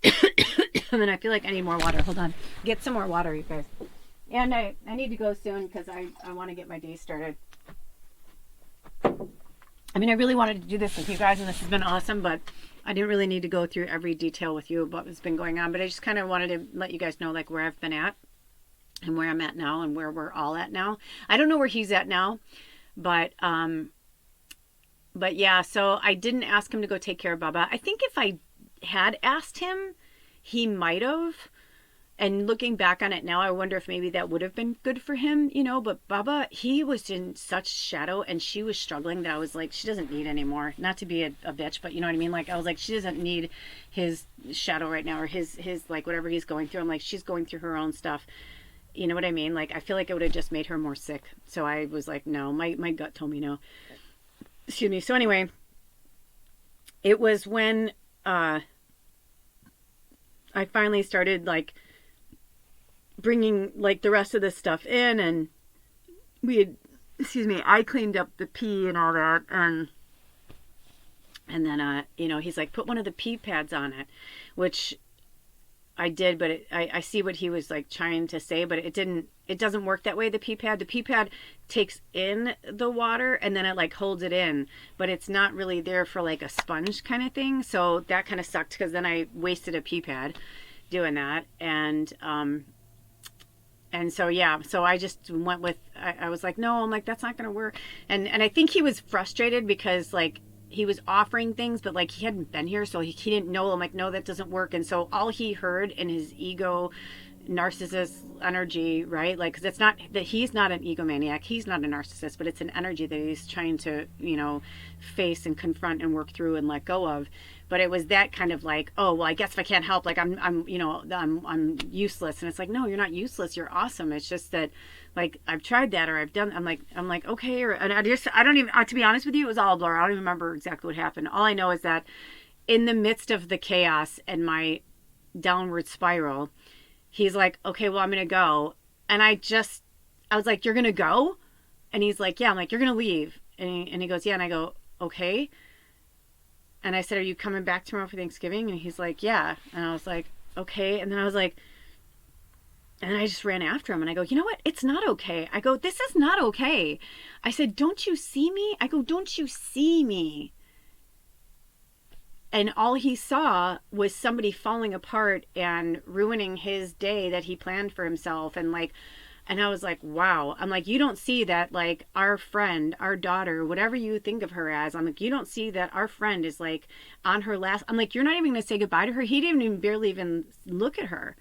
Speaker 2: And then I feel like I need more water. Hold on. Get some more water, you guys. And I need to go soon because I want to get my day started. I mean, I really wanted to do this with you guys, and this has been awesome, but I didn't really need to go through every detail with you about what's been going on. But I just kind of wanted to let you guys know, like, where I've been at and where I'm at now and where we're all at now. I don't know where he's at now, but yeah, so I didn't ask him to go take care of Baba. I think if I had asked him, he might have. And looking back on it now, I wonder if maybe that would have been good for him, But Baba, he was in such shadow and she was struggling that I was like, she doesn't need anymore. Not to be a bitch, but you know what I mean? Like, I was like, she doesn't need his shadow right now or his like, whatever he's going through. I'm like, she's going through her own stuff. You know what I mean? Like, I feel like it would have just made her more sick. So I was like, no, my gut told me no. Excuse me. So anyway, it was when I finally started, like, bringing like the rest of this stuff in, and I cleaned up the pee and all that, and then he's like, put one of the pee pads on it, which I did, but I see what he was like trying to say, but it doesn't work that way. The pee pad takes in the water and then it like holds it in, but it's not really there for like a sponge kind of thing. So that kind of sucked because then I wasted a pee pad doing that. And so, yeah, so I just went with, I was like, no, I'm like, that's not going to work. And I think he was frustrated because, like, he was offering things, but, like, he hadn't been here, so he didn't know. I'm like, no, that doesn't work. And so all he heard in his ego, narcissist energy, right? Like, because it's not that he's not an egomaniac, he's not a narcissist, but it's an energy that he's trying to, face and confront and work through and let go of. But it was that kind of like, oh, well, I guess if I can't help, like I'm useless. And it's like, no, you're not useless. You're awesome. It's just that, like, I've tried that, or I've done. I'm like, okay. And I don't even, to be honest with you, it was all a blur. I don't even remember exactly what happened. All I know is that in the midst of the chaos and my downward spiral, he's like, okay, well, I'm gonna go. And I was like, you're gonna go? And he's like, yeah. I'm like, you're gonna leave. And he goes, yeah. And I go, okay. And I said, are you coming back tomorrow for Thanksgiving? And he's like, yeah. And I was like, okay. And then I was like, and I just ran after him and I go, you know what? It's not okay. I go, this is not okay. I said, don't you see me? I go, don't you see me? And all he saw was somebody falling apart and ruining his day that he planned for himself. And like, and I was like, wow. I'm like, you don't see that, like, our friend, our daughter, whatever you think of her as, I'm like, you don't see that our friend is like on her last, I'm like, you're not even going to say goodbye to her. He didn't even barely even look at her.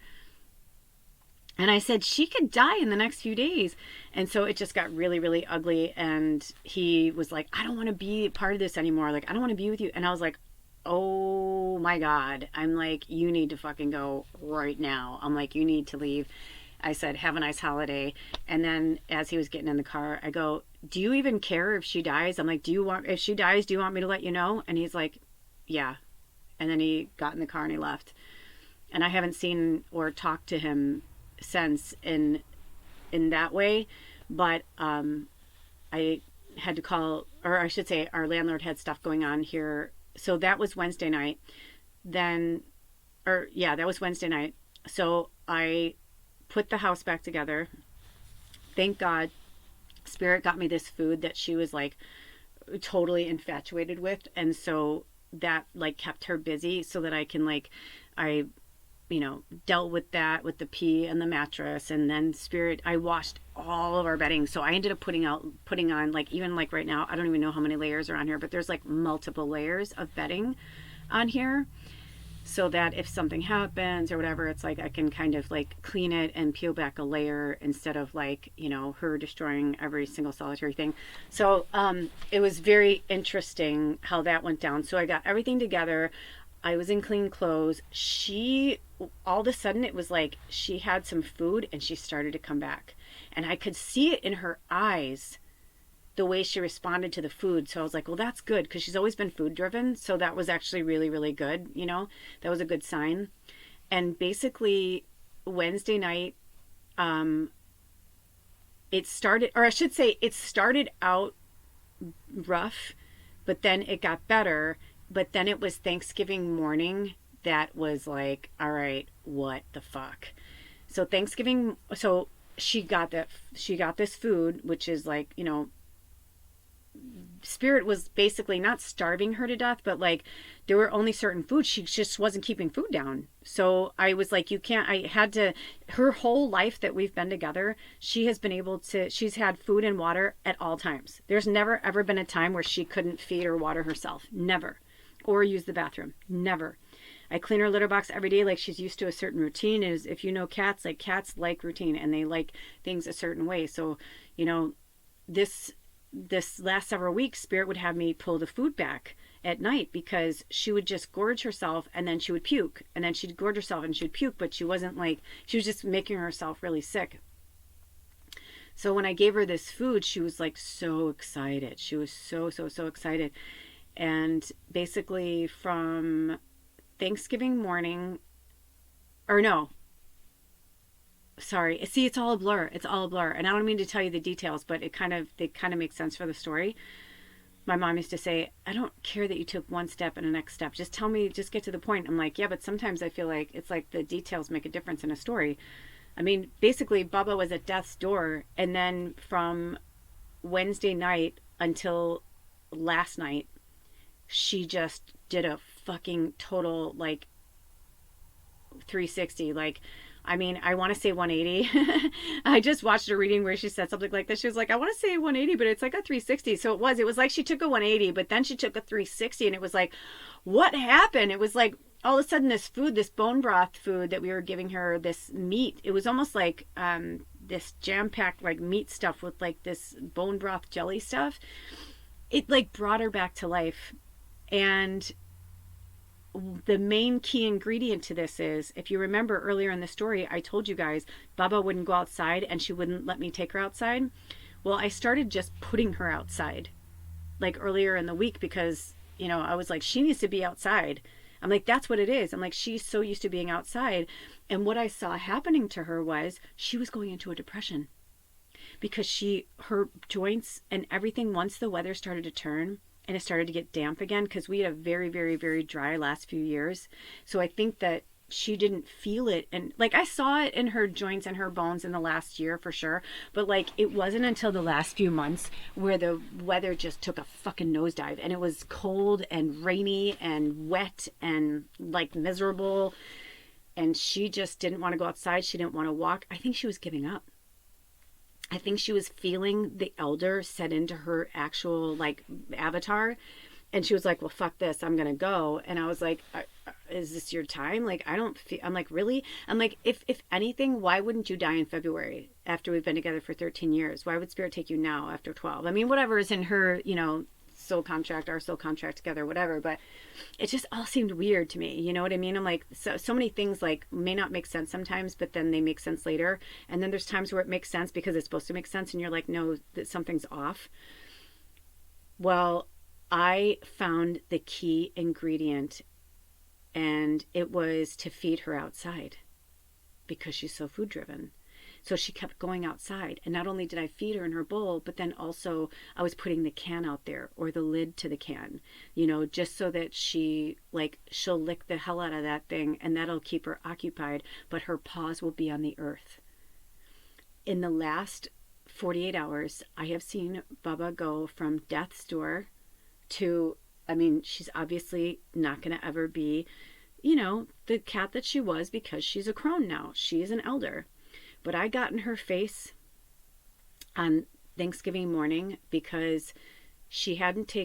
Speaker 2: And I said, she could die in the next few days. And so it just got really, really ugly. And he was like, I don't want to be a part of this anymore. Like, I don't want to be with you. And I was like, oh my God. I'm like, you need to fucking go right now. I'm like, you need to leave. I said, have a nice holiday. And then as he was getting in the car, I go, do you even care if she dies? I'm like, if she dies, do you want me to let you know? And he's like, yeah. And then he got in the car and he left. And I haven't seen or talked to him since in that way. But I had to call, or I should say our landlord had stuff going on here. So that was Wednesday night. That was Wednesday night. So I put the house back together. Thank God Spirit got me this food that she was like totally infatuated with, and so that like kept her busy so that I can like dealt with that with the pee and the mattress. And then Spirit, I washed all of our bedding, so I ended up putting on like, even like right now, I don't even know how many layers are on here, but there's like multiple layers of bedding on here, so that if something happens or whatever, it's like I can kind of like clean it and peel back a layer instead of like, her destroying every single solitary thing. So it was very interesting how that went down. So I got everything together. I was in clean clothes. All of a sudden, it was like she had some food and she started to come back. And I could see it in her eyes, the way she responded to the food. So I was like, well, that's good, because she's always been food driven. So that was actually really, really good. You know, that was a good sign. And basically, Wednesday night, it started, or I should say, it started out rough, but then it got better. But then it was Thanksgiving morning that was like, all right, what the fuck? So Thanksgiving, so she got this food, which is like, you know, Spirit was basically not starving her to death, but like there were only certain foods. She just wasn't keeping food down. So I was like, you can't, I had to, her whole life that we've been together, she has been able to, she's had food and water at all times. There's never ever been a time where she couldn't feed or water herself. Never. Or use the bathroom. Never. I clean her litter box every day, like she's used to a certain routine. Is, if you know cats, like cats like routine and they like things a certain way. So, you know, this last several weeks, Spirit would have me pull the food back at night because she would just gorge herself and then she would puke, and then she'd gorge herself and she'd puke, but she wasn't like, she was just making herself really sick. So when I gave her this food, she was like so excited. She was so excited. And basically from Thanksgiving morning, or no, sorry, see, it's all a blur. It's all a blur. And I don't mean to tell you the details, but they kind of make sense for the story. My mom used to say, I don't care that you took one step and the next step. Just tell me, just get to the point. I'm like, yeah, but sometimes I feel like it's like the details make a difference in a story. I mean, basically, Bubba was at death's door. And then from Wednesday night until last night, she just did a fucking total like 360. Like, I mean, I want to say 180. I just watched a reading where she said something like this. She was like, I want to say 180, but it's like a 360. So it was like she took a 180, but then she took a 360, and it was like, what happened? It was like all of a sudden this food, this bone broth food that we were giving her, this meat, it was almost like this jam-packed like meat stuff with like this bone broth jelly stuff. It like brought her back to life. And the main key ingredient to this is, if you remember earlier in the story, I told you guys Baba wouldn't go outside and she wouldn't let me take her outside. Well, I started just putting her outside like earlier in the week because, you know, I was like, she needs to be outside. I'm like, that's what it is. I'm like, she's so used to being outside. And what I saw happening to her was she was going into a depression because her joints and everything, once the weather started to turn, and it started to get damp again, because we had a very, very, very dry last few years. So I think that she didn't feel it. And like, I saw it in her joints and her bones in the last year for sure. But like, it wasn't until the last few months where the weather just took a fucking nosedive, and it was cold and rainy and wet and like miserable. And she just didn't want to go outside. She didn't want to walk. I think she was giving up. I think she was feeling the elder set into her actual like avatar, and she was like, well, fuck this, I'm gonna go. And I was like, is this your time? Like, I don't feel, I'm like, really? I'm like, if anything, why wouldn't you die in February after we've been together for 13 years? Why would Spirit take you now after 12? I mean, whatever is in her, you know, soul contract, our soul contract together, whatever. But it just all seemed weird to me. You know what I mean? I'm like, so many things like may not make sense sometimes, but then they make sense later. And then there's times where it makes sense because it's supposed to make sense, and you're like, no, that something's off. Well, I found the key ingredient, and it was to feed her outside because she's so food driven. So she kept going outside, and not only did I feed her in her bowl, but then also I was putting the can out there, or the lid to the can, you know, just so that she'll lick the hell out of that thing, and that'll keep her occupied, but her paws will be on the earth. In the last 48 hours, I have seen Bubba go from death's door to, I mean, she's obviously not going to ever be, you know, the cat that she was, because she's a crone now. She is an elder. But I got in her face on Thanksgiving morning because she hadn't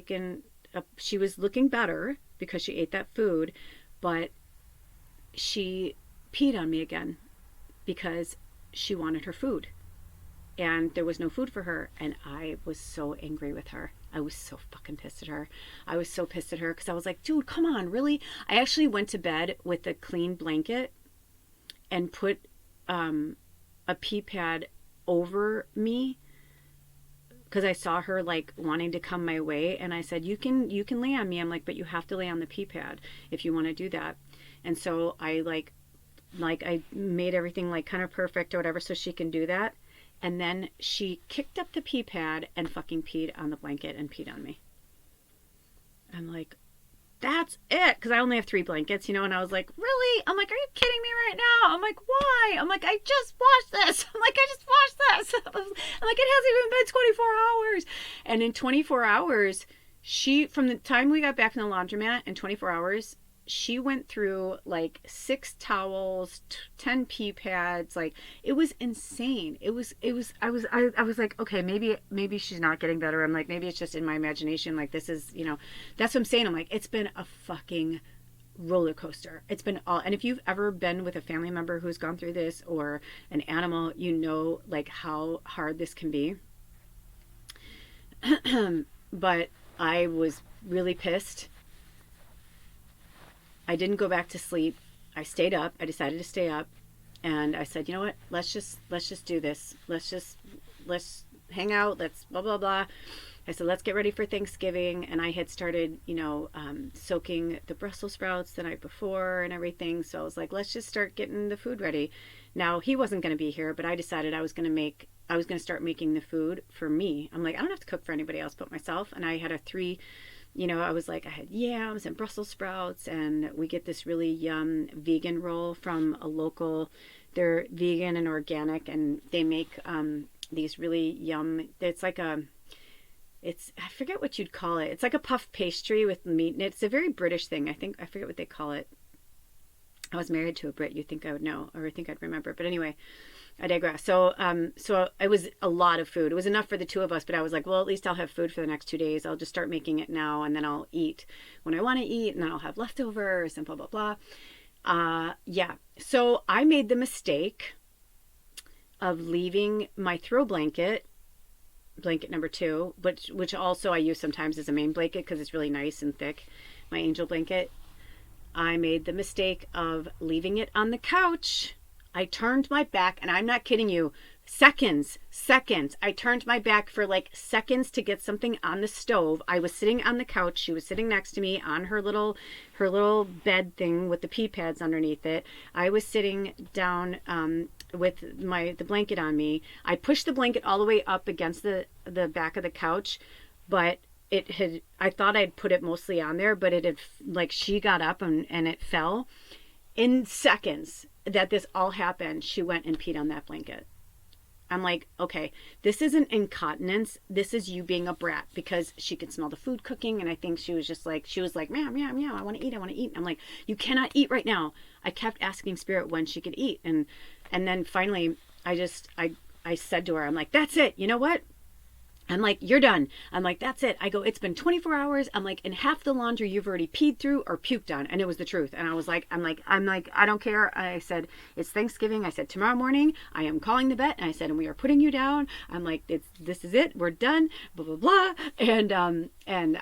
Speaker 2: she was looking better because she ate that food, but she peed on me again because she wanted her food. And there was no food for her. And I was so angry with her. I was so fucking pissed at her. I was so pissed at her because I was like, dude, come on, really? I actually went to bed with a clean blanket and put a pee pad over me because I saw her like wanting to come my way, and I said, you can lay on me. I'm like, but you have to lay on the pee pad if you want to do that. And so I like I made everything like kind of perfect or whatever so she can do that. And then she kicked up the pee pad and fucking peed on the blanket and peed on me. I'm like, that's it. Because I only have 3 blankets, you know, and I was like, really? I'm like, are you kidding me right now? I'm like, why? I'm like, I just washed this. I'm like, I just washed this. I'm like, it hasn't even been 24 hours. And in 24 hours, from the time we got back from the laundromat, in 24 hours, she went through like 6 towels, 10 pee pads. Like, it was insane. I was like, okay, maybe she's not getting better. I'm like, maybe it's just in my imagination. Like, this is, you know, that's what I'm saying. I'm like, it's been a fucking roller coaster. It's been all, and if you've ever been with a family member who's gone through this or an animal, you know, like how hard this can be. But I was really pissed. I didn't go back to sleep. I stayed up. I decided to stay up, and I said, you know what? Let's just do this. Let's hang out. Let's blah blah blah. I said, let's get ready for Thanksgiving, and I had started, you know, soaking the Brussels sprouts the night before and everything. So I was like, let's just start getting the food ready. Now he wasn't going to be here, but I decided I was going to start making the food for me. I'm like, I don't have to cook for anybody else but myself. And I had a 3. You know, I was like, I had yams and Brussels sprouts, and we get this really yum vegan roll from a local, they're vegan and organic, and they make these really yum, it's like I forget what you'd call it. It's like a puff pastry with meat, and it's a very British thing. I forget what they call it. I was married to a Brit. You'd think I would know, or I think I'd remember. But anyway, I digress. So it was a lot of food. It was enough for the 2 of us, but I was like, well, at least I'll have food for the next 2 days. I'll just start making it now, and then I'll eat when I want to eat, and then I'll have leftovers and blah, blah, blah. Yeah. So I made the mistake of leaving my throw blanket number 2, which also I use sometimes as a main blanket because it's really nice and thick, my angel blanket. I made the mistake of leaving it on the couch. I turned my back, and I'm not kidding you, seconds. I turned my back for like seconds to get something on the stove. I was sitting on the couch. She was sitting next to me on her little bed thing with the pee pads underneath it. I was sitting down with the blanket on me. I pushed the blanket all the way up against the back of the couch, but I thought I'd put it mostly on there, but it had, like, she got up and it fell. In seconds that this all happened, she went and peed on that blanket. I'm like, okay, this isn't incontinence. This is you being a brat, because she could smell the food cooking. And I think she was like, meow, meow, meow. I want to eat. I'm like, you cannot eat right now. I kept asking Spirit when she could eat. And then finally I said to her, I'm like, that's it. You know what? I'm like, you're done. I'm like, that's it. I go, it's been 24 hours. I'm like, and half the laundry you've already peed through or puked on. And it was the truth. And I was like, I'm like, I don't care. I said, it's Thanksgiving. I said, tomorrow morning, I am calling the vet. And I said, and we are putting you down. I'm like, this is it. We're done. Blah, blah, blah. And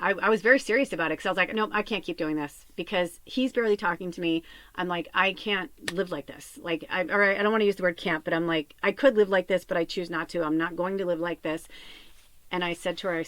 Speaker 2: I was very serious about it, because I was like, no, I can't keep doing this, because he's barely talking to me. I'm like, I can't live like this. Like, I don't want to use the word can't, but I'm like, I could live like this, but I choose not to. I'm not going to live like this. And I said to her,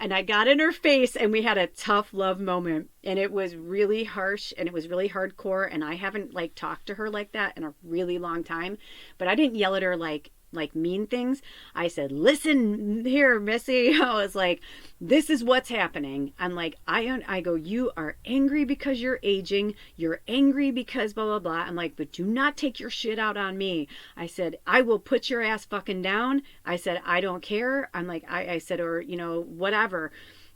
Speaker 2: and I got in her face, and we had a tough love moment, and it was really harsh, and it was really hardcore. And I haven't like talked to her like that in a really long time, but I didn't yell at her like mean things. I said, listen here, Missy. I was like, this is what's happening. I'm like, I go, you are angry because you're aging. You're angry because blah, blah, blah. I'm like, but do not take your shit out on me. I said, I will put your ass fucking down. I said, I don't care. I'm like, I said, or, you know, whatever.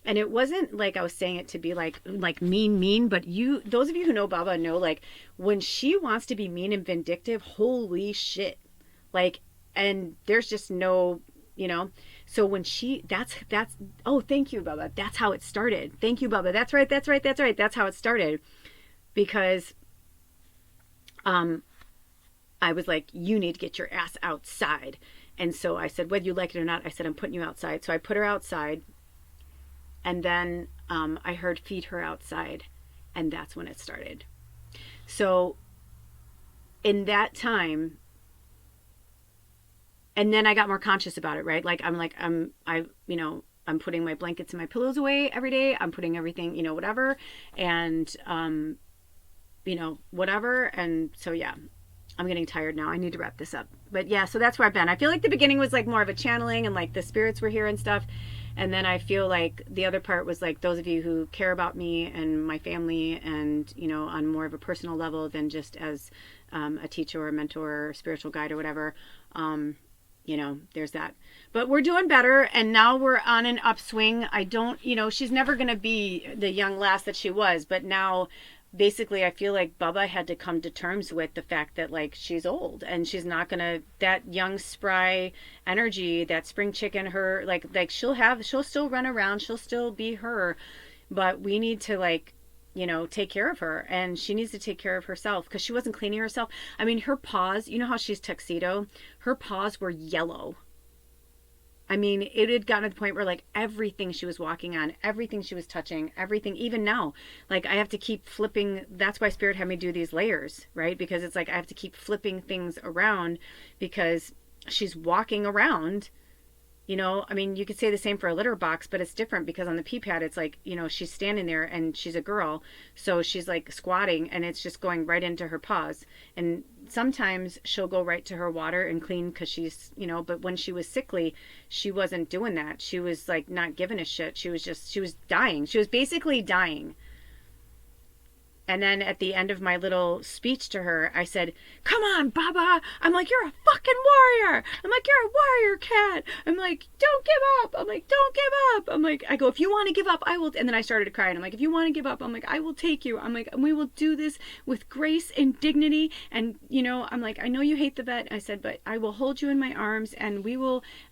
Speaker 2: And it wasn't like I was saying it to be like mean, but those of you who know Baba know, like, when she wants to be mean and vindictive, holy shit. Like, and there's just no, you know, so when that's, oh, thank you, Bubba. That's how it started. Thank you, Bubba. That's right. That's how it started. Because, I was like, you need to get your ass outside. And so I said, whether you like it or not, I said, I'm putting you outside. So I put her outside, and then, I heard feed her outside, and that's when it started. So in that time, And then I got more conscious about it, right? I'm putting my blankets and my pillows away every day. I'm putting everything, whatever. And, whatever. And so, yeah, I'm getting tired now. I need to wrap this up. But yeah, so that's where I've been. I feel like the beginning was like more of a channeling and like the spirits were here and stuff. And then I feel like the other part was like those of you who care about me and my family and, on more of a personal level than just as a teacher or a mentor or spiritual guide or whatever. There's that. But we're doing better, and now we're on an upswing. I don't, she's never going to be the young lass that she was, but now basically I feel like Bubba had to come to terms with the fact that like she's old and she's not going to, that young spry energy, that spring chicken, her like she'll still run around, she'll still be her, but we need to like take care of her, and she needs to take care of herself because she wasn't cleaning herself. I mean, her paws, how she's tuxedo, her paws were yellow. I mean, it had gotten to the point where like everything she was walking on, everything she was touching, everything, even now, like I have to keep flipping. That's why Spirit had me do these layers, right? Because it's like I have to keep flipping things around because she's walking around. I mean, you could say the same for a litter box, but it's different because on the pee pad, it's like, she's standing there and she's a girl. So she's like squatting and it's just going right into her paws. And sometimes she'll go right to her water and clean because she's, but when she was sickly, she wasn't doing that. She was like not giving a shit. She was dying. She was basically dying. And then at the end of my little speech to her, I said, "Come on, Baba." I'm like, "You're a fucking warrior." I'm like, "You're a warrior cat." I'm like, "Don't give up." I'm like, "Don't give up." I'm like, I go, "If you want to give up, I will." And then I started crying. I'm like, "If you want to give up, I'm like, I will take you." I'm like, "We will do this with grace and dignity." And, I'm like, "I know you hate the vet." I said, "But I will hold you in my arms and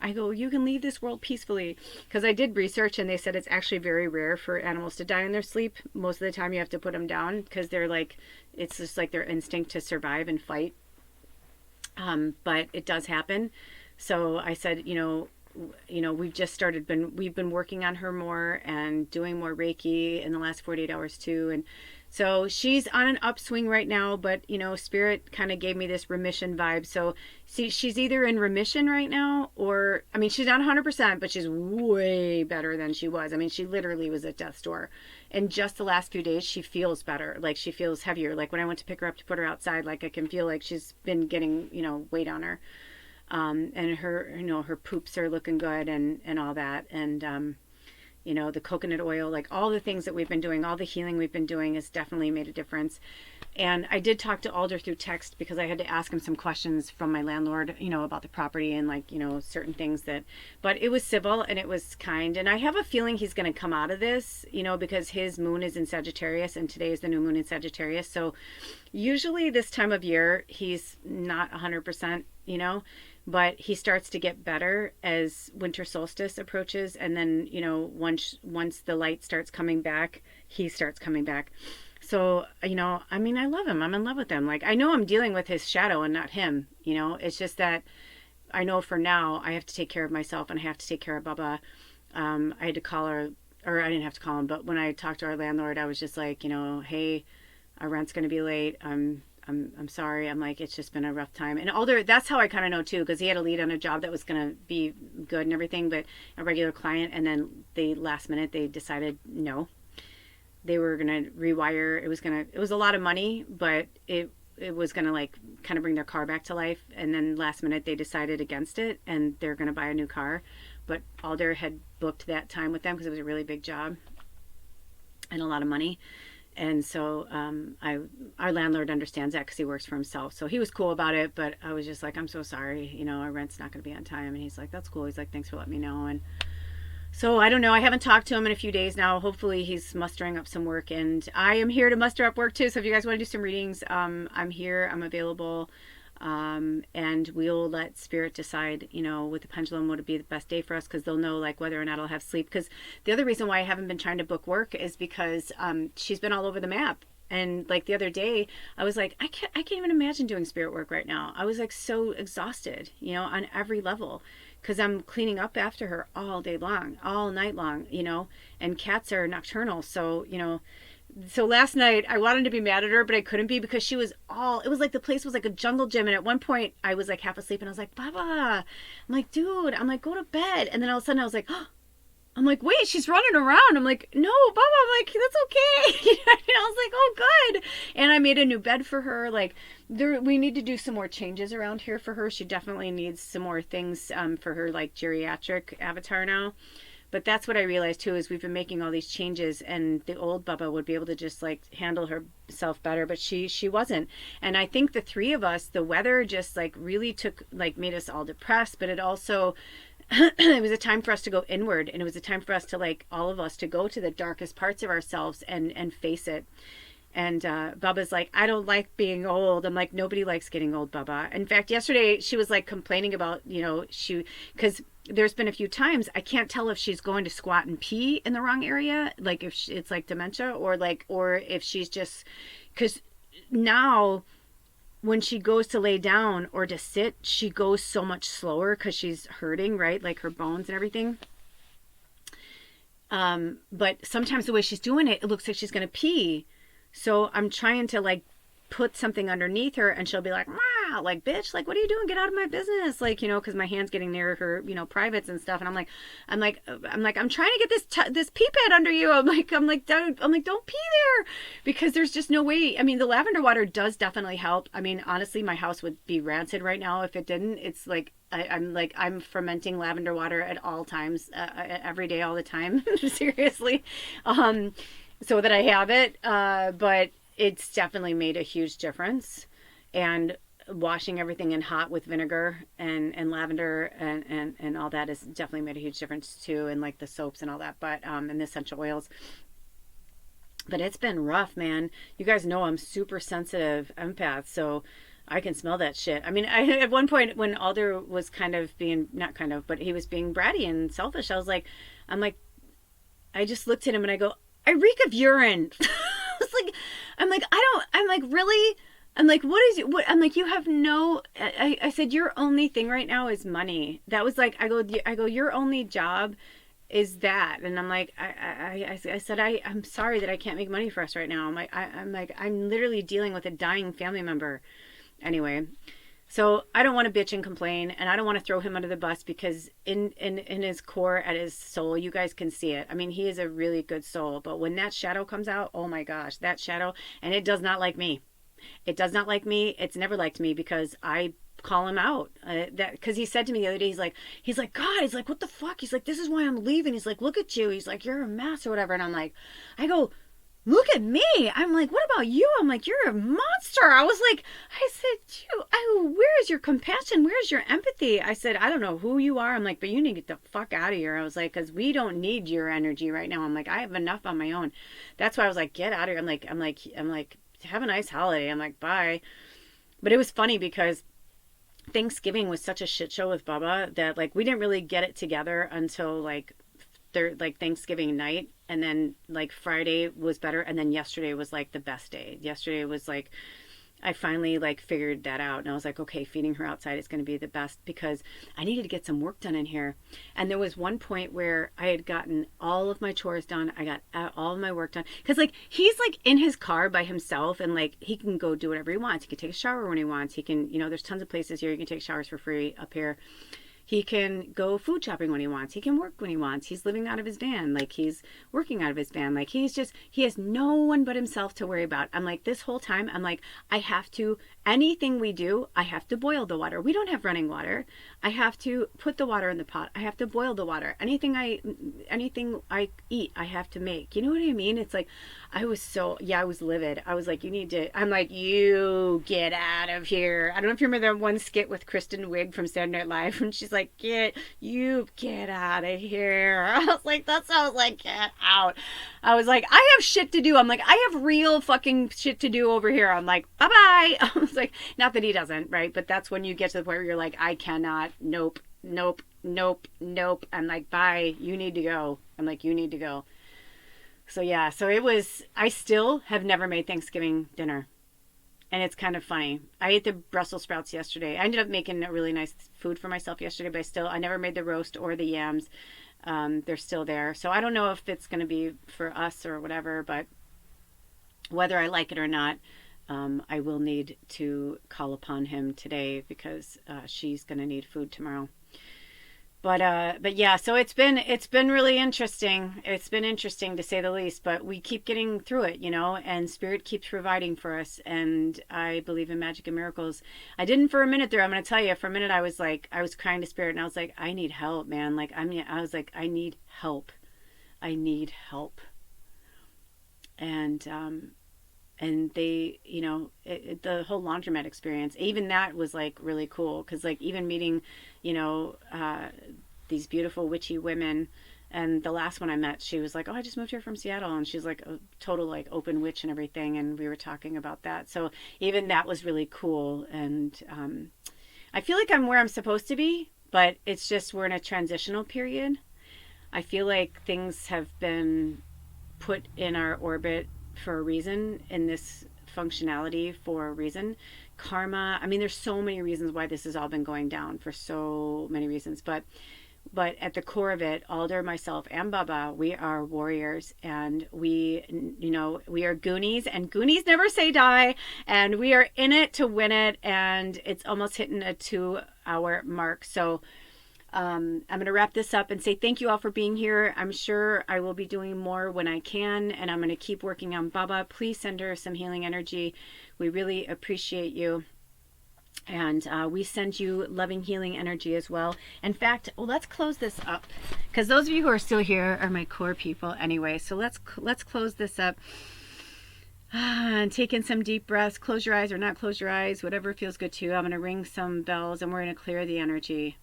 Speaker 2: I go, "You can leave this world peacefully." Because I did research and they said it's actually very rare for animals to die in their sleep. Most of the time you have to put them down because they're like, it's just like their instinct to survive and fight. But it does happen. So I said, we've been working on her more and doing more Reiki in the last 48 hours too. And so she's on an upswing right now, but Spirit kind of gave me this remission vibe. So see, she's either in remission right now or, I mean, she's not 100%, but she's way better than she was. I mean, she literally was at death's door. And just the last few days, she feels better. Like she feels heavier. Like when I went to pick her up to put her outside, like I can feel like she's been getting, weight on her. And her, her poops are looking good and all that. And, the coconut oil, like all the things that we've been doing, all the healing we've been doing has definitely made a difference. And I did talk to Alder through text because I had to ask him some questions from my landlord, about the property and like, certain things but it was civil and it was kind. And I have a feeling he's going to come out of this, because his moon is in Sagittarius and today is the new moon in Sagittarius. So usually this time of year, he's not 100%, but he starts to get better as winter solstice approaches. And then, once the light starts coming back, he starts coming back. So, I mean, I love him. I'm in love with him. Like, I know I'm dealing with his shadow and not him, it's just that I know for now I have to take care of myself and I have to take care of Bubba. I had to call her, or I didn't have to call him, but when I talked to our landlord, I was just like, "Hey, our rent's going to be late. I'm sorry." I'm like, "It's just been a rough time." And Alder, that's how I kind of know too, because he had a lead on a job that was going to be good and everything, but a regular client. And then last minute, they decided no, they were going to rewire. It was a lot of money, but it was going to like kind of bring their car back to life. And then last minute, they decided against it and they're going to buy a new car. But Alder had booked that time with them because it was a really big job and a lot of money. And so our landlord understands that because he works for himself. So he was cool about it, but I was just like, "I'm so sorry, our rent's not going to be on time." And he's like, "That's cool." He's like, "Thanks for letting me know." And so I don't know. I haven't talked to him in a few days now. Hopefully he's mustering up some work. And I am here to muster up work too. So if you guys want to do some readings, I'm here. I'm available. And we'll let Spirit decide, with the pendulum, what would be the best day for us, because they'll know like whether or not I'll have sleep. Because the other reason why I haven't been trying to book work is because she's been all over the map. And like the other day, I was like, I can't even imagine doing spirit work right now. I was like so exhausted, on every level, because I'm cleaning up after her all day long, all night long, and cats are nocturnal. So, So last night I wanted to be mad at her, but I couldn't be because she was all, it was like the place was like a jungle gym. And at one point I was like half asleep and I was like, Baba, I'm like, dude, I'm like, go to bed. And then all of a sudden I was like, oh, I'm like, wait, she's running around. I'm like, no, Baba, I'm like, that's okay. You know what I mean? I was like, oh, good. And I made a new bed for her. Like, we need to do some more changes around here for her. She definitely needs some more things for her, like, geriatric avatar now. But that's what I realized too, is we've been making all these changes, and the old Bubba would be able to just like handle herself better, but she wasn't. And I think the three of us, the weather just like really took, like, made us all depressed, but it also it was a time for us to go inward, and it was a time for us to, like, all of us to go to the darkest parts of ourselves and face it. And Bubba's like, I don't like being old. I'm like, nobody likes getting old, Bubba. In fact, yesterday she was like complaining about, you know, because there's been a few times I can't tell if she's going to squat and pee in the wrong area, like if it's like dementia, or if she's just, because now when she goes to lay down or to sit, she goes so much slower because she's hurting, right? Like her bones and everything. But sometimes the way she's doing it, it looks like she's going to pee. So I'm trying to like put something underneath her, and she'll be like, wow, like, bitch, like, what are you doing? Get out of my business. Like, you know, cause my hand's getting near her, you know, privates and stuff. And I'm trying to get this pee pad under you. I'm like, don't pee there, because there's just no way. I mean, the lavender water does definitely help. I mean, honestly, my house would be rancid right now if it didn't. It's like, I'm fermenting lavender water at all times, every day, all the time, seriously. So that I have it. But it's definitely made a huge difference. And washing everything in hot with vinegar and lavender and all that has definitely made a huge difference too. And like the soaps and all that, but, and the essential oils. But it's been rough, man. You guys know I'm super sensitive empath, so I can smell that shit. I mean, at one point when Alder was kind of being, not kind of, but he was being bratty and selfish, I just looked at him and I go, I reek of urine. I'm like, really? I'm like, what is it? What? I'm like, you have no, I said, your only thing right now is money. That was like, I go, your only job is that. And I'm like, I said, I'm sorry that I can't make money for us right now. I'm literally dealing with a dying family member. Anyway, so I don't want to bitch and complain, and I don't want to throw him under the bus, because in his core, at his soul, you guys can see it. I mean, he is a really good soul, but when that shadow comes out, oh my gosh, that shadow, and it does not like me. It does not like me. It's never liked me, because I call him out. Because he said to me the other day, he's like, God, he's like, what the fuck? He's like, this is why I'm leaving. He's like, look at you. He's like, you're a mess or whatever. And I'm like, I go, look at me. I'm like, what about you? I'm like, you're a monster. I said, where is your compassion? Where's your empathy? I said, I don't know who you are. I'm like, but you need to get the fuck out of here. I was like, because we don't need your energy right now. I'm like, I have enough on my own. That's why I was like, get out of here. I'm like, have a nice holiday. I'm like, bye. But it was funny because Thanksgiving was such a shit show with Bubba that like we didn't really get it together until like Thanksgiving night, and then like Friday was better, and then yesterday was like the best day. Yesterday was like, I finally like figured that out, and I was like, okay, feeding her outside is going to be the best, because I needed to get some work done in here. And there was one point where I had gotten all of my chores done. I got all of my work done, because like he's like in his car by himself, and like he can go do whatever he wants. He can take a shower when he wants. He can, you know, there's tons of places here you can take showers for free up here. He can go food shopping when he wants. He can work when he wants. He's living out of his van. Like, he's working out of his van. Like, he has no one but himself to worry about. I'm like, this whole time, I'm like, I have to, anything we do, I have to boil the water. We don't have running water. I have to put the water in the pot. I have to boil the water. Anything I eat, I have to make. You know what I mean? It's like, I was livid. I was like, I'm like, you get out of here. I don't know if you remember that one skit with Kristen Wiig from Saturday Night Live, and she's like, get out of here. I was like, that sounds like, get out. I was like, I have shit to do. I'm like, I have real fucking shit to do over here. I'm like, bye-bye. I was like, not that he doesn't, right? But that's when you get to the point where you're like, I cannot, nope. I'm like, bye, you need to go. I'm like, you need to go. So yeah, I still have never made Thanksgiving dinner. And it's kind of funny. I ate the Brussels sprouts yesterday. I ended up making a really nice food for myself yesterday, but I never made the roast or the yams. They're still there. So I don't know if it's going to be for us or whatever, but whether I like it or not, I will need to call upon him today because she's going to need food tomorrow. But yeah, so it's been really interesting. It's been interesting to say the least, but we keep getting through it, and spirit keeps providing for us, and I believe in magic and miracles. I didn't for a minute there. I'm going to tell you, for a minute I was like, I was crying to spirit, and I was like, I need help, man. Like, I was like, I need help. I need help. And they, the whole laundromat experience, even that was like really cool, because like even meeting, you know these beautiful witchy women. And the last one I met, she was like, oh, I just moved here from Seattle, and she's like a total like open witch and everything, and we were talking about that. So even that was really cool. And I feel like I'm where I'm supposed to be, but it's just we're in a transitional period. I feel like things have been put in our orbit for a reason, in this functionality for a reason. Karma, I mean, there's so many reasons why this has all been going down, for so many reasons, but at the core of it, Alder, myself, and Baba, we are warriors, and we are Goonies, and Goonies never say die, and we are in it to win it, and it's almost hitting a 2-hour mark. So I'm going to wrap this up and say thank you all for being here. I'm sure I will be doing more when I can, and I'm going to keep working on Baba. Please send her some healing energy. We really appreciate you. And we send you loving, healing energy as well. In fact, let's close this up, because those of you who are still here are my core people anyway. So let's close this up. And take in some deep breaths. Close your eyes or not close your eyes, whatever feels good to you. I'm going to ring some bells, and we're going to clear the energy.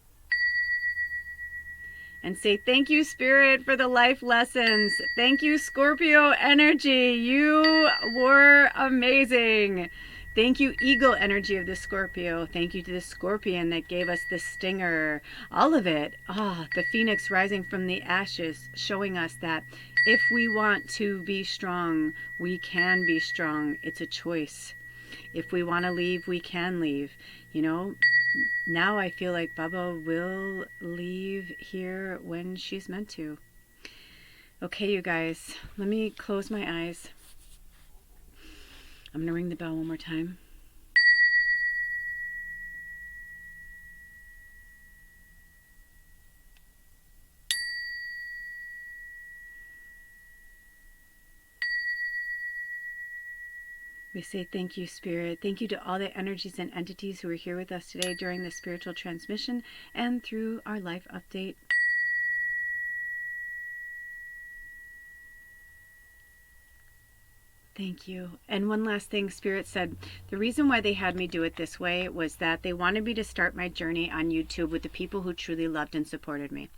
Speaker 2: And say thank you, Spirit, for the life lessons. Thank you, Scorpio energy. You were amazing. Thank you, eagle energy of the Scorpio. Thank you to the Scorpion that gave us the stinger. All of it. The phoenix rising from the ashes, showing us that if we want to be strong, we can be strong. It's a choice. If we want to leave, we can leave. Now I feel like Baba will leave here when she's meant to. Okay, you guys, let me close my eyes. I'm going to ring the bell one more time. We say thank you, Spirit. Thank you to all the energies and entities who are here with us today during the spiritual transmission and through our life update. Thank you. And one last thing, Spirit said, the reason why they had me do it this way was that they wanted me to start my journey on YouTube with the people who truly loved and supported me.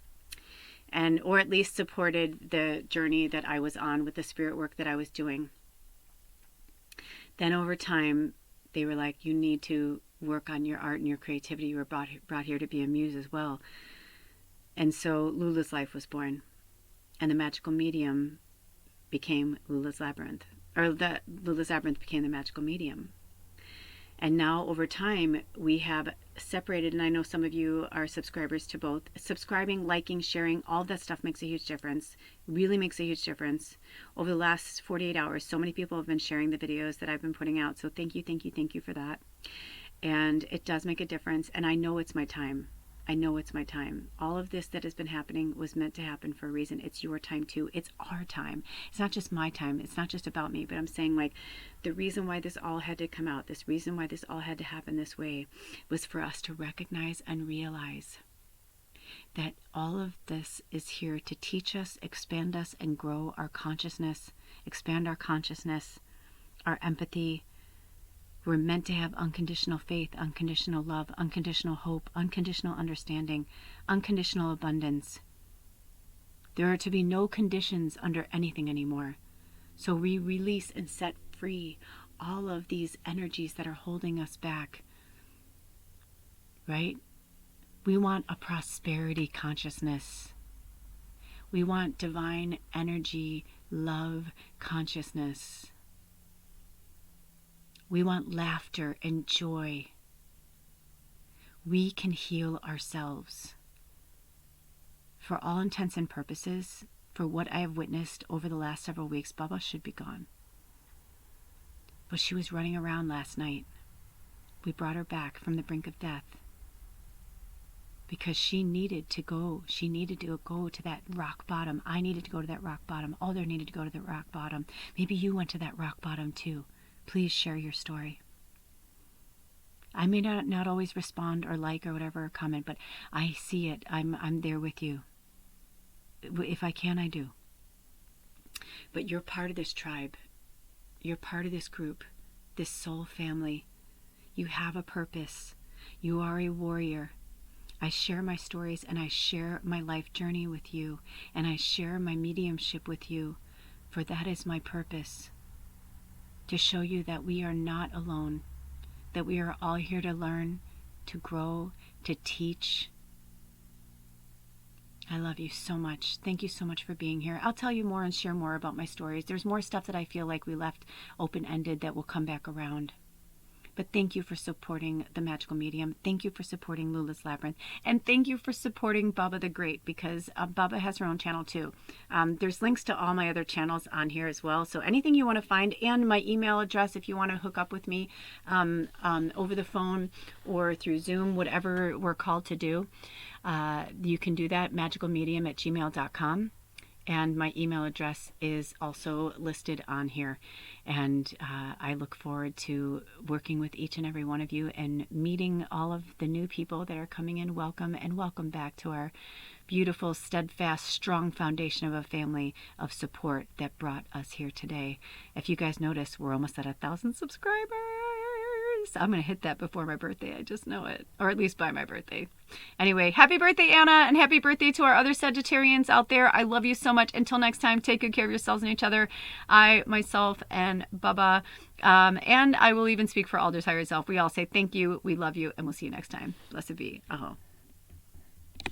Speaker 2: Or at least supported the journey that I was on with the spirit work that I was doing. Then over time, they were like, you need to work on your art and your creativity. You were brought here to be a muse as well. And so Lula's Life was born. And the magical medium became Lula's Labyrinth. Or the Lula's Labyrinth became the magical medium. And now over time, we have separated, and I know some of you are subscribers to both. Subscribing, liking, sharing, all that stuff makes a huge difference. Really makes a huge difference. Over the last 48 hours, so many people have been sharing the videos that I've been putting out. So thank you, thank you, thank you for that. And it does make a difference. And I know it's my time. I know it's my time. All of this that has been happening was meant to happen for a reason. It's your time too. It's our time. It's not just my time. It's not just about me, but I'm saying like the reason why this all had to come out, this reason why this all had to happen this way was for us to recognize and realize that all of this is here to teach us, expand us, and grow our consciousness, expand our consciousness, our empathy. We're meant to have unconditional faith, unconditional love, unconditional hope, unconditional understanding, unconditional abundance. There are to be no conditions under anything anymore. So we release and set free all of these energies that are holding us back. Right? We want a prosperity consciousness. We want divine energy, love consciousness. We want laughter and joy. We can heal ourselves. For all intents and purposes, for what I have witnessed over the last several weeks, Baba should be gone.
Speaker 1: But she was running around last night. We brought her back from the brink of death because she needed to go. She needed to go to that rock bottom. I needed to go to that rock bottom. Alder needed to go to the rock bottom. Maybe you went to that rock bottom too. Please share your story. I may not always respond or like or whatever or comment, but I see it. I'm there with you. If I can, I do. But you're part of this tribe. You're part of this group, this soul family. You have a purpose. You are a warrior. I share my stories and I share my life journey with you, and I share my mediumship with you, for that is my purpose. To show you that we are not alone, that we are all here to learn, to grow, to teach. I love you so much. Thank you so much for being here. I'll tell you more and share more about my stories. There's more stuff that I feel like we left open-ended that will come back around. But thank you for supporting The Magical Medium. Thank you for supporting Lula's Labyrinth. And thank you for supporting Baba the Great, because Baba has her own channel too. There's links to all my other channels on here as well. So anything you want to find, and my email address if you want to hook up with me over the phone or through Zoom, whatever we're called to do, you can do that, magicalmedium@gmail.com. And my email address is also listed on here. And I look forward to working with each and every one of you and meeting all of the new people that are coming in. Welcome, and welcome back to our beautiful, steadfast, strong foundation of a family of support that brought us here today. If you guys notice, we're almost at 1,000 subscribers. I'm going to hit that before my birthday. I just know it. Or at least by my birthday. Anyway, happy birthday, Anna, and happy birthday to our other Sagittarians out there. I love you so much. Until next time, take good care of yourselves and each other. I, myself, and Baba, and I will even speak for Alder's higher self. We all say thank you, we love you, and we'll see you next time. Blessed be. Aho.